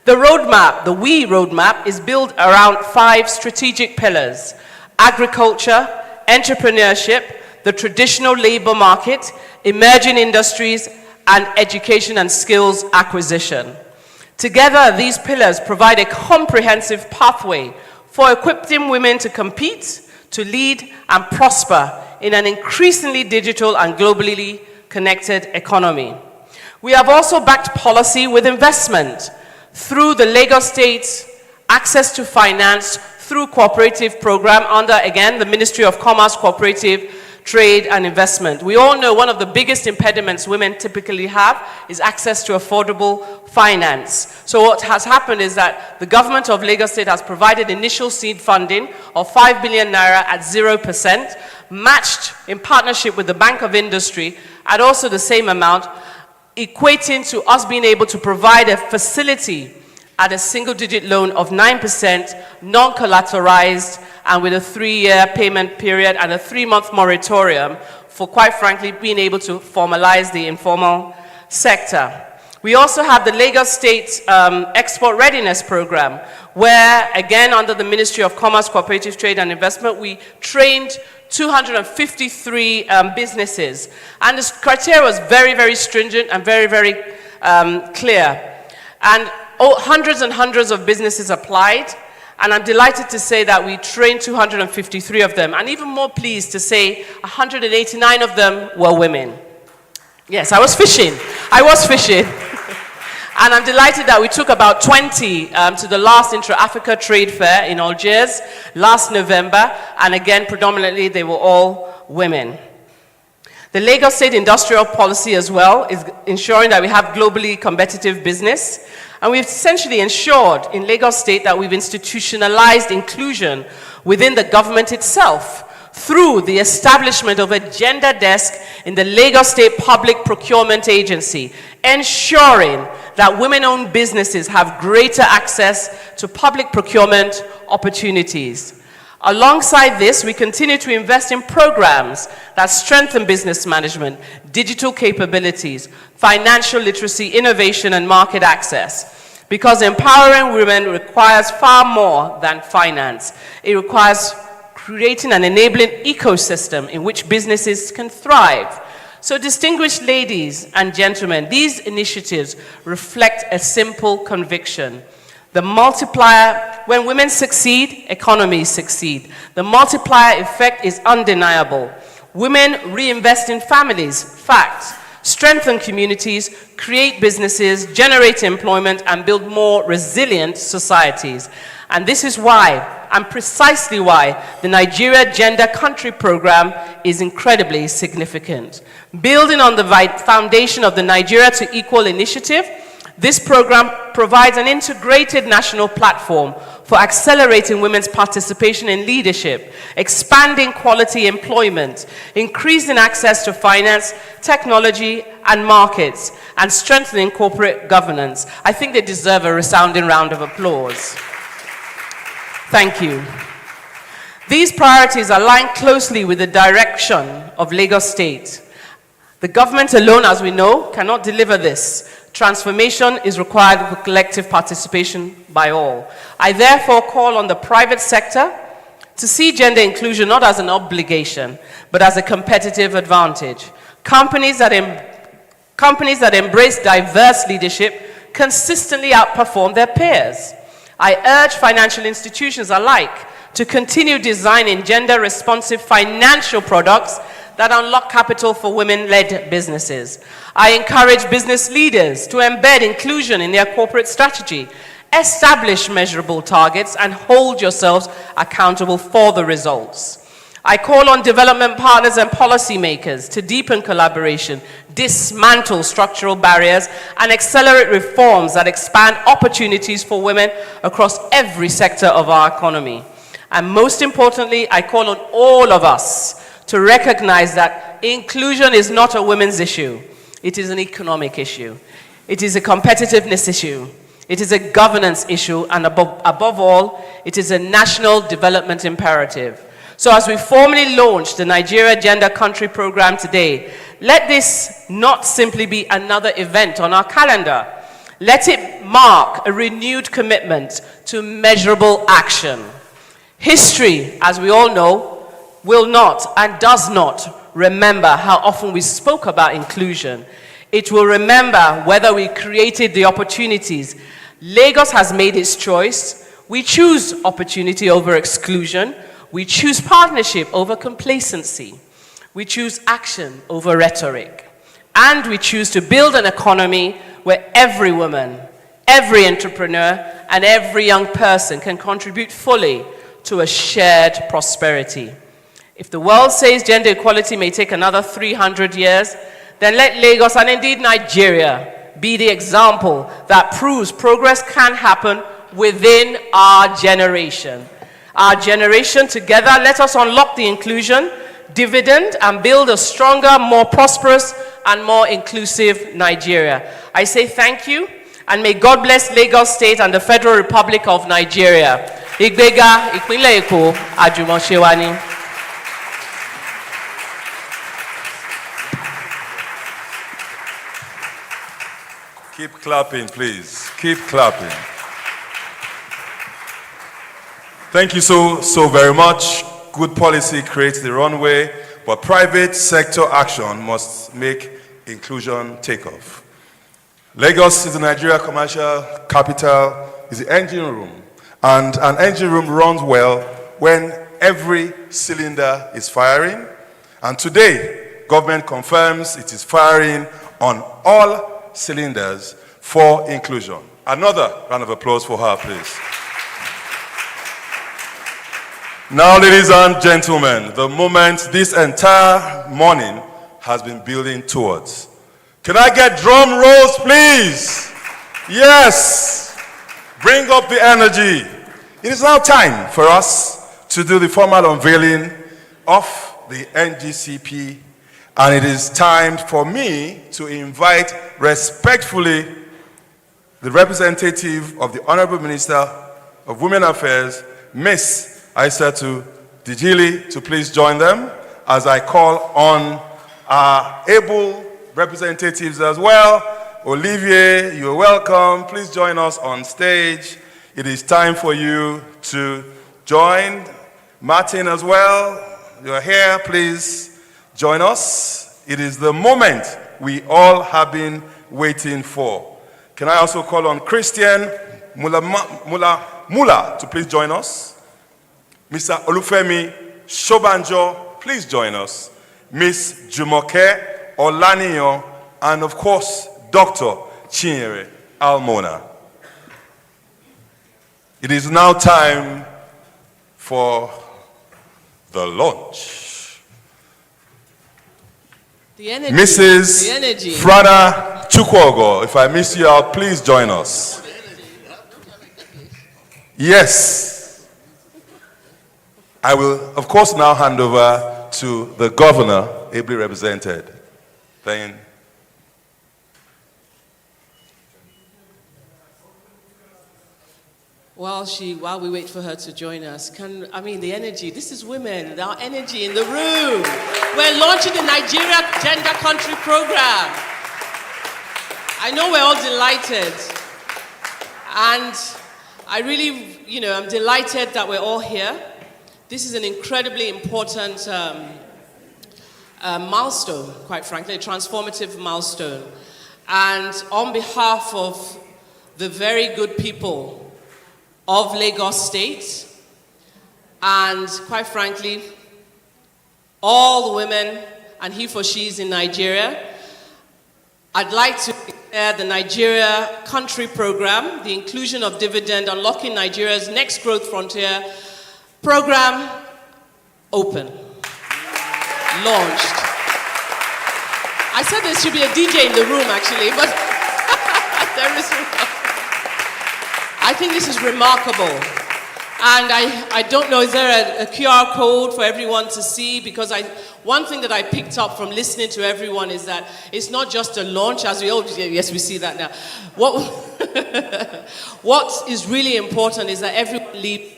The roadmap, the WE roadmap, is built around 5 strategic pillars: agriculture, entrepreneurship, the traditional labor market, emerging industries, and education and skills acquisition. Together, these pillars provide a comprehensive pathway for equipping women to compete, to lead and prosper in an increasingly digital and globally connected economy. We have also backed policy with investment through the Lagos State Access to Finance through Cooperative Program under, again, the Ministry of Commerce, Cooperative, Trade and Investment. We all know one of the biggest impediments women typically have is access to affordable finance. So what has happened is that the government of Lagos State has provided initial seed funding of 5 billion naira at 0%, matched in partnership with the Bank of Industry at also the same amount, equating to us being able to provide a facility at a single-digit loan of 9%, non-collateralized, and with a 3-year payment period and a 3-month moratorium for, quite frankly, being able to formalize the informal sector. We also have the Lagos State Export Readiness Program, where, again, under the Ministry of Commerce, Cooperative Trade and Investment, we trained 253 businesses. And the criteria was very, very stringent and very, very clear. And hundreds and hundreds of businesses applied, and I'm delighted to say that we trained 253 of them, and even more pleased to say 189 of them were women. Yes, I was fishing. And I'm delighted that we took about 20 to the last Intra-Africa Trade Fair in Algiers last November, and again, predominantly, they were all women. The Lagos State Industrial Policy as well is ensuring that we have globally competitive business. And we've essentially ensured in Lagos State that we've institutionalized inclusion within the government itself through the establishment of a gender desk in the Lagos State Public Procurement Agency, ensuring that women-owned businesses have greater access to public procurement opportunities. Alongside this, we continue to invest in programs that strengthen business management, digital capabilities, financial literacy, innovation, and market access. Because empowering women requires far more than finance. It requires creating an enabling ecosystem in which businesses can thrive. So, distinguished ladies and gentlemen, these initiatives reflect a simple conviction. The multiplier, when women succeed, economies succeed. The multiplier effect is undeniable. Women reinvest in families, fact. Strengthen communities, create businesses, generate employment, and build more resilient societies. And this is why, and precisely why, the Nigeria Gender Country Program is incredibly significant. Building on the foundation of the Nigeria to Equal initiative, this program provides an integrated national platform for accelerating women's participation in leadership, expanding quality employment, increasing access to finance, technology, and markets, and strengthening corporate governance. I think they deserve a resounding round of applause. Thank you. These priorities align closely with the direction of Lagos State. The government alone, as we know, cannot deliver this. Transformation is required with collective participation by all. I therefore call on the private sector to see gender inclusion not as an obligation, but as a competitive advantage. Companies that embrace diverse leadership consistently outperform their peers. I urge financial institutions alike to continue designing gender-responsive financial products that unlock capital for women-led businesses. I encourage business leaders to embed inclusion in their corporate strategy, establish measurable targets, and hold yourselves accountable for the results. I call on development partners and policymakers to deepen collaboration, dismantle structural barriers, and accelerate reforms that expand opportunities for women across every sector of our economy. And most importantly, I call on all of us to recognize that inclusion is not a women's issue. It is an economic issue. It is a competitiveness issue. It is a governance issue, and above all, it is a national development imperative. So as we formally launch the Nigeria Gender Country Program today, let this not simply be another event on our calendar. Let it mark a renewed commitment to measurable action. History, as we all know, will not and does not remember how often we spoke about inclusion. It will remember whether we created the opportunities. Lagos has made its choice. We choose opportunity over exclusion. We choose partnership over complacency. We choose action over rhetoric. And we choose to build an economy where every woman, every entrepreneur, and every young person can contribute fully to a shared prosperity. If the world says gender equality may take another 300 years, then let Lagos and indeed Nigeria be the example that proves progress can happen within our generation. Our generation together, let us unlock the inclusion dividend and build a stronger, more prosperous, and more inclusive Nigeria. I say thank you, and may God bless Lagos State and the Federal Republic of Nigeria. Igbega, Ìpínlẹ̀ Èkó, Àjùmọ̀ṣe. Keep clapping, please. Keep clapping. Thank you so very much. Good policy creates the runway, but private sector action must make inclusion take off. Lagos is the Nigeria commercial capital, is the engine room. And an engine room runs well when every cylinder is firing. And today, government confirms it is firing on all cylinders for inclusion. Another round of applause for her, please. Now, ladies and gentlemen, the moment this entire morning has been building towards. Can I get drum rolls, please? Yes. Bring up the energy. It is now time for us to do the formal unveiling of the NGCP, and it is time for me to invite respectfully the representative of the Honorable Minister of Women Affairs, Ms. Aissatou Dijili, to please join them as I call on our able representatives as well. Olivier, you're welcome. Please join us on stage. It is time for you to join. Martin as well, you're here. Please join us. It is the moment we all have been waiting for. Can I also call on Christian Mula to please join us? Mr. Olufemi Shobanjo, please join us. Miss Jumoke Olaniyan, and of course, Dr. Chinyere Almona. It is now time for the launch. The energy, Mrs. the energy. Frada Chukwogo, if I miss you out, please join us. Yes. I will, of course, now hand over to the governor, ably represented. Then. While we wait for her to join us, the energy, this is women, our energy in the room. We're launching the Nigeria Gender Country Program. I know we're all delighted. And I really, I'm delighted that we're all here. This is an incredibly important milestone, quite frankly, a transformative milestone. And on behalf of the very good people of Lagos State, and quite frankly, all the women and he for she's in Nigeria, I'd like to declare the Nigeria Country Program, the Inclusion of Dividend, Unlocking Nigeria's Next Growth Frontier program, open, launched. I said there should be a DJ in the room actually, but there is. I think this is remarkable. And I don't know, is there a QR code for everyone to see? Because one thing that I picked up from listening to everyone is that it's not just a launch, as we all, yes, we see that now. What is really important is that everyone leaves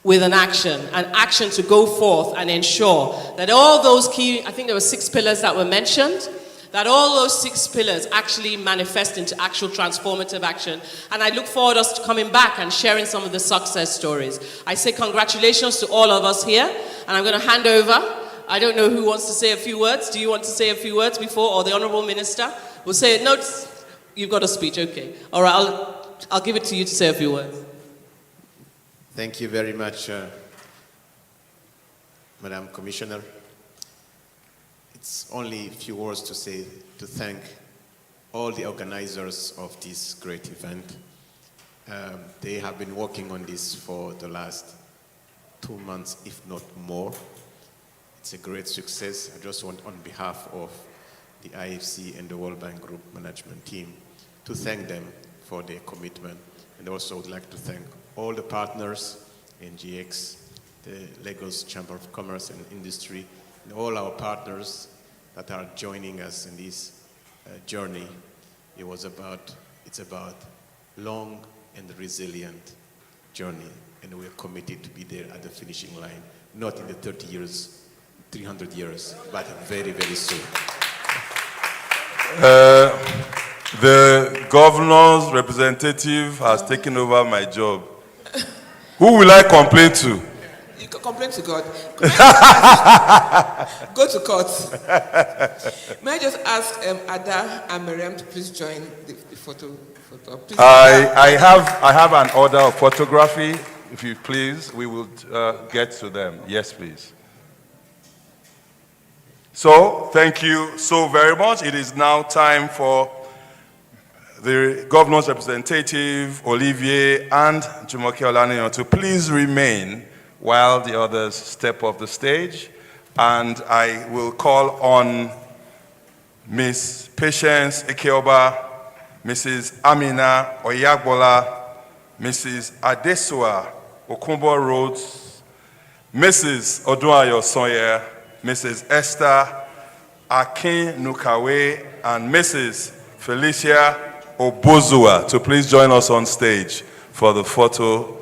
with an action to go forth and ensure that all those key, I think there were 6 pillars that were mentioned, that all those 6 pillars actually manifest into actual transformative action. And I look forward to us coming back and sharing some of the success stories. I say congratulations to all of us here, and I'm going to hand over. I don't know who wants to say a few words. Do you want to say a few words before, or the Honorable Minister? We'll say, no, you've got a speech, okay. All right, I'll give it to you to say a few words. Thank you very much, Madam Commissioner. It's only a few words to say, to thank all the organizers of this great event. They have been working on this for the last 2 months, if not more. It's a great success. I just want, on behalf of the IFC and the World Bank Group management team, to thank them for their commitment. And also would like to thank all the partners, NGX, the Lagos Chamber of Commerce and Industry, and all our partners that are joining us in this journey. It's about long and resilient journey, and we're committed to be there at the finishing line, not in the 30 years, 300 years, but very, very soon. The governor's representative has taken over my job. Who will I complain to? You can complain to God. Go to court. May I just ask Ada and Miriam to please join the photo? Please. I have an order of photography. If you please, we will get to them. Yes, please. So, thank you so very much. It is now time for the governor's representative, Olivier, and Jumoke Olaniyan to please remain while the others step off the stage. And I will call on Ms. Patience Ikeoba, Mrs. Amina Oyagbola, Mrs. Adesua Okumbo Rhodes, Mrs. Odunayo Sawyer, Mrs. Esther Akin Nukawe, and Mrs. Felicia Obozua to please join us on stage for the photo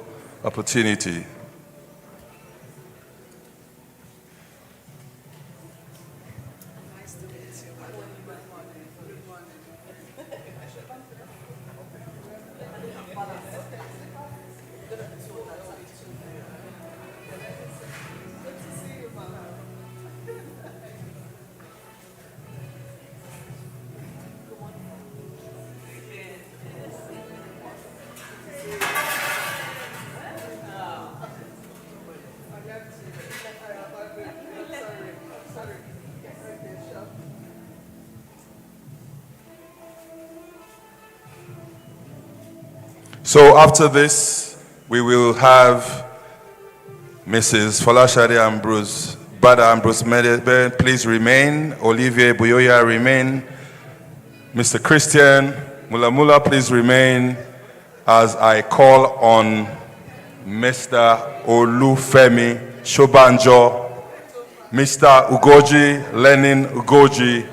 opportunity. So after this, we will have Mrs. Folashade Ambrose, Bada Ambrose Medebe, please remain. Olivier Buyoya, remain. Mr. Christian Mulamula, please remain as I call on Mr. Olufemi Shobanjo, Mr. Ugoji Lenin Ugoji,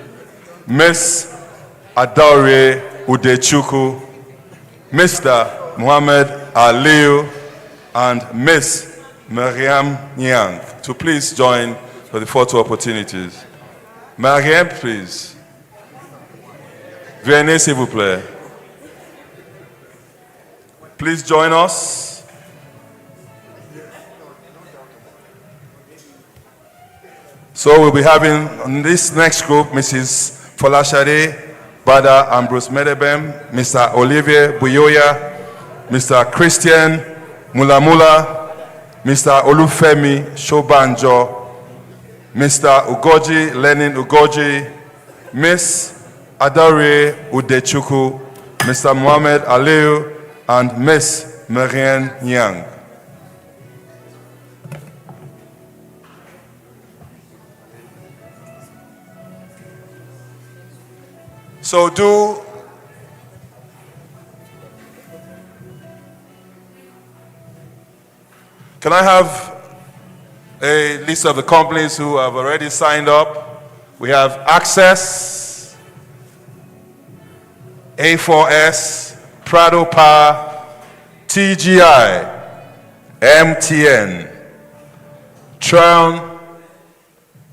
Miss Adaure Udechukwu, Mr. Muhammad Aliu, and Miss Mariam Nyang to please join for the photo opportunities. Mariam, please. Venez, s'il vous plaît. Please join us. So we'll be having on this next group, Mrs. Folashade Bada Ambrose Medebem, Mr. Olivier Buyoya, Mr. Christian Mulamula, Mr. Olufemi Shobanjo, Mr. Ugoji Lenin Ugoji, Miss Adaure Udechukwu, Mr. Muhammad Aliu, and Miss Marianne Nyang. So can I have a list of the companies who have already signed up? We have Access, A4S, Prado Power, TGI, MTN, Tron,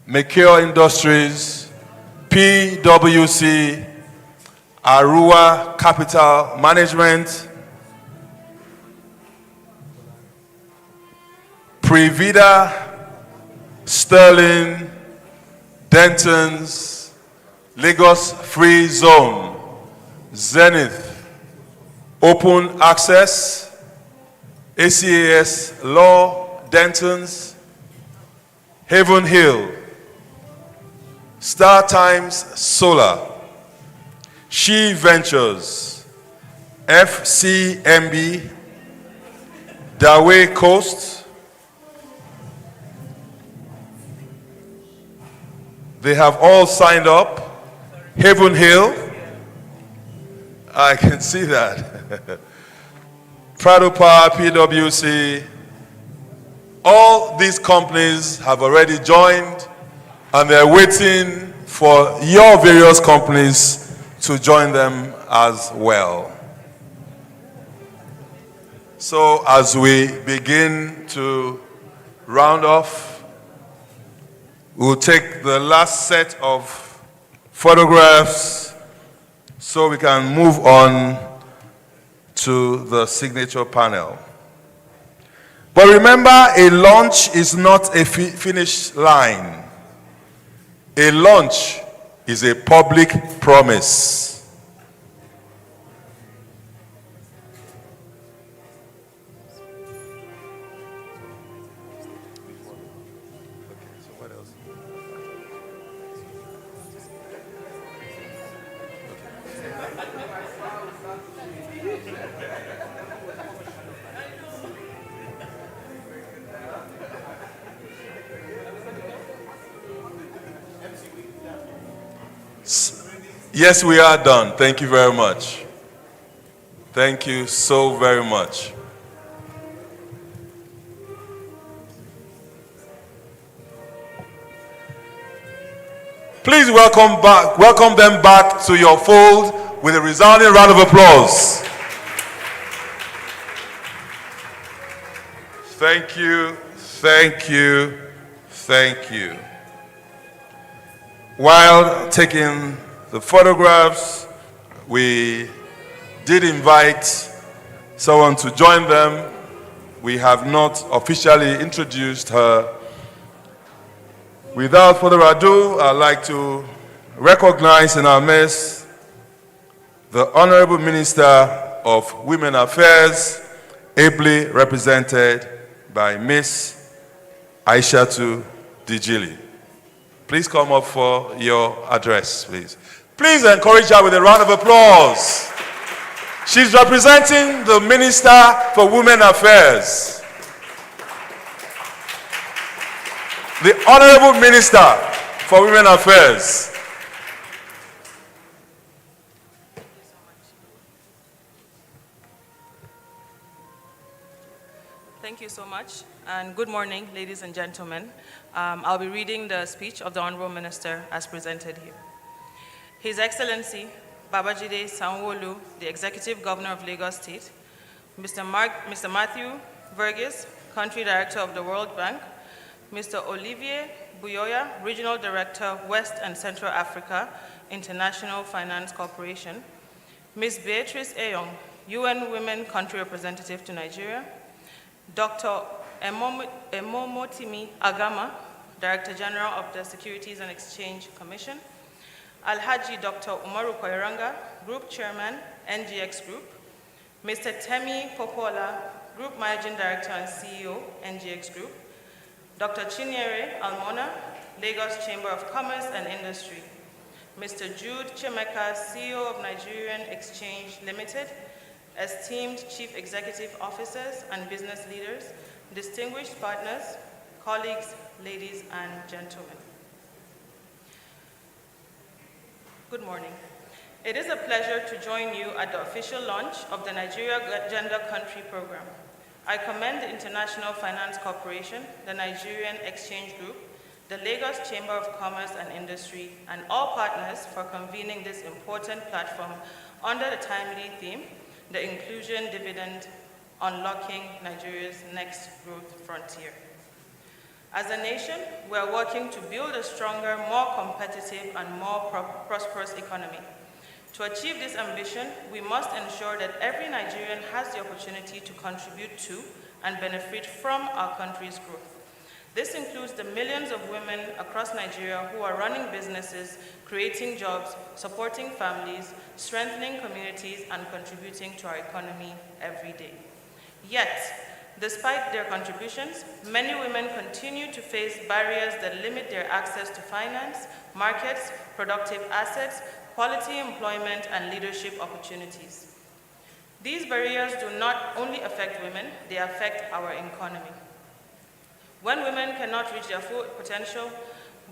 Mekio Industries, PwC, Arua Capital Management, Previda, Sterling, Denton's, Lagos Free Zone, Zenith, Open Access, ACAS Law, Denton's, Haven Hill, Star Times Solar, She Ventures, FCMB, Daway Coast. They have all signed up. Haven Hill, I can see that. Prado Power, PwC, all these companies have already joined and they're waiting for your various companies to join them as well. So as we begin to round off, we'll take the last set of photographs so we can move on to the signature panel. But remember, a launch is not a finish line. A launch is a public promise. Yes, we are done. Thank you very much. Thank you so very much. Please welcome them back to your fold with a resounding round of applause. Thank you, thank you, thank you. While taking the photographs, we did invite someone to join them. We have not officially introduced her. Without further ado, I'd like to recognize in our midst the Honorable Minister of Women Affairs, ably represented by Miss Aishatu Dijili. Please come up for your address, please. Please encourage her with a round of applause. She's representing the Minister for Women Affairs. The Honorable Minister for Women Affairs. Thank you so much, and good morning, ladies and gentlemen. I'll be reading the speech of the Honorable Minister as presented here. His Excellency Babajide Sanwo-Olu, the Executive Governor of Lagos State, Mr. Matthew Verghese, Country Director of the World Bank, Mr. Olivier Buyoya, Regional Director, West and Central Africa, International Finance Corporation, Ms. Beatrice Eyong, UN Women Country Representative to Nigeria, Dr. Emomotimi Agama, Director General of the Securities and Exchange Commission, Alhaji Dr. Umaru Koiranga, Group Chairman, NGX Group, Mr. Temi Popola, Group Managing Director and CEO, NGX Group, Dr. Chinyere Almona, Lagos Chamber of Commerce and Industry, Mr. Jude Chemeka, CEO of Nigerian Exchange Limited, esteemed Chief Executive Officers and business leaders, distinguished partners, colleagues, ladies and gentlemen. Good morning. It is a pleasure to join you at the official launch of the Nigeria Gender Country Program. I commend the International Finance Corporation, the Nigerian Exchange Group, the Lagos Chamber of Commerce and Industry, and all partners for convening this important platform under the timely theme, the Inclusion Dividend, Unlocking Nigeria's Next Growth Frontier. As a nation, we are working to build a stronger, more competitive, and more prosperous economy. To achieve this ambition, we must ensure that every Nigerian has the opportunity to contribute to and benefit from our country's growth. This includes the millions of women across Nigeria who are running businesses, creating jobs, supporting families, strengthening communities, and contributing to our economy every day. Yet, Despite their contributions, many women continue to face barriers that limit their access to finance, markets, productive assets, quality employment, and leadership opportunities. These barriers do not only affect women, they affect our economy. When women cannot reach their full potential,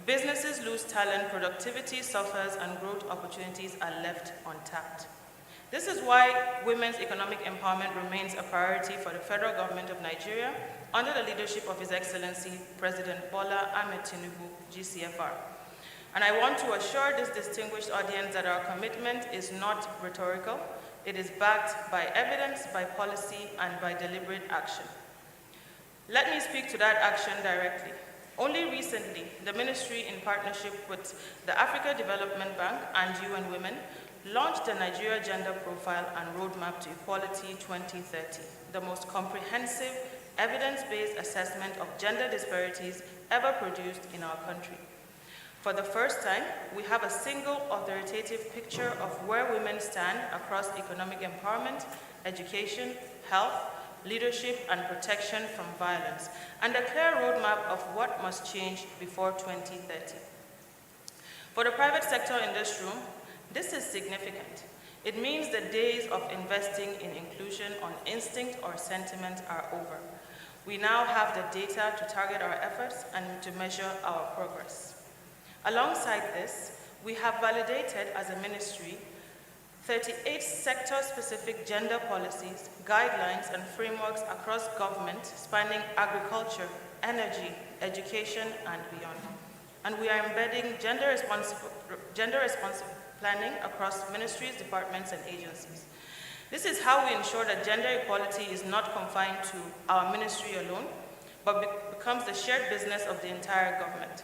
businesses lose talent, productivity suffers, and growth opportunities are left untapped. This is why women's economic empowerment remains a priority for the federal government of Nigeria under the leadership of His Excellency President Bola Ahmed Tinubu, GCFR. And I want to assure this distinguished audience that our commitment is not rhetorical. It is backed by evidence, by policy, and by deliberate action. Let me speak to that action directly. Only recently, the ministry, in partnership with the Africa Development Bank and UN Women, launched the Nigeria Gender Profile and Roadmap to Equality 2030, the most comprehensive, evidence-based assessment of gender disparities ever produced in our country. For the first time, we have a single authoritative picture of where women stand across economic empowerment, education, health, leadership, and protection from violence, and a clear roadmap of what must change before 2030. For the private sector in this room, this is significant. It means the days of investing in inclusion on instinct or sentiment are over. We now have the data to target our efforts and to measure our progress. Alongside this, we have validated as a ministry 38 sector-specific gender policies, guidelines, and frameworks across government spanning agriculture, energy, education, and beyond. And we are embedding gender-responsive planning across ministries, departments, and agencies. This is how we ensure that gender equality is not confined to our ministry alone, but becomes the shared business of the entire government.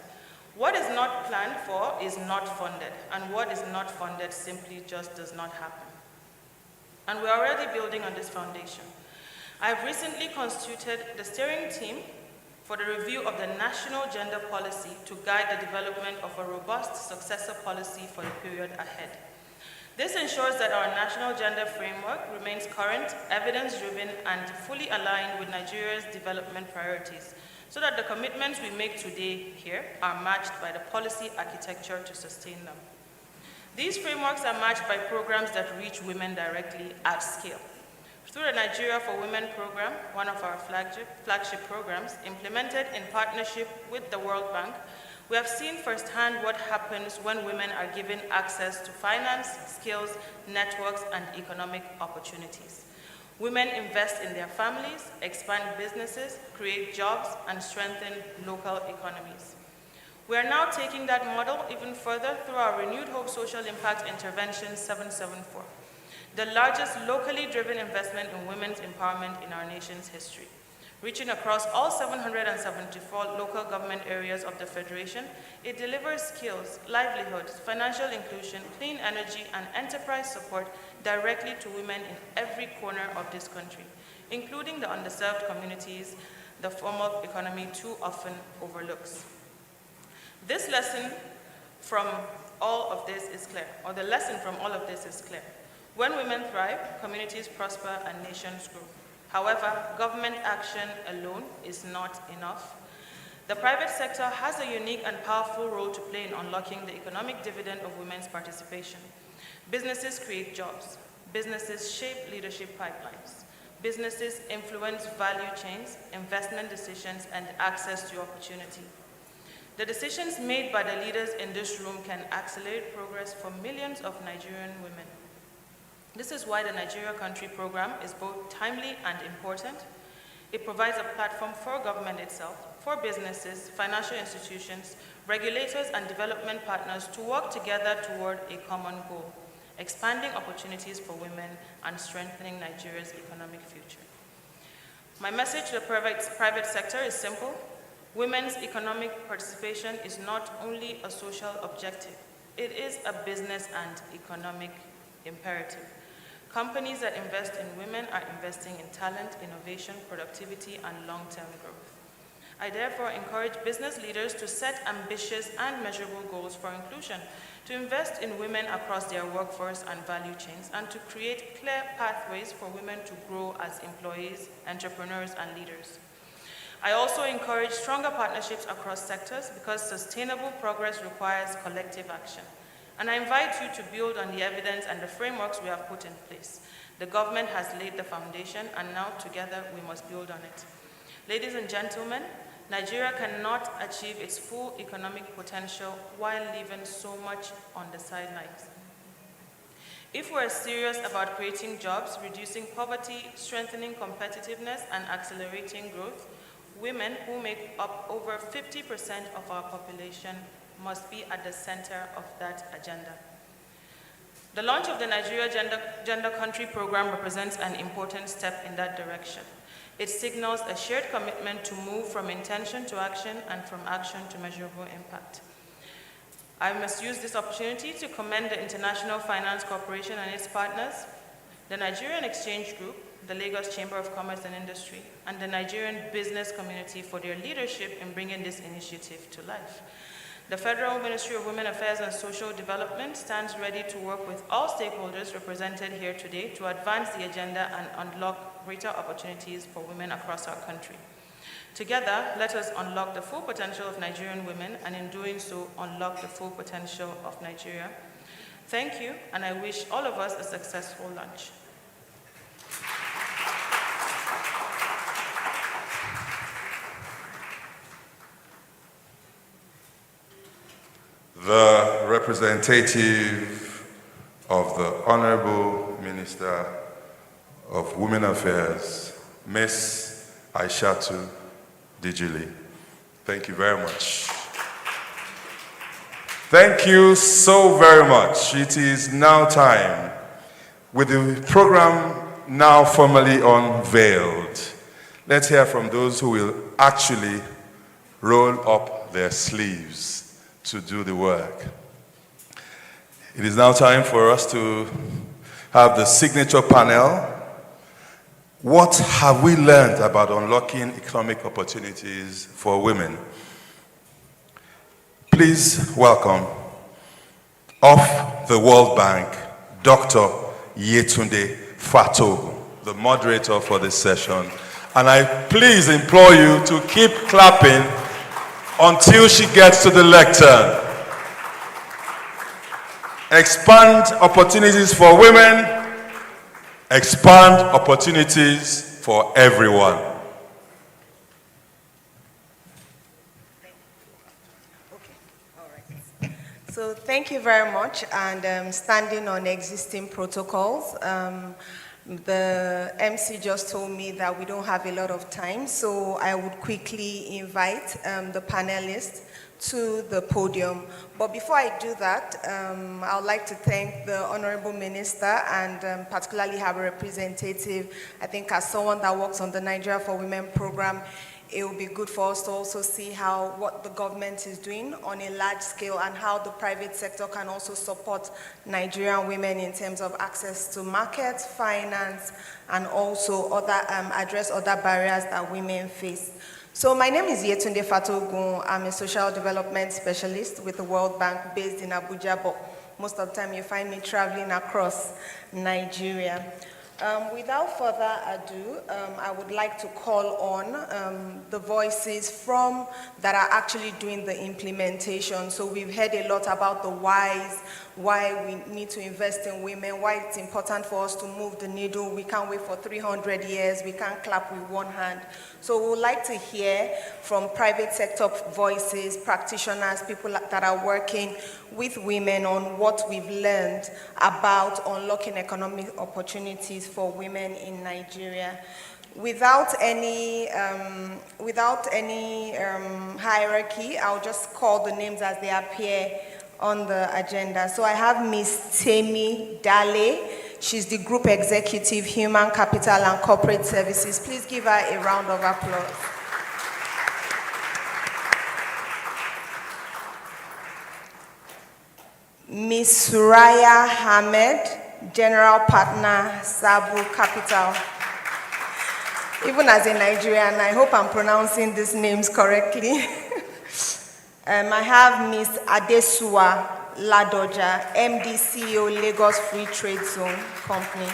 What is not planned for is not funded, and what is not funded simply just does not happen. And we're already building on this foundation. I've recently constituted the steering team for the review of the national gender policy to guide the development of a robust successor policy for the period ahead. This ensures that our national gender framework remains current, evidence-driven, and fully aligned with Nigeria's development priorities, so that the commitments we make today here are matched by the policy architecture to sustain them. These frameworks are matched by programs that reach women directly at scale. Through the Nigeria for Women program, one of our flagship programs, implemented in partnership with the World Bank, we have seen firsthand what happens when women are given access to finance, skills, networks, and economic opportunities. Women invest in their families, expand businesses, create jobs, and strengthen local economies. We are now taking that model even further through our Renewed Hope Social Impact Intervention 774, the largest locally driven investment in women's empowerment in our nation's history. Reaching across all 774 local government areas of the Federation, it delivers skills, livelihoods, financial inclusion, clean energy, and enterprise support directly to women in every corner of this country, including the underserved communities the formal economy too often overlooks. This lesson from all of this is clear, or the lesson from all of this is clear. When women thrive, communities prosper and nations grow. However, government action alone is not enough. The private sector has a unique and powerful role to play in unlocking the economic dividend of women's participation. Businesses create jobs. Businesses shape leadership pipelines. Businesses influence value chains, investment decisions, and access to opportunity. The decisions made by the leaders in this room can accelerate progress for millions of Nigerian women. This is why the Nigeria Country Program is both timely and important. It provides a platform for government itself, for businesses, financial institutions, regulators, and development partners to work together toward a common goal, expanding opportunities for women and strengthening Nigeria's economic future. My message to the private sector is simple. Women's economic participation is not only a social objective, it is a business and economic imperative. Companies that invest in women are investing in talent, innovation, productivity, and long-term growth. I therefore encourage business leaders to set ambitious and measurable goals for inclusion, to invest in women across their workforce and value chains, and to create clear pathways for women to grow as employees, entrepreneurs, and leaders. I also encourage stronger partnerships across sectors because sustainable progress requires collective action. And I invite you to build on the evidence and the frameworks we have put in place. The government has laid the foundation, and now together we must build on it. Ladies and gentlemen, Nigeria cannot achieve its full economic potential while leaving so much on the sidelines. If we're serious about creating jobs, reducing poverty, strengthening competitiveness, and accelerating growth, women, who make up over 50% of our population, must be at the center of that agenda. The launch of the Nigeria Gender Country Program represents an important step in that direction. It signals a shared commitment to move from intention to action and from action to measurable impact. I must use this opportunity to commend the International Finance Corporation and its partners, the Nigerian Exchange Group, the Lagos Chamber of Commerce and Industry, and the Nigerian business community for their leadership in bringing this initiative to life. The Federal Ministry of Women Affairs and Social Development stands ready to work with all stakeholders represented here today to advance the agenda and unlock greater opportunities for women across our country. Together, let us unlock the full potential of Nigerian women, and in doing so, unlock the full potential of Nigeria. Thank you, and I wish all of us a successful lunch. The representative of the Honorable Minister of Women Affairs, Ms. Aishatu Dijili. Thank you very much. Thank you so very much. It is now time, with the program now formally unveiled. Let's hear from those who will actually roll up their sleeves to do the work. It is now time for us to have the signature panel. What have we learned about unlocking economic opportunities for women? Please welcome, of the World Bank, Dr. Yetunde Fatogun, the moderator for this session. And I please implore you to keep clapping until she gets to the lectern. Expand opportunities for women, expand opportunities for everyone. So thank you very much, and standing on existing protocols, the MC just told me that we don't have a lot of time, so I would quickly invite the panelists to the podium. But before I do that, I would like to thank the Honorable Minister and particularly her representative. I think as someone that works on the Nigeria for Women program, it will be good for us to also see what the government is doing on a large scale and how the private sector can also support Nigerian women in terms of access to markets, finance, and also address other barriers that women face. So my name is Yetunde Fatogun. I'm a social development specialist with the World Bank based in Abuja, but most of the time you find me traveling across Nigeria. Without further ado, I would like to call on the voices that are actually doing the implementation. So we've heard a lot about the whys, why we need to invest in women, why it's important for us to move the needle. We can't wait for 300 years. We can't clap with one hand. So we would like to hear from private sector voices, practitioners, people that are working with women on what we've learned about unlocking economic opportunities for women in Nigeria. Without any hierarchy, I'll just call the names as they appear on the agenda. So I have Ms. Temi Dale. She's the Group Executive, Human Capital and Corporate Services. Please give her a round of applause. Ms. Suraya Ahmed, General Partner, Sabu Capital. Even as a Nigerian, I hope I'm pronouncing these names correctly. I have Ms. Adesua Ladoja, MD CEO, Lagos Free Trade Zone Company.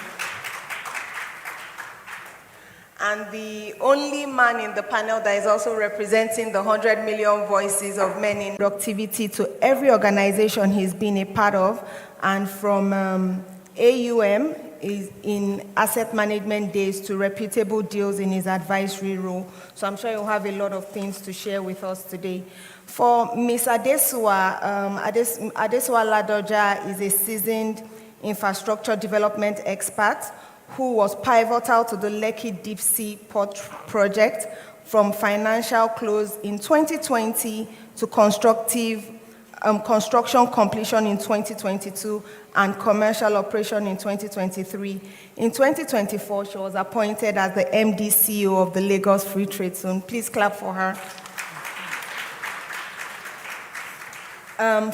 And the only man in the panel that is also representing the 100 million voices of men in productivity to every organization he's been a part of, and from AUM is in asset management days to reputable deals in his advisory role. So I'm sure you'll have a lot of things to share with us today. For Ms. Adesua, Adesua Ladoja is a seasoned infrastructure development expert who was pivotal to the Lekki Deep Sea Port project from financial close in 2020 to construction completion in 2022 and commercial operation in 2023. In 2024, she was appointed as the MD CEO of the Lagos Free Trade Zone. Please clap for her.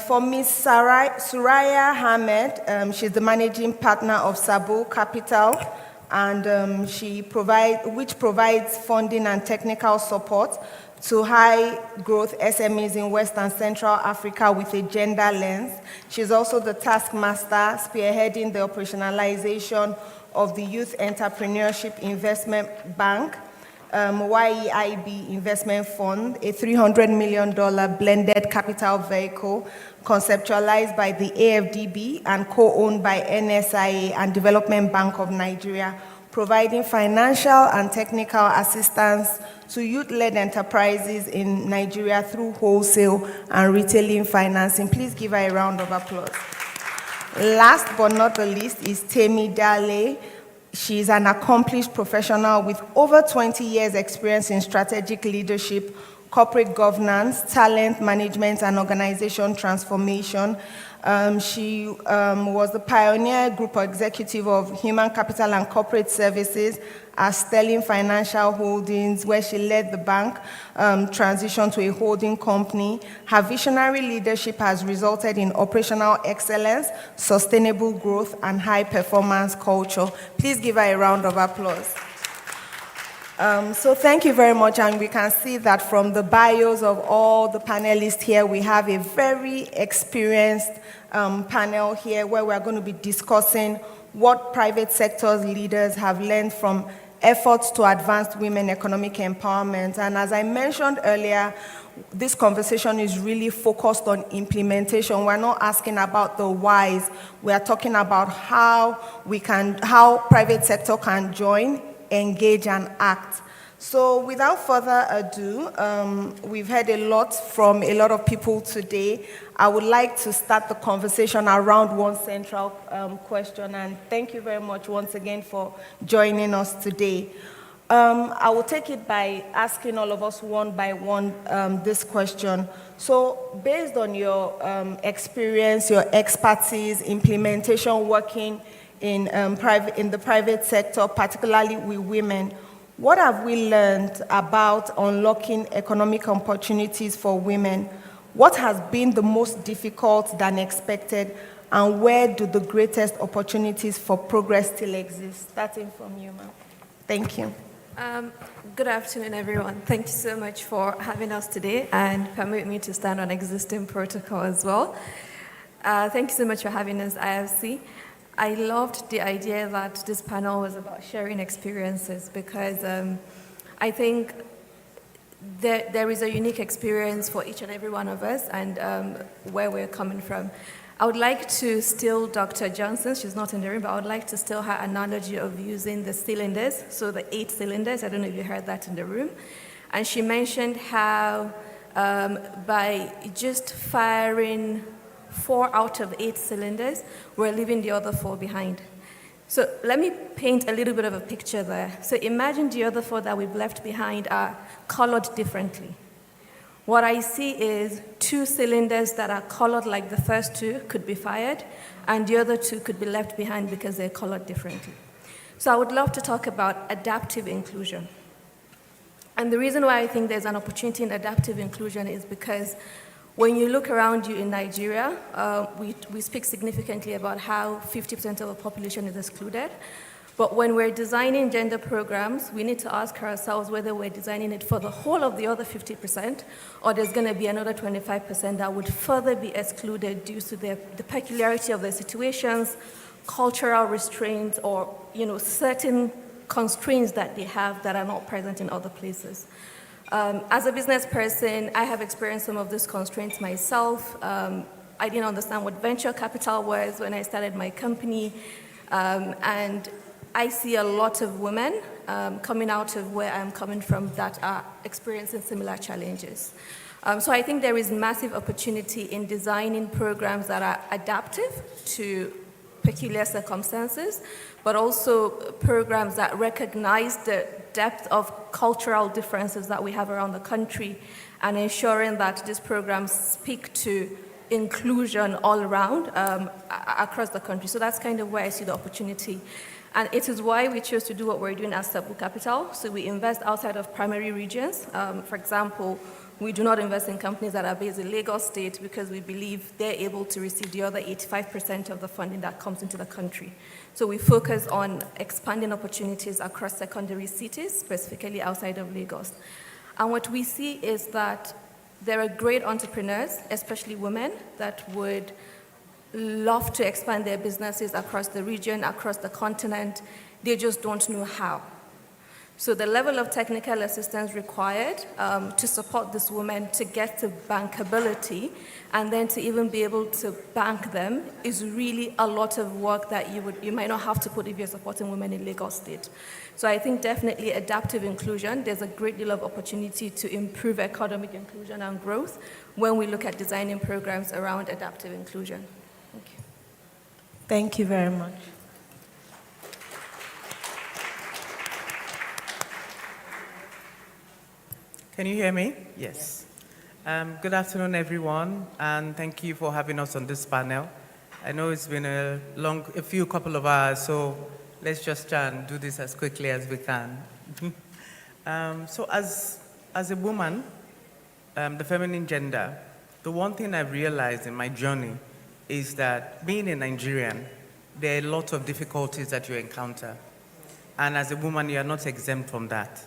For Ms. Suraya Ahmed, she's the managing partner of Sabo Capital, and which provides funding and technical support to high-growth SMEs in West and Central Africa with a gender lens. She's also the taskmaster spearheading the operationalization of the Youth Entrepreneurship Investment Bank, YEIB Investment Fund, a $300 million blended capital vehicle conceptualized by the AFDB and co-owned by NSIA and Development Bank of Nigeria, providing financial and technical assistance to youth-led enterprises in Nigeria through wholesale and retailing financing. Please give her a round of applause. Last but not the least is Temi Dale. She's an accomplished professional with over 20 years' experience in strategic leadership, corporate governance, talent management, and organization transformation. She was the pioneer group executive of Human Capital and Corporate Services at Sterling Financial Holdings, where she led the bank transition to a holding company. Her visionary leadership has resulted in operational excellence, sustainable growth, and high-performance culture. Please give her a round of applause. So thank you very much, and we can see that from the bios of all the panelists here, we have a very experienced panel here where we're going to be discussing what private sector leaders have learned from efforts to advance women economic empowerment. And as I mentioned earlier, this conversation is really focused on implementation. We're not asking about the whys. We are talking about how private sector can join, engage, and act. So without further ado, we've heard a lot from a lot of people today. I would like to start the conversation around one central question, and thank you very much once again for joining us today. I will take it by asking all of us one by one this question. So based on your experience, your expertise, implementation working in the private sector, particularly with women, what have we learned about unlocking economic opportunities for women? What has been the most difficult than expected, and where do the greatest opportunities for progress still exist? Starting from you, ma'am. Thank you. Good afternoon, everyone. Thank you so much for having us today, and permit me to stand on existing protocol as well. Thank you so much for having us, IFC. I loved the idea that this panel was about sharing experiences, because I think there is a unique experience for each and every one of us, and where we're coming from. I would like to steal Dr. Johnson, she's not in the room, but I would like to steal her analogy of using the cylinders, so the 8 cylinders. I don't know if you heard that in the room. And she mentioned how by just firing 4 out of 8 cylinders, we're leaving the other 4 behind. So let me paint a little bit of a picture there. So imagine the other 4 that we've left behind are colored differently. What I see is 2 cylinders that are colored like the first 2 could be fired, and the other 2 could be left behind because they're colored differently. So I would love to talk about adaptive inclusion. And the reason why I think there's an opportunity in adaptive inclusion is because when you look around you in Nigeria, we speak significantly about how 50% of the population is excluded. But when we're designing gender programs, we need to ask ourselves whether we're designing it for the whole of the other 50%, or there's going to be another 25% that would further be excluded due to the peculiarity of their situations, cultural restraints, or certain constraints that they have that are not present in other places. As a business person, I have experienced some of these constraints myself. I didn't understand what venture capital was when I started my company, and I see a lot of women coming out of where I'm coming from that are experiencing similar challenges. So I think there is massive opportunity in designing programs that are adaptive to peculiar circumstances, but also programs that recognize the depth of cultural differences that we have around the country, and ensuring that these programs speak to inclusion all around across the country. So that's kind of where I see the opportunity. And it is why we chose to do what we're doing as Cebu Capital. So we invest outside of primary regions. For example, we do not invest in companies that are based in Lagos State because we believe they're able to receive the other 85% of the funding that comes into the country. So we focus on expanding opportunities across secondary cities, specifically outside of Lagos. And what we see is that there are great entrepreneurs, especially women, that would love to expand their businesses across the region, across the continent. They just don't know how. So the level of technical assistance required to support this woman to get to bankability and then to even be able to bank them is really a lot of work that you might not have to put if you're supporting women in Lagos State. So I think definitely adaptive inclusion, there's a great deal of opportunity to improve economic inclusion and growth when we look at designing programs around adaptive inclusion. Thank you. Thank you very much. Can you hear me? Yes. Good afternoon, everyone, and thank you for having us on this panel. I know it's been a couple of hours, so let's just try and do this as quickly as we can. So as a woman, the feminine gender, the one thing I've realized in my journey is that being a Nigerian, there are a lot of difficulties that you encounter. And as a woman, you are not exempt from that.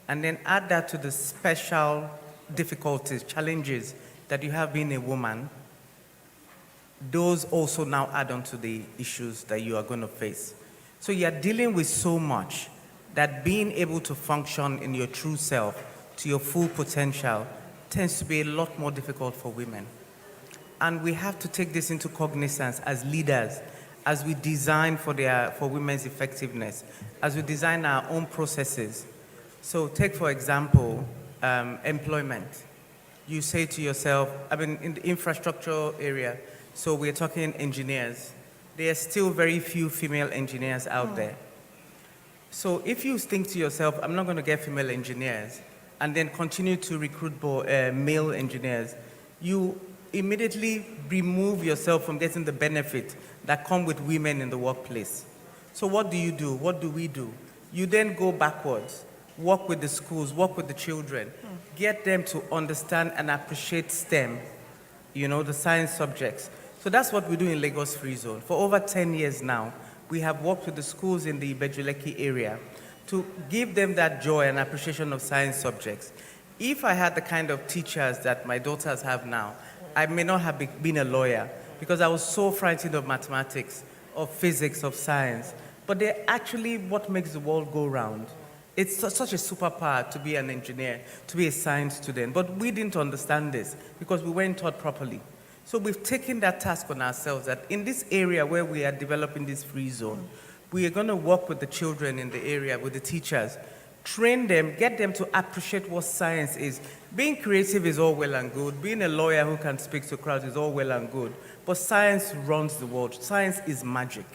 And then add that to the special difficulties, challenges that you have being a woman, those also now add on to the issues that you are going to face. So you're dealing with so much that being able to function in your true self, to your full potential, tends to be a lot more difficult for women. And we have to take this into cognizance as leaders, as we design for women's effectiveness, as we design our own processes. So take, for example, employment. You say to yourself, in the infrastructure area, so we're talking engineers. There are still very few female engineers out there. So if you think to yourself, I'm not going to get female engineers, and then continue to recruit male engineers, you immediately remove yourself from getting the benefit that come with women in the workplace. So what do you do? What do we do? You then go backwards. Work with the schools, work with the children, get them to understand and appreciate STEM, the science subjects. So that's what we do in Lagos Free Zone. For over 10 years now, we have worked with the schools in the Ibejuleki area to give them that joy and appreciation of science subjects. If I had the kind of teachers that my daughters have now, I may not have been a lawyer because I was so frightened of mathematics, of physics, of science. But they're actually what makes the world go round. It's such a superpower to be an engineer, to be a science student. But we didn't understand this because we weren't taught properly. So we've taken that task on ourselves that in this area where we are developing this free zone, we are going to work with the children in the area, with the teachers, train them, get them to appreciate what science is. Being creative is all well and good. Being a lawyer who can speak to crowds is all well and good. But science runs the world. Science is magic.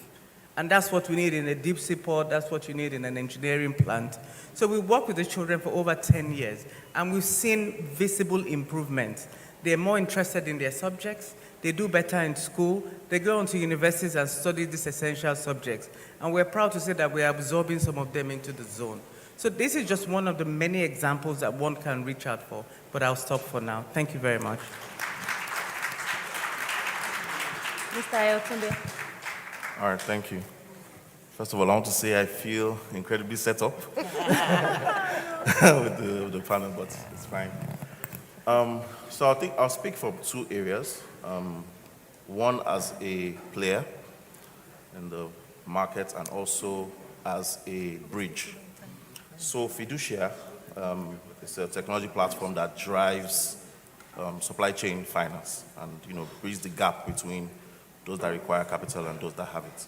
And that's what we need in a deep sea port, that's what you need in an engineering plant. So we work with the children for over 10 years, and we've seen visible improvements. They're more interested in their subjects, they do better in school, they go on to universities and study these essential subjects. And we're proud to say that we're absorbing some of them into the zone. So this is just one of the many examples that one can reach out for, but I'll stop for now. Thank you very much. Mr. Ayotunde. All right, thank you. First of all, I want to say I feel incredibly set up with the panel, but it's fine. So I think I'll speak from two areas. One as a player in the market and also as a bridge. So Fiducia is a technology platform that drives supply chain finance and bridges the gap between those that require capital and those that have it.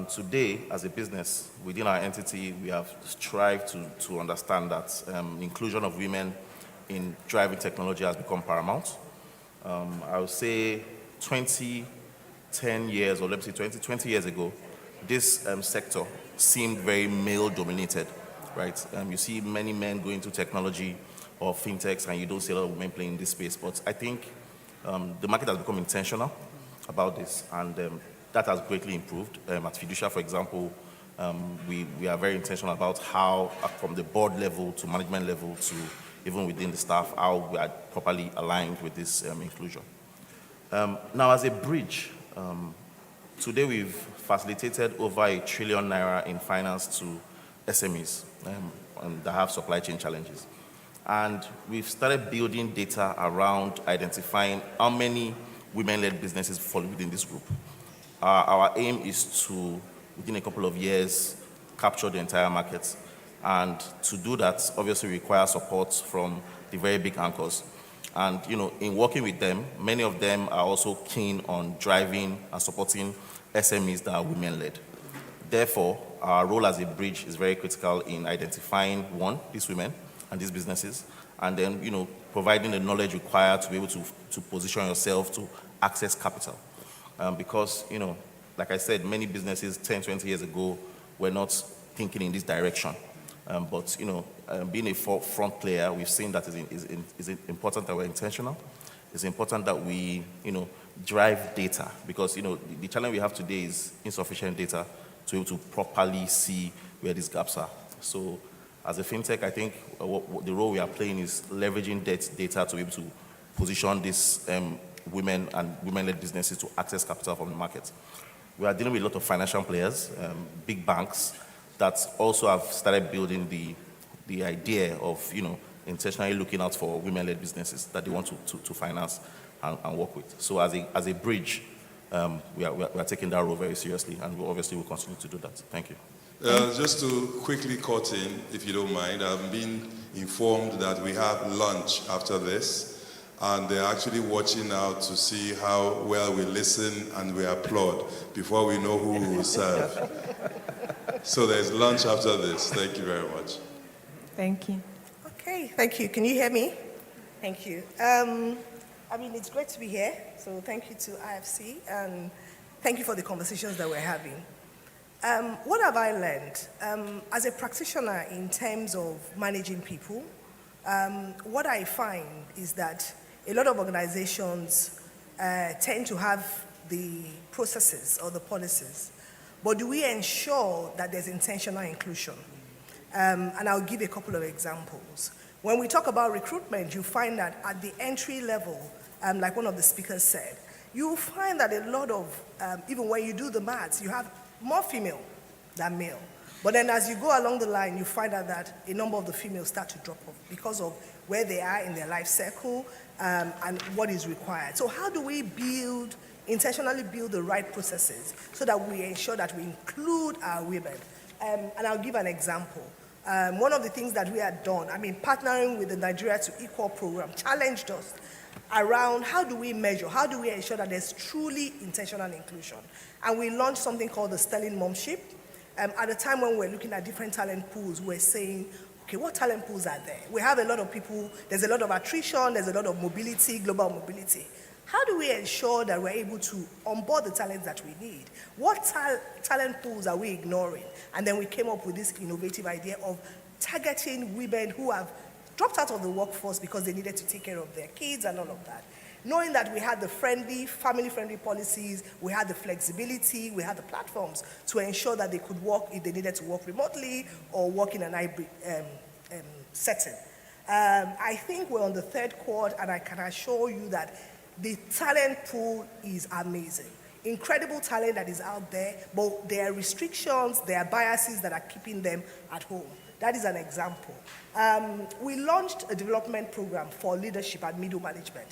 Today, as a business, within our entity, we have strived to understand that inclusion of women in driving technology has become paramount. I would say 20 years ago, this sector seemed very male-dominated, right? You see many men going to technology or fintechs, and you don't see a lot of women playing in this space. But I think the market has become intentional about this, and that has greatly improved. At Fiducia, for example, we are very intentional about how, from the board level to management level to even within the staff, how we are properly aligned with this inclusion. Now, as a bridge, today we've facilitated over ₦1 trillion in finance to SMEs that have supply chain challenges. And we've started building data around identifying how many women-led businesses fall within this group. Our aim is to, within a couple of years, capture the entire market. And to do that, obviously requires support from the very big anchors. And in working with them, many of them are also keen on driving and supporting SMEs that are women-led. Therefore, our role as a bridge is very critical in identifying, one, these women and these businesses, and then providing the knowledge required to be able to position yourself to access capital. Because, like I said, many businesses 10, 20 years ago were not thinking in this direction. But being a front player, we've seen that it's important that we're intentional. It's important that we, drive data, because the challenge we have today is insufficient data to be able to properly see where these gaps are. So, as a fintech, I think the role we are playing is leveraging data to be able to position these women and women-led businesses to access capital from the market. We are dealing with a lot of financial players, big banks, that also have started building the idea of, intentionally looking out for women-led businesses that they want to finance and work with. So as a bridge, we are taking that role very seriously, and we obviously will continue to do that. Thank you. Just to quickly cut in, if you don't mind, I've been informed that we have lunch after this, and they're actually watching out to see how well we listen and we applaud before we know who we will serve. So there's lunch after this. Thank you very much. Thank you. Okay, thank you. Can you hear me? Thank you. It's great to be here, so thank you to IFC, and thank you for the conversations that we're having. What have I learned? As a practitioner in terms of managing people, what I find is that a lot of organizations tend to have the processes or the policies, but do we ensure that there's intentional inclusion? And I'll give a couple of examples. When we talk about recruitment, you find that at the entry level, like one of the speakers said, you find that a lot of, even when you do the maths, you have more female than male. But then as you go along the line, you find out that a number of the females start to drop off because of where they are in their life cycle and what is required. So how do we intentionally build the right processes so that we ensure that we include our women? And I'll give an example. One of the things that we had done, partnering with the Nigeria to Equal program, challenged us around how do we measure, how do we ensure that there's truly intentional inclusion. And we launched something called the Sterling Momship. At the time when we're looking at different talent pools, we're saying, okay, what talent pools are there? We have a lot of people, there's a lot of attrition, there's a lot of mobility, global mobility. How do we ensure that we're able to onboard the talents that we need? What talent pools are we ignoring? And then we came up with this innovative idea of targeting women who have dropped out of the workforce because they needed to take care of their kids and all of that. Knowing that we had the family-friendly policies, we had the flexibility, we had the platforms to ensure that they could work if they needed to work remotely or work in an hybrid setting. I think we're on the third quad, and I can assure you that the talent pool is amazing. incredible talent that is out there, but there are restrictions, there are biases that are keeping them at home. That is an example. We launched a development program for leadership and middle management.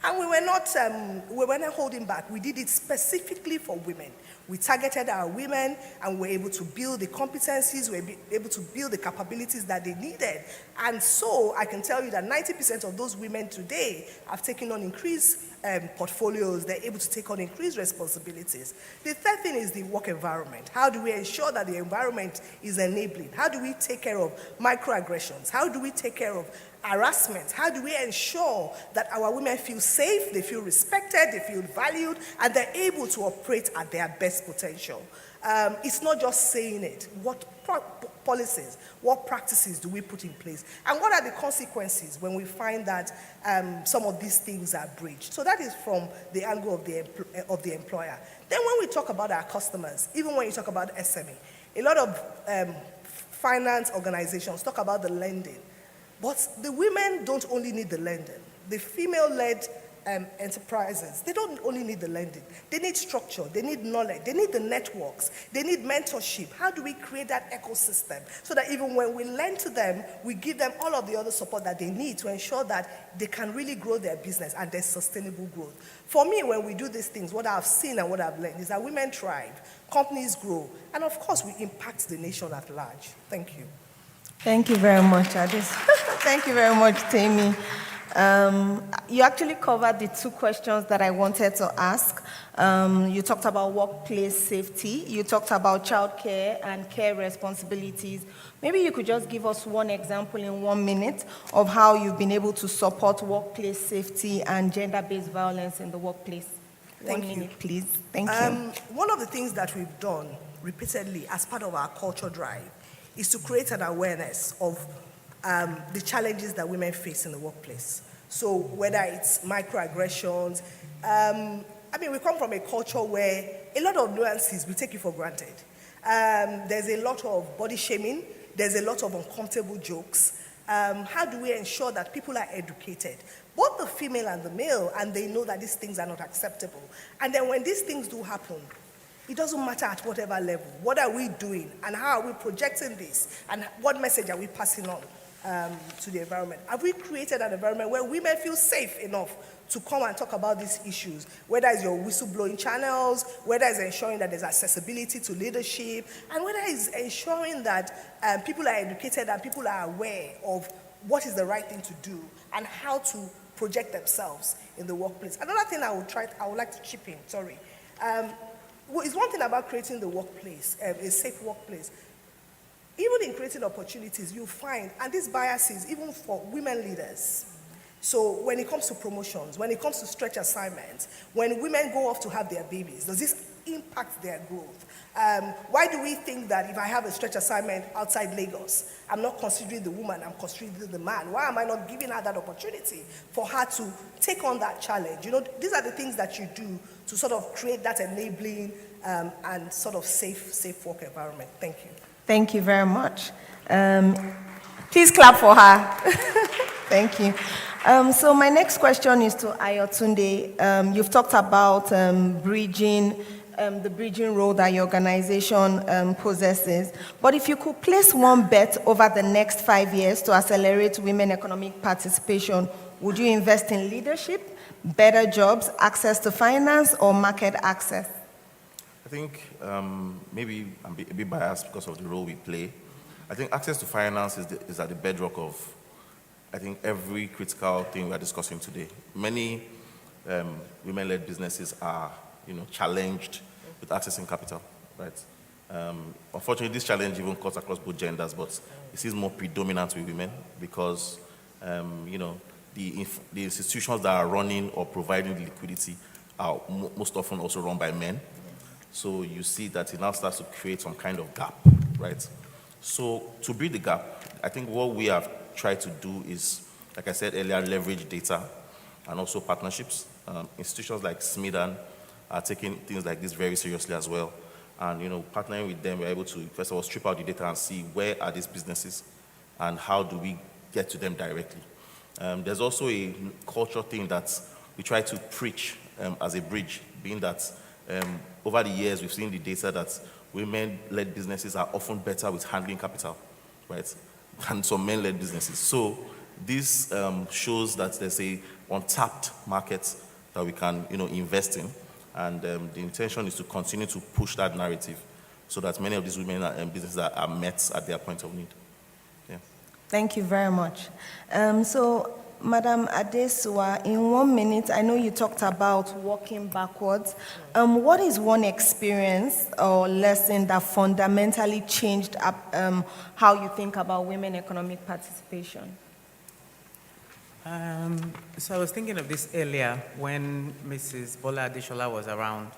And we were not holding back. We did it specifically for women. We targeted our women and were able to build the competencies, we were able to build the capabilities that they needed. And so I can tell you that 90% of those women today have taken on increased portfolios. They're able to take on increased responsibilities. The third thing is the work environment. How do we ensure that the environment is enabling? How do we take care of microaggressions? How do we take care of harassment? How do we ensure that our women feel safe, they feel respected, they feel valued, and they're able to operate at their best potential? It's not just saying it. What policies, what practices do we put in place? And what are the consequences when we find that some of these things are breached? So that is from the angle of the employer. Then when we talk about our customers, even when you talk about SME, a lot of finance organizations talk about the lending. But the women don't only need the lending. The female-led enterprises, they don't only need the lending. They need structure, they need knowledge, they need the networks, they need mentorship. How do we create that ecosystem so that even when we lend to them, we give them all of the other support that they need to ensure that they can really grow their business and there's sustainable growth? For me, when we do these things, what I've seen and what I've learned is that women thrive, companies grow, and of course, we impact the nation at large. Thank you. Thank you very much, Adis. Thank you very much, Tammy. You actually covered the two questions that I wanted to ask. You talked about workplace safety. You talked about childcare and care responsibilities. Maybe you could just give us one example in 1 minute of how you've been able to support workplace safety and gender-based violence in the workplace. Thank 1 you. minute, please. Thank you. One of the things that we've done repeatedly as part of our culture drive is to create an awareness of the challenges that women face in the workplace. So whether it's microaggressions, we come from a culture where a lot of nuances we take it for granted. There's a lot of body shaming, there's a lot of uncomfortable jokes. How do we ensure that people are educated, both the female and the male, and they know that these things are not acceptable? And then when these things do happen, it doesn't matter at whatever level. What are we doing and how are we projecting this and what message are we passing on to the environment? Have we created an environment where women feel safe enough to come and talk about these issues? Whether it's your whistleblowing channels, whether it's ensuring that there's accessibility to leadership, and whether it's ensuring that people are educated and people are aware of what is the right thing to do and how to project themselves in the workplace. Another thing I would like to chip in, sorry. It's one thing about creating the workplace, a safe workplace. Even in creating opportunities, you find, and these biases, even for women leaders. So when it comes to promotions, when it comes to stretch assignments, when women go off to have their babies, does this impact their growth? Why do we think that if I have a stretch assignment outside Lagos, I'm not considering the woman, I'm considering the man? Why am I not giving her that opportunity for her to take on that challenge? You know, these are the things that you do to sort of create that enabling and sort of safe work environment. Thank you. Thank you very much. Please clap for her. Thank you. So my next question is to Ayotunde. You've talked about bridging, the bridging role that your organization possesses. But if you could place one bet over the next 5 years to accelerate women economic participation, would you invest in leadership, better jobs, access to finance, or market access? I think maybe I'm a bit biased because of the role we play. I think access to finance is at the bedrock of, I think, every critical thing we are discussing today. Many women-led businesses are, challenged with accessing capital, right? Unfortunately, this challenge even cuts across both genders, but it seems more predominant with women because, the institutions that are running or providing the liquidity are most often also run by men. So you see that it now starts to create some kind of gap, right? So to bridge the gap, I think what we have tried to do is, like I said earlier, leverage data and also partnerships. Institutions like Smidan are taking things like this very seriously as well. And partnering with them, we're able to, first of all, strip out the data and see where are these businesses and how do we get to them directly. There's also a culture thing that we try to preach as a bridge, being that Over the years, we've seen the data that women-led businesses are often better with handling capital, right, than some men-led businesses. So this shows that there's a untapped market that we can, invest in, and the intention is to continue to push that narrative so that many of these women and businesses are met at their point of need. Yeah. Thank you very much. So, Madam Adesua, in 1 minute, I know you talked about walking backwards. What is one experience or lesson that fundamentally changed how you think about women economic participation? So I was thinking of this earlier when Mrs. Bola Adeshola was around.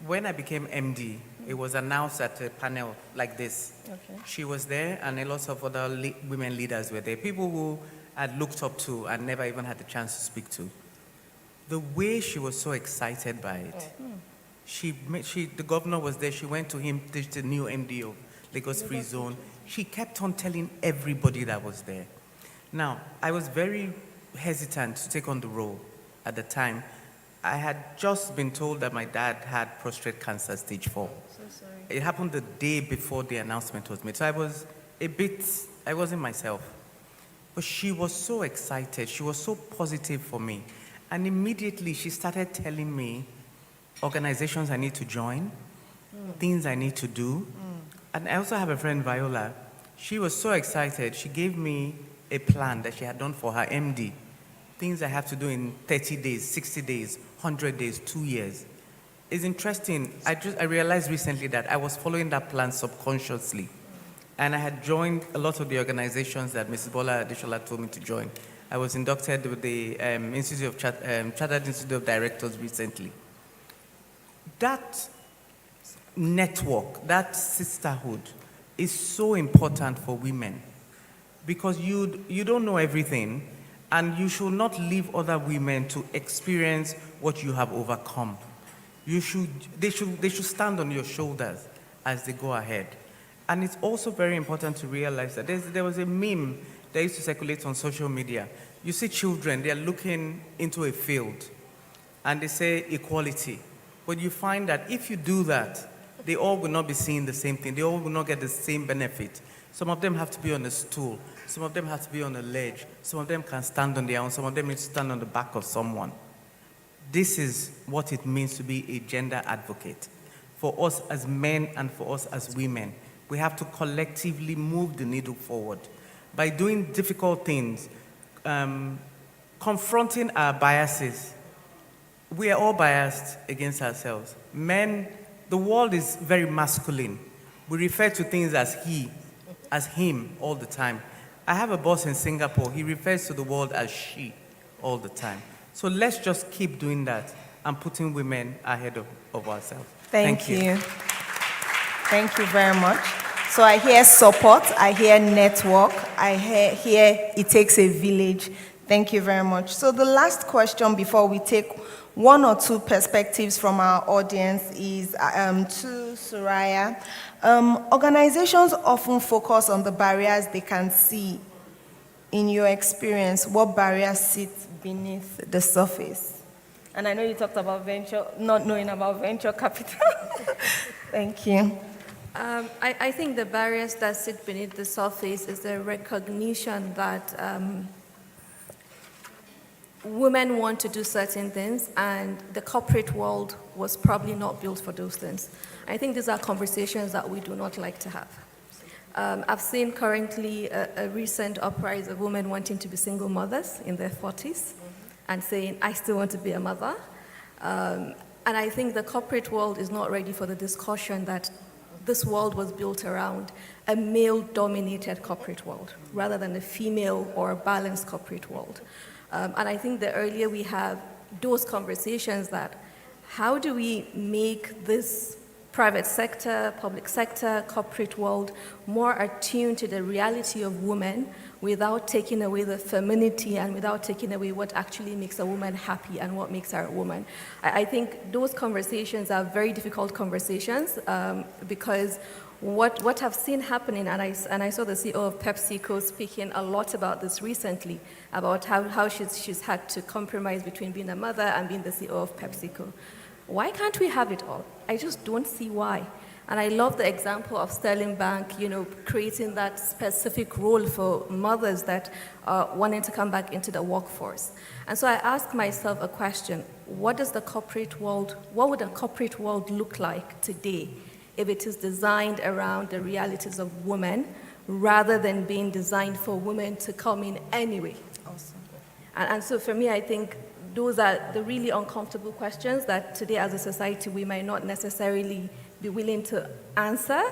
When I became MD, it was announced at a panel like this. Okay. She was there, and a lot of other women leaders were there, people who I'd looked up to and never even had the chance to speak to. The way she was so excited by it, the governor was there, she went to him, the new MD of Lagos Free Zone. She kept on telling everybody that was there. Now, I was very hesitant to take on the role at the time. I had just been told that my dad had prostate cancer, stage 4. So sorry. It happened the day before the announcement was made. So I wasn't myself. But she was so excited. She was so positive for me. And immediately she started telling me organizations I need to join, things I need to do. And I also have a friend, Viola. She was so excited. She gave me a plan that she had done for her MD. Things I have to do in 30 days, 60 days, 100 days, 2 years. It's interesting. I realized recently that I was following that plan subconsciously. And I had joined a lot of the organizations that Mrs. Bola Adeshola told me to join. I was inducted with the Chartered Institute of Directors recently. That network, that sisterhood is so important for women because you don't know everything, and you should not leave other women to experience what you have overcome. They should stand on your shoulders as they go ahead. And it's also very important to realize that there was a meme that used to circulate on social media. You see children, they're looking into a field, and they say equality. But you find that if you do that, they all will not be seeing the same thing. They all will not get the same benefit. Some of them have to be on a stool. Some of them have to be on a ledge. Some of them can stand on their own. Some of them need to stand on the back of someone. This is what it means to be a gender advocate. For us as men and for us as women, we have to collectively move the needle forward by doing difficult things, confronting our biases. We are all biased against ourselves. Men, the world is very masculine. We refer to things as he, as him all the time. I have a boss in Singapore. He refers to the world as she all the time. So let's just keep doing that and putting women ahead of ourselves. Thank you. Thank you very much. So I hear support, I hear network, I hear it takes a village. Thank you very much. So the last question before we take one or two perspectives from our audience is to Soraya. Organizations often focus on the barriers they can see. In your experience, what barriers sit beneath the surface? And I know you talked about not knowing about venture capital. Thank you. I think the barriers that sit beneath the surface is the recognition that women want to do certain things, and the corporate world was probably not built for those things. I think these are conversations that we do not like to have. I've seen currently a recent uprising of women wanting to be single mothers in their 40s and saying, I still want to be a mother. And I think the corporate world is not ready for the discussion that this world was built around a male-dominated corporate world rather than a female or a balanced corporate world. And I think the earlier we have those conversations that how do we make this private sector, public sector, corporate world more attuned to the reality of women without taking away the femininity and without taking away what actually makes a woman happy and what makes her a woman. I think those conversations are very difficult conversations because what I've seen happening, and I saw the CEO of PepsiCo speaking a lot about this recently, about how she's had to compromise between being a mother and being the CEO of PepsiCo. Why can't we have it all? I just don't see why. And I love the example of Sterling Bank, creating that specific role for mothers that are wanting to come back into the workforce. And so I ask myself a question: what would a corporate world look like today if it is designed around the realities of women rather than being designed for women to come in anyway? Awesome. And so for me, I think those are the really uncomfortable questions that today as a society we might not necessarily be willing to answer.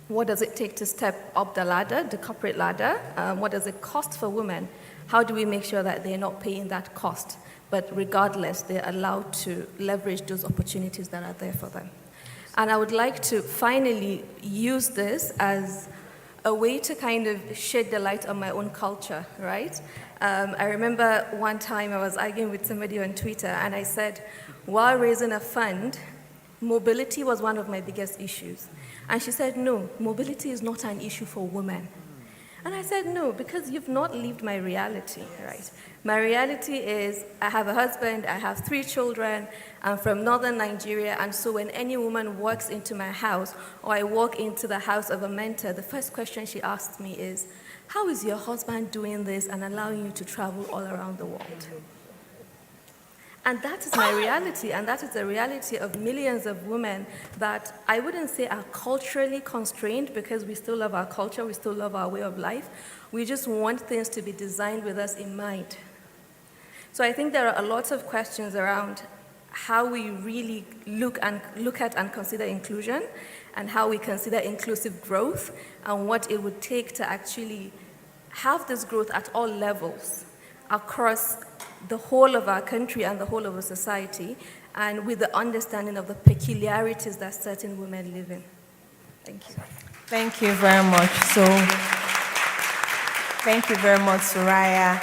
What does it take to step up the ladder, the corporate ladder? What does it cost for women? How do we make sure that they're not paying that cost, but regardless, they're allowed to leverage those opportunities that are there for them? And I would like to finally use this as a way to kind of shed the light on my own culture, right? I remember one time I was arguing with somebody on Twitter, and I said, while raising a fund, mobility was one of my biggest issues. And she said, no, mobility is not an issue for women. And I said, no, because you've not lived my reality, right? My reality is I have a husband, I have 3 children, I'm from northern Nigeria, and so when any woman walks into my house or I walk into the house of a mentor, the first question she asks me is, how is your husband doing this and allowing you to travel all around the world? And that is my reality, and that is the reality of millions of women that I wouldn't say are culturally constrained, because we still love our culture, we still love our way of life. We just want things to be designed with us in mind. So I think there are a lot of questions around how we really look at and consider inclusion, and how we consider inclusive growth, and what it would take to actually have this growth at all levels across the whole of our country and the whole of our society, and with the understanding of the peculiarities that certain women live in. Thank you. Thank you very much. Thank you very much, Soraya.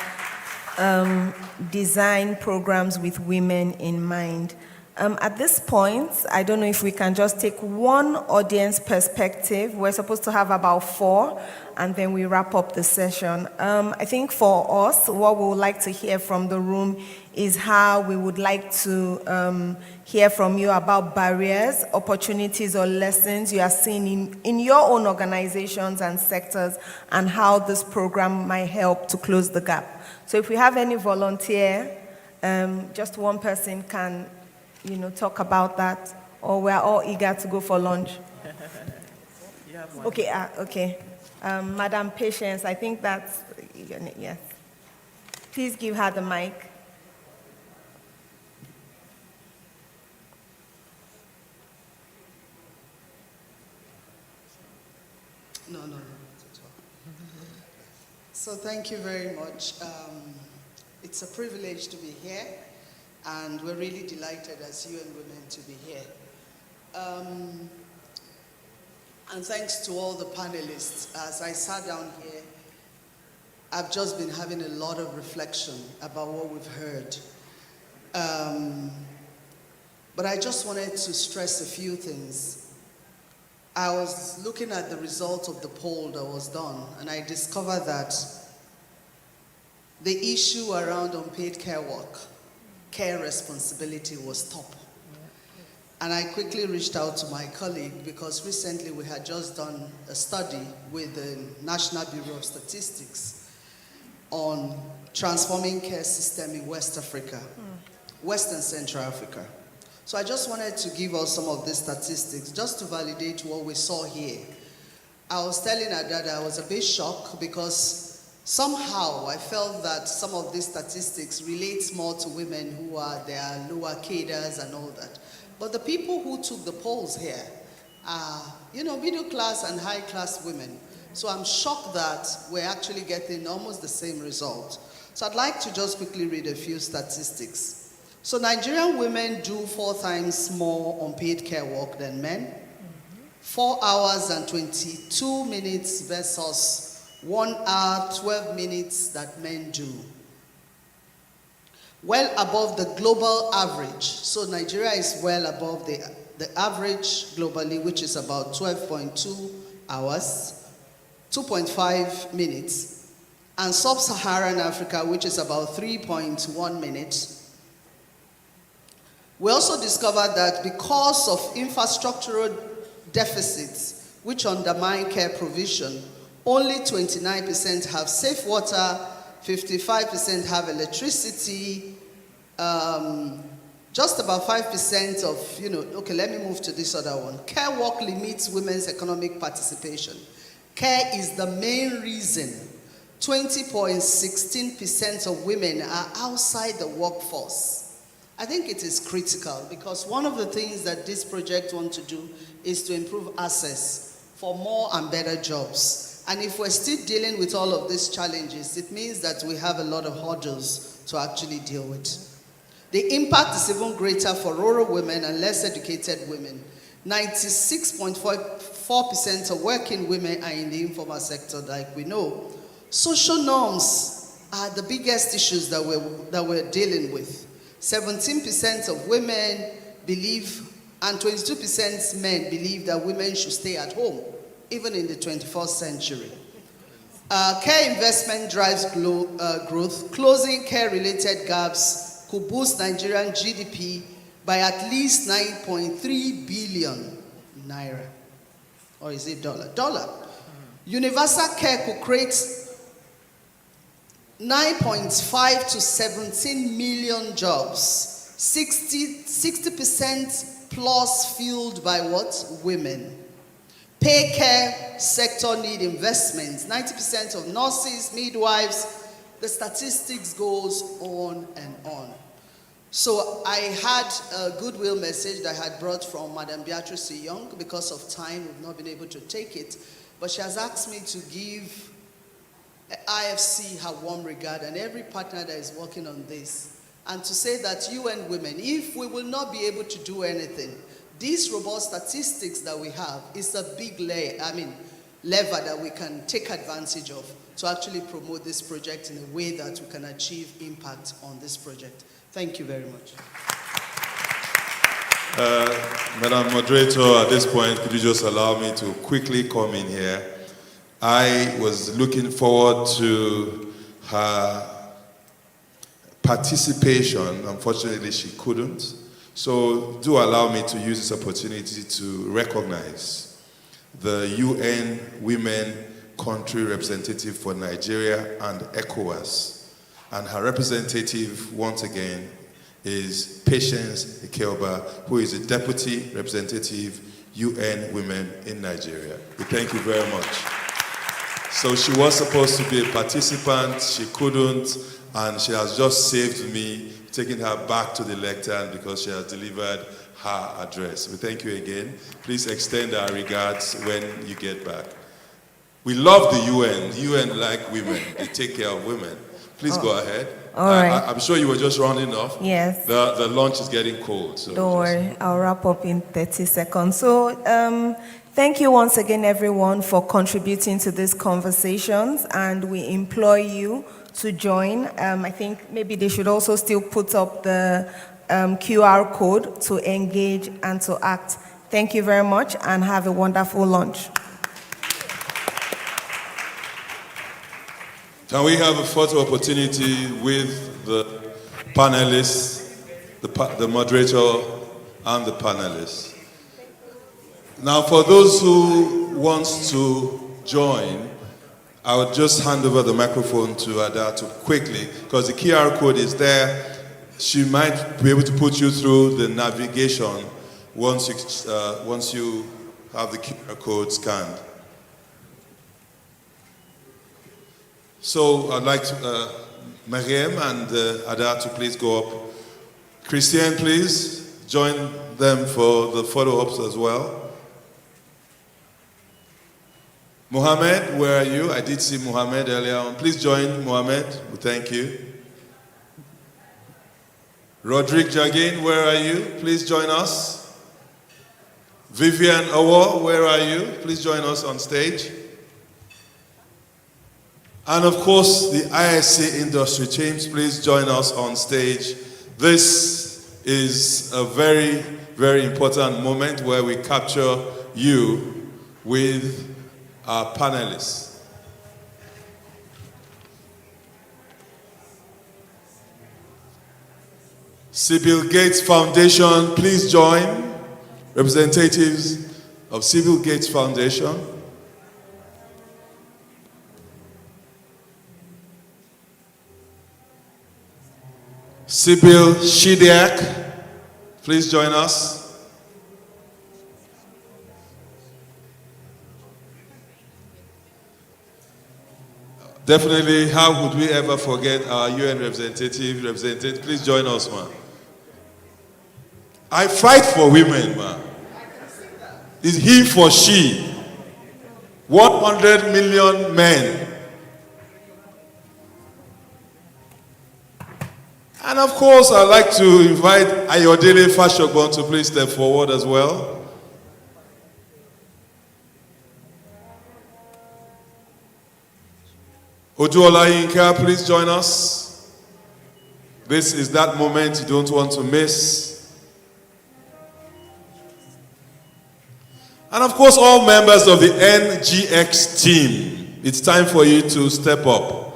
Design programs with women in mind. At this point, I don't know if we can just take one audience perspective. We're supposed to have about 4, and then we wrap up the session. I think for us, what we would like to hear from the room is how we would like to hear from you about barriers, opportunities, or lessons you are seeing in your own organizations and sectors, and how this program might help to close the gap. So if we have any volunteer, just one person can talk about that, or we're all eager to go for lunch. Okay, okay. Madam Patience, I think that's, yes. Please give her the mic. No, not at all. So thank you very much. It's a privilege to be here, and we're really delighted as UN Women to be here. And thanks to all the panelists. As I sat down here, I've just been having a lot of reflection about what we've heard. But I just wanted to stress a few things. I was looking at the result of the poll that was done, and I discovered that the issue around unpaid care work, care responsibility, was top. And I quickly reached out to my colleague, because recently we had just done a study with the National Bureau of Statistics on transforming care system in West Africa, West and Central Africa. So I just wanted to give us some of these statistics just to validate what we saw here. I was telling Adada I was a bit shocked, because somehow I felt that some of these statistics relate more to women who are their lower cadres and all that. But the people who took the polls here are, middle class and high class women. So I'm shocked that we're actually getting almost the same result. So I'd like to just quickly read a few statistics. So Nigerian women do 4 times more unpaid care work than men. 4 hours and 22 minutes versus 1 hour, 12 minutes that men do. Well above the global average. So Nigeria is well above the average globally, which is about 12.2 hours, 2.5 minutes. And sub-Saharan Africa, which is about 3.1 minutes. We also discovered that because of infrastructural deficits, which undermine care provision, only 29% have safe water, 55% have electricity, just about 5% of, okay, let me move to this other one. Care work limits women's economic participation. Care is the main reason 20.16% of women are outside the workforce. I think it is critical because one of the things that this project wants to do is to improve access for more and better jobs. And if we're still dealing with all of these challenges, it means that we have a lot of hurdles to actually deal with. The impact is even greater for rural women and less educated women. 96.4% of working women are in the informal sector, like we know. Social norms are the biggest issues that we're dealing with. 17% of women believe, and 22% men believe that women should stay at home, even in the 21st century. Care investment drives growth. Closing care-related gaps could boost Nigerian GDP by at least 9.3 billion naira. Or is it dollar? Dollar. Universal care could create 9.5 to 17 million jobs, 60% plus fueled by what? Women. Pay care sector need investments. 90% of nurses, midwives, the statistics goes on and on. So I had a goodwill message that I had brought from Madam Beatrice Young. Because of time, we've not been able to take it. But she has asked me to give IFC her warm regard and every partner that is working on this. And to say that UN Women, if we will not be able to do anything, these robust statistics that we have is a big lever that we can take advantage of to actually promote this project in a way that we can achieve impact on this project. Thank you very much. Madam Moderator, at this point, could you just allow me to quickly come in here? I was looking forward to her participation. Unfortunately, she couldn't. So do allow me to use this opportunity to recognize the UN Women Country Representative for Nigeria and ECOWAS. And her representative, once again, is Patience Ikeoba, who is the Deputy Representative UN Women in Nigeria. We thank you very much. So she was supposed to be a participant, she couldn't, and she has just saved me, taking her back to the lectern because she has delivered her address. We thank you again. Please extend our regards when you get back. We love the UN. The UN like women. They take care of women. Please go ahead. All right. I'm sure you were just rounding off. Yes. The lunch is getting cold. So don't worry, I'll wrap up in 30 seconds. So thank you once again, everyone, for contributing to these conversations, and we implore you to join. I think maybe they should also still put up the QR code to engage and to act. Thank you very much, and have a wonderful lunch. Can we have a photo opportunity with the panelists, the moderator, and the panelists? Now, for those who want to join, I would just hand over the microphone to Ada to quickly, because the QR code is there. She might be able to put you through the navigation once you have the QR code scanned. So I'd like to, Mariam and Ada to please go up. Christian, please join them for the photo-ops as well. Mohammed, where are you? I did see Mohammed earlier on. Please join Mohammed. Thank you. Roderick Jagin, where are you? Please join us. Vivian Awo, where are you? Please join us on stage. And of course, the ISC industry teams, please join us on stage. This is a very, very important moment where we capture you with our panelists. Sybil Gates Foundation, please join. Representatives of Sybil Gates Foundation. Sybil Shidiak, please join us. Definitely, how would we ever forget our UN representative? Please join us, man. I fight for women, man. It's he for she. 100 million men. And of course, I'd like to invite Ayodele Fashogbon to please step forward as well. Oduola Yinka, please join us. This is that moment you don't want to miss. And of course, all members of the NGX team, it's time for you to step up.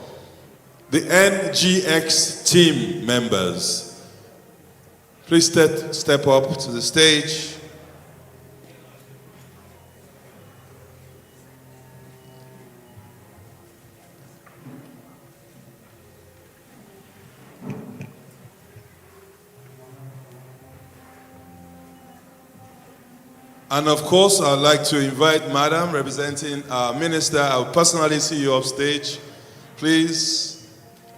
The NGX team members, please step up to the stage. And of course, I'd like to invite Madam, representing our minister. I'll personally see you up stage. Please,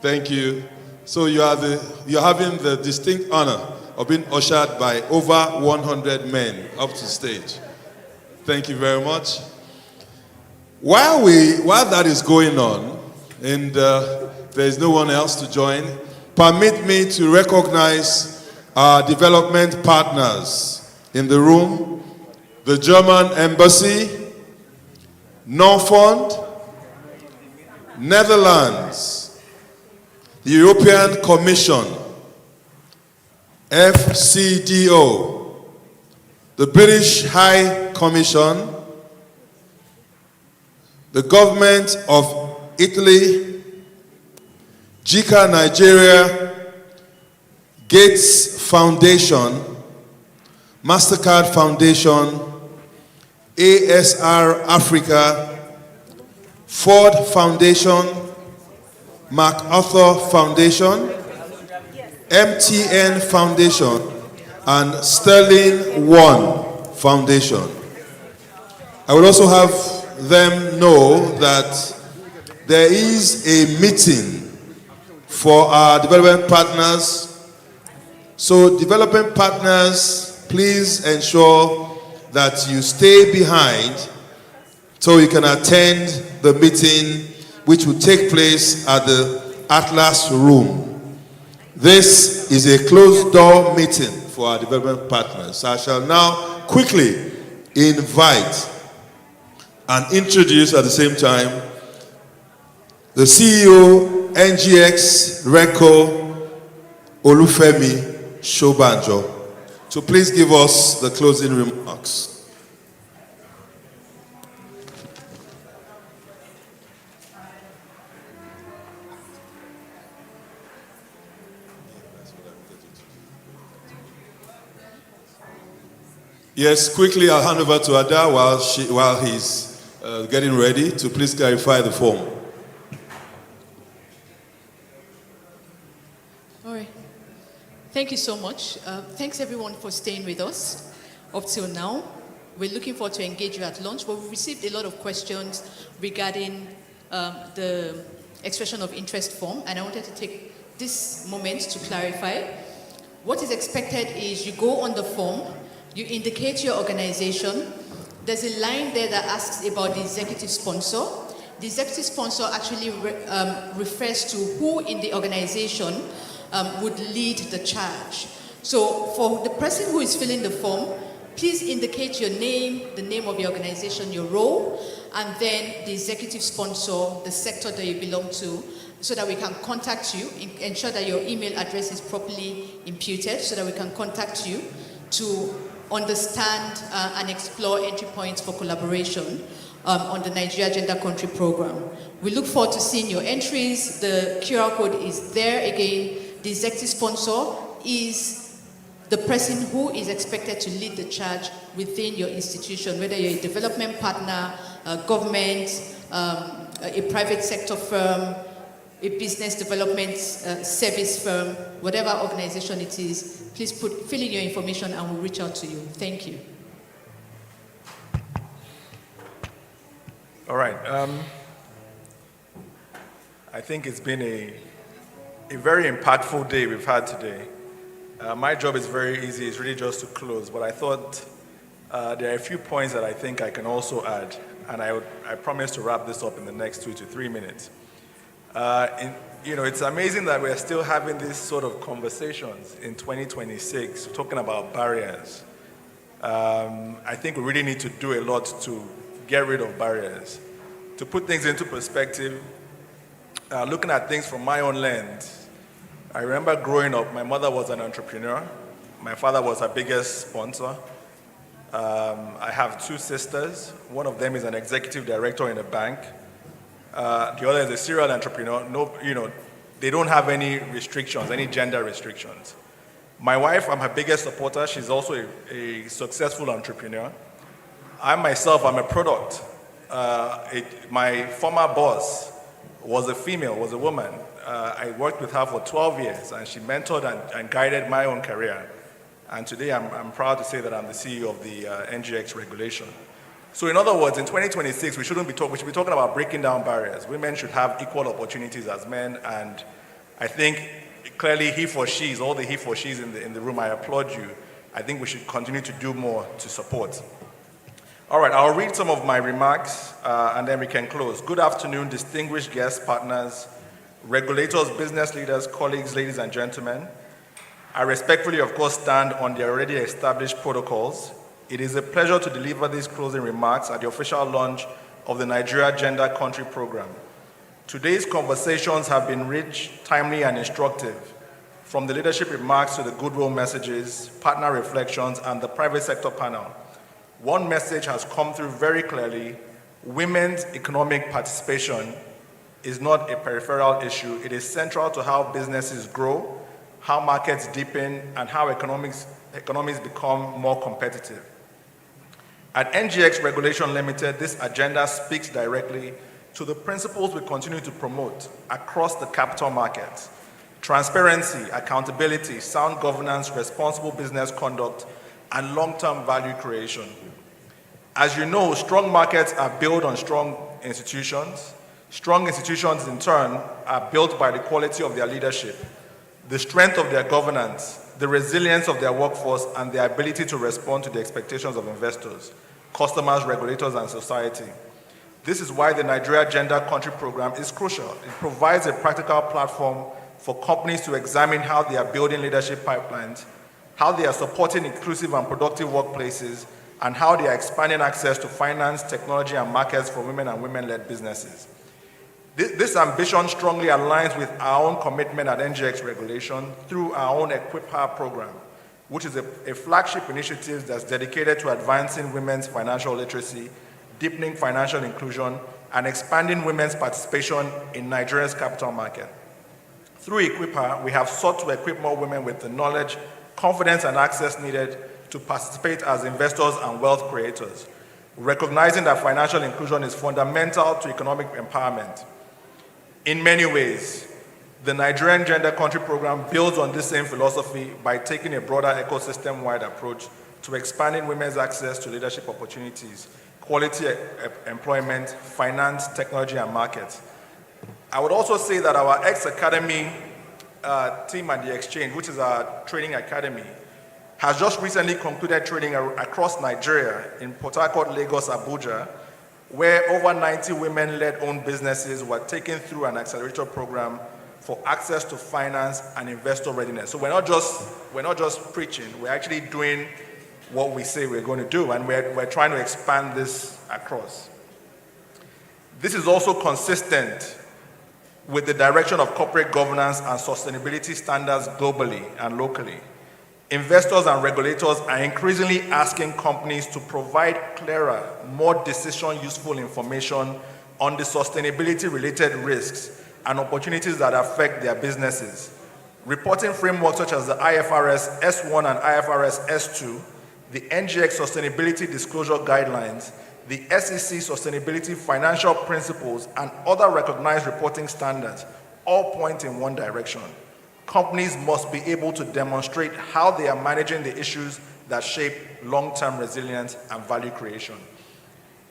thank you. So you're having the distinct honor of being ushered by over 100 men up to stage. Thank you very much. While that is going on, and there is no one else to join, permit me to recognize our development partners in the room. The German Embassy, Norfund, Netherlands, the European Commission, FCDO, the British High Commission, the government of Italy, JICA Nigeria, Gates Foundation, MasterCard Foundation, ASR Africa, Ford Foundation, MacArthur Foundation, MTN Foundation, and Sterling One Foundation. I would also have them know that there is a meeting for our development partners. So development partners, please ensure that you stay behind so you can attend the meeting which will take place at the Atlas Room. This is a closed-door meeting for our development partners. I shall now quickly invite and introduce at the same time the CEO, NGX Reco, Olufemi Shobanjo. So please give us the closing remarks. Yes, quickly I'll hand over to Ada while he's getting ready to please clarify the form. All right. Thank you so much. Thanks everyone for staying with us up till now. We're looking forward to engage you at lunch, but we've received a lot of questions regarding the expression of interest form, and I wanted to take this moment to clarify. What is expected is you go on the form, you indicate your organization. There's a line there that asks about the executive sponsor. The executive sponsor actually refers to who in the organization would lead the charge. So for the person who is filling the form, please indicate your name, the name of your organization, your role, and then the executive sponsor, the sector that you belong to, so that we can contact you, ensure that your email address is properly imputed, so that we can contact you to understand and explore entry points for collaboration on the Nigeria Agenda Country Program. We look forward to seeing your entries. The QR code is there again. The executive sponsor is the person who is expected to lead the charge within your institution, whether you're a development partner, a government, a private sector firm, a business development service firm, whatever organization it is. Please fill in your information and we'll reach out to you. Thank you. All right. I think it's been a very impactful day we've had today. My job is very easy. It's really just to close. But I thought there are a few points that I think I can also add. And I promise to wrap this up in the next 2 to 3 minutes. It's amazing that we're still having these sort of conversations in 2026, talking about barriers. I think we really need to do a lot to get rid of barriers. To put things into perspective, looking at things from my own lens, I remember growing up, my mother was an entrepreneur. My father was her biggest sponsor. I have 2 sisters. One of them is an executive director in a bank. The other is a serial entrepreneur. They don't have any restrictions, any gender restrictions. My wife, I'm her biggest supporter. She's also a successful entrepreneur. I myself, I'm a product. My former boss was a female, was a woman. I worked with her for 12 years, and she mentored and guided my own career. And today, I'm proud to say that I'm the CEO of the NGX regulation. So in other words, in 2026, we should be talking about breaking down barriers. Women should have equal opportunities as men, and I think clearly all the he for she's in the room, I applaud you. I think we should continue to do more to support. All right, I'll read some of my remarks, and then we can close. Good afternoon, distinguished guests, partners, regulators, business leaders, colleagues, ladies and gentlemen. I respectfully, of course, stand on the already established protocols. It is a pleasure to deliver these closing remarks at the official launch of the Nigeria Gender Country Program. Today's conversations have been rich, timely, and instructive, from the leadership remarks to the goodwill messages, partner reflections, and the private sector panel. One message has come through very clearly: women's economic participation is not a peripheral issue. It is central to how businesses grow, how markets deepen, and how economies become more competitive. At NGX Regulation Limited, this agenda speaks directly to the principles we continue to promote across the capital markets: transparency, accountability, sound governance, responsible business conduct, and long-term value creation. As you know, strong markets are built on strong institutions. Strong institutions, in turn, are built by the quality of their leadership, the strength of their governance, the resilience of their workforce, and their ability to respond to the expectations of investors, customers, regulators, and society. This is why the Nigeria Gender Country Program is crucial. It provides a practical platform for companies to examine how they are building leadership pipelines, how they are supporting inclusive and productive workplaces, and how they are expanding access to finance, technology, and markets for women and women-led businesses. This ambition strongly aligns with our own commitment at NGX Regulation through our own Equip Her program, which is a flagship initiative that's dedicated to advancing women's financial literacy, deepening financial inclusion, and expanding women's participation in Nigeria's capital market. Through Equip Her, we have sought to equip more women with the knowledge, confidence, and access needed to participate as investors and wealth creators, recognizing that financial inclusion is fundamental to economic empowerment. In many ways, the Nigerian Gender Country Program builds on this same philosophy by taking a broader ecosystem-wide approach to expanding women's access to leadership opportunities, quality employment, finance, technology, and markets. I would also say that our X-Academy team at the Exchange, which is our training academy, has just recently concluded training across Nigeria in Port Harcourt, Lagos, Abuja, where over 90 women-led owned businesses were taken through an accelerator program for access to finance and investor readiness. So we're not just preaching, we're actually doing what we say we're going to do, and we're trying to expand this across. This is also consistent with the direction of corporate governance and sustainability standards globally and locally. Investors and regulators are increasingly asking companies to provide clearer, more decision-useful information on the sustainability-related risks and opportunities that affect their businesses. reporting frameworks such as the IFRS S1 and IFRS S2, the NGX Sustainability Disclosure Guidelines, the SEC Sustainability Financial Principles, and other recognized reporting standards all point in one direction. Companies must be able to demonstrate how they are managing the issues that shape long-term resilience and value creation.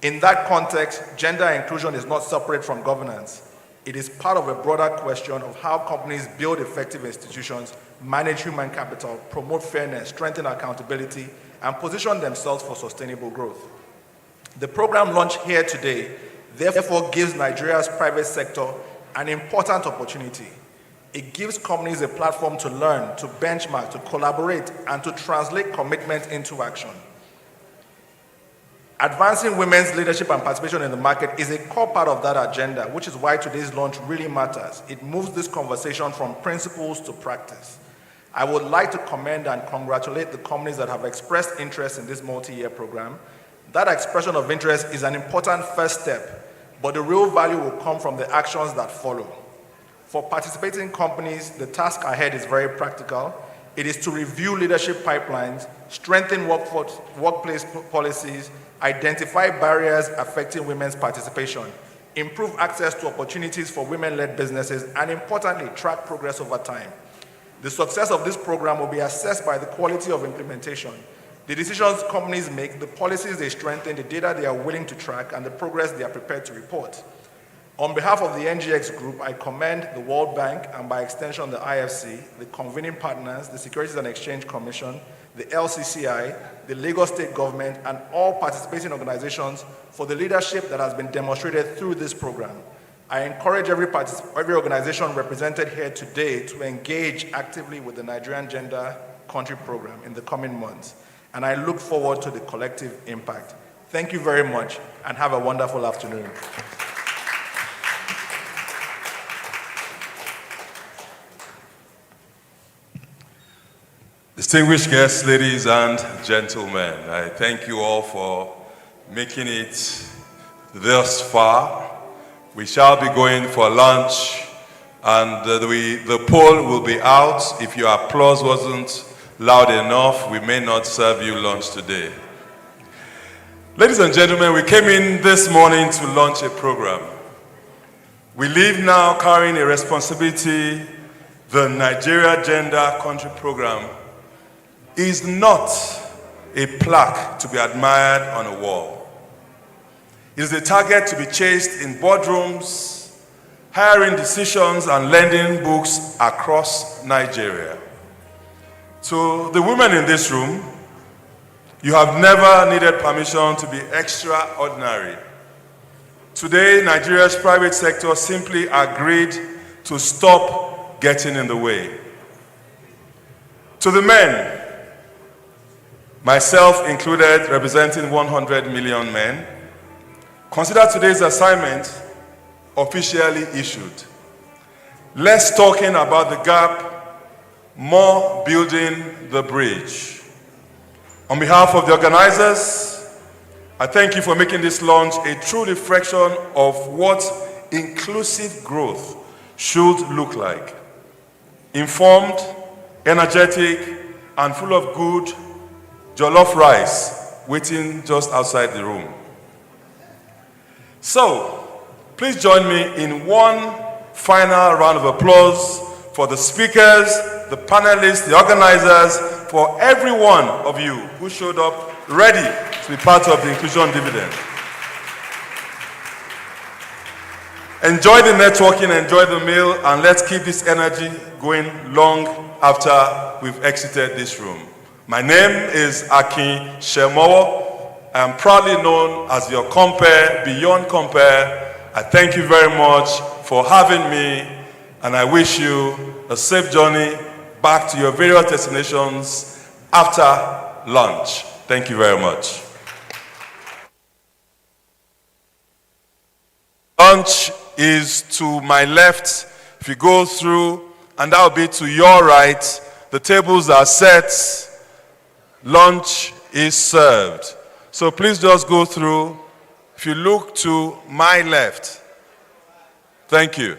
In that context, gender inclusion is not separate from governance. It is part of a broader question of how companies build effective institutions, manage human capital, promote fairness, strengthen accountability, and position themselves for sustainable growth. The program launched here today therefore gives Nigeria's private sector an important opportunity. It gives companies a platform to learn, to benchmark, to collaborate, and to translate commitment into action. Advancing women's leadership and participation in the market is a core part of that agenda, which is why today's launch really matters. It moves this conversation from principles to practice. I would like to commend and congratulate the companies that have expressed interest in this multi-year program. That expression of interest is an important first step, but the real value will come from the actions that follow. For participating companies, the task ahead is very practical. It is to review leadership pipelines, strengthen workplace policies, identify barriers affecting women's participation, improve access to opportunities for women-led businesses, and importantly, track progress over time. The success of this program will be assessed by the quality of implementation, the decisions companies make, the policies they strengthen, the data they are willing to track, and the progress they are prepared to report. On behalf of the NGX Group, I commend the World Bank and by extension the IFC, the convening partners, the Securities and Exchange Commission, the LCCI, the Lagos State Government, and all participating organizations for the leadership that has been demonstrated through this program. I encourage every organization represented here today to engage actively with the Nigerian Gender Country Program in the coming months, and I look forward to the collective impact. Thank you very much, and have a wonderful afternoon. Distinguished guests, ladies and gentlemen, I thank you all for making it thus far. We shall be going for lunch, and the poll will be out. If your applause wasn't loud enough, we may not serve you lunch today. Ladies and gentlemen, we came in this morning to launch a program. We leave now carrying a responsibility. The Nigeria Gender Country Program is not a plaque to be admired on a wall. It is a target to be chased in boardrooms, hiring decisions, and lending books across Nigeria. To the women in this room, you have never needed permission to be extraordinary. Today, Nigeria's private sector simply agreed to stop getting in the way. To the men, myself included, representing 100 million men, consider today's assignment officially issued. Less talking about the gap, more building the bridge. On behalf of the organizers, I thank you for making this launch a true reflection of what inclusive growth should look like. Informed, energetic, and full of good jollof rice waiting just outside the room. So, please join me in one final round of applause for the speakers, the panelists, the organizers, for every one of you who showed up ready to be part of the Inclusion Dividend. Enjoy the networking, enjoy the meal, and let's keep this energy going long after we've exited this room. My name is Akin Shemowo. I am proudly known as your compare, beyond compare. I thank you very much for having me, and I wish you a safe journey back to your various destinations after lunch. Thank you very much. Lunch is to my left. If you go through, and that will be to your right. The tables are set. Lunch is served. So please just go through. If you look to my left, thank you.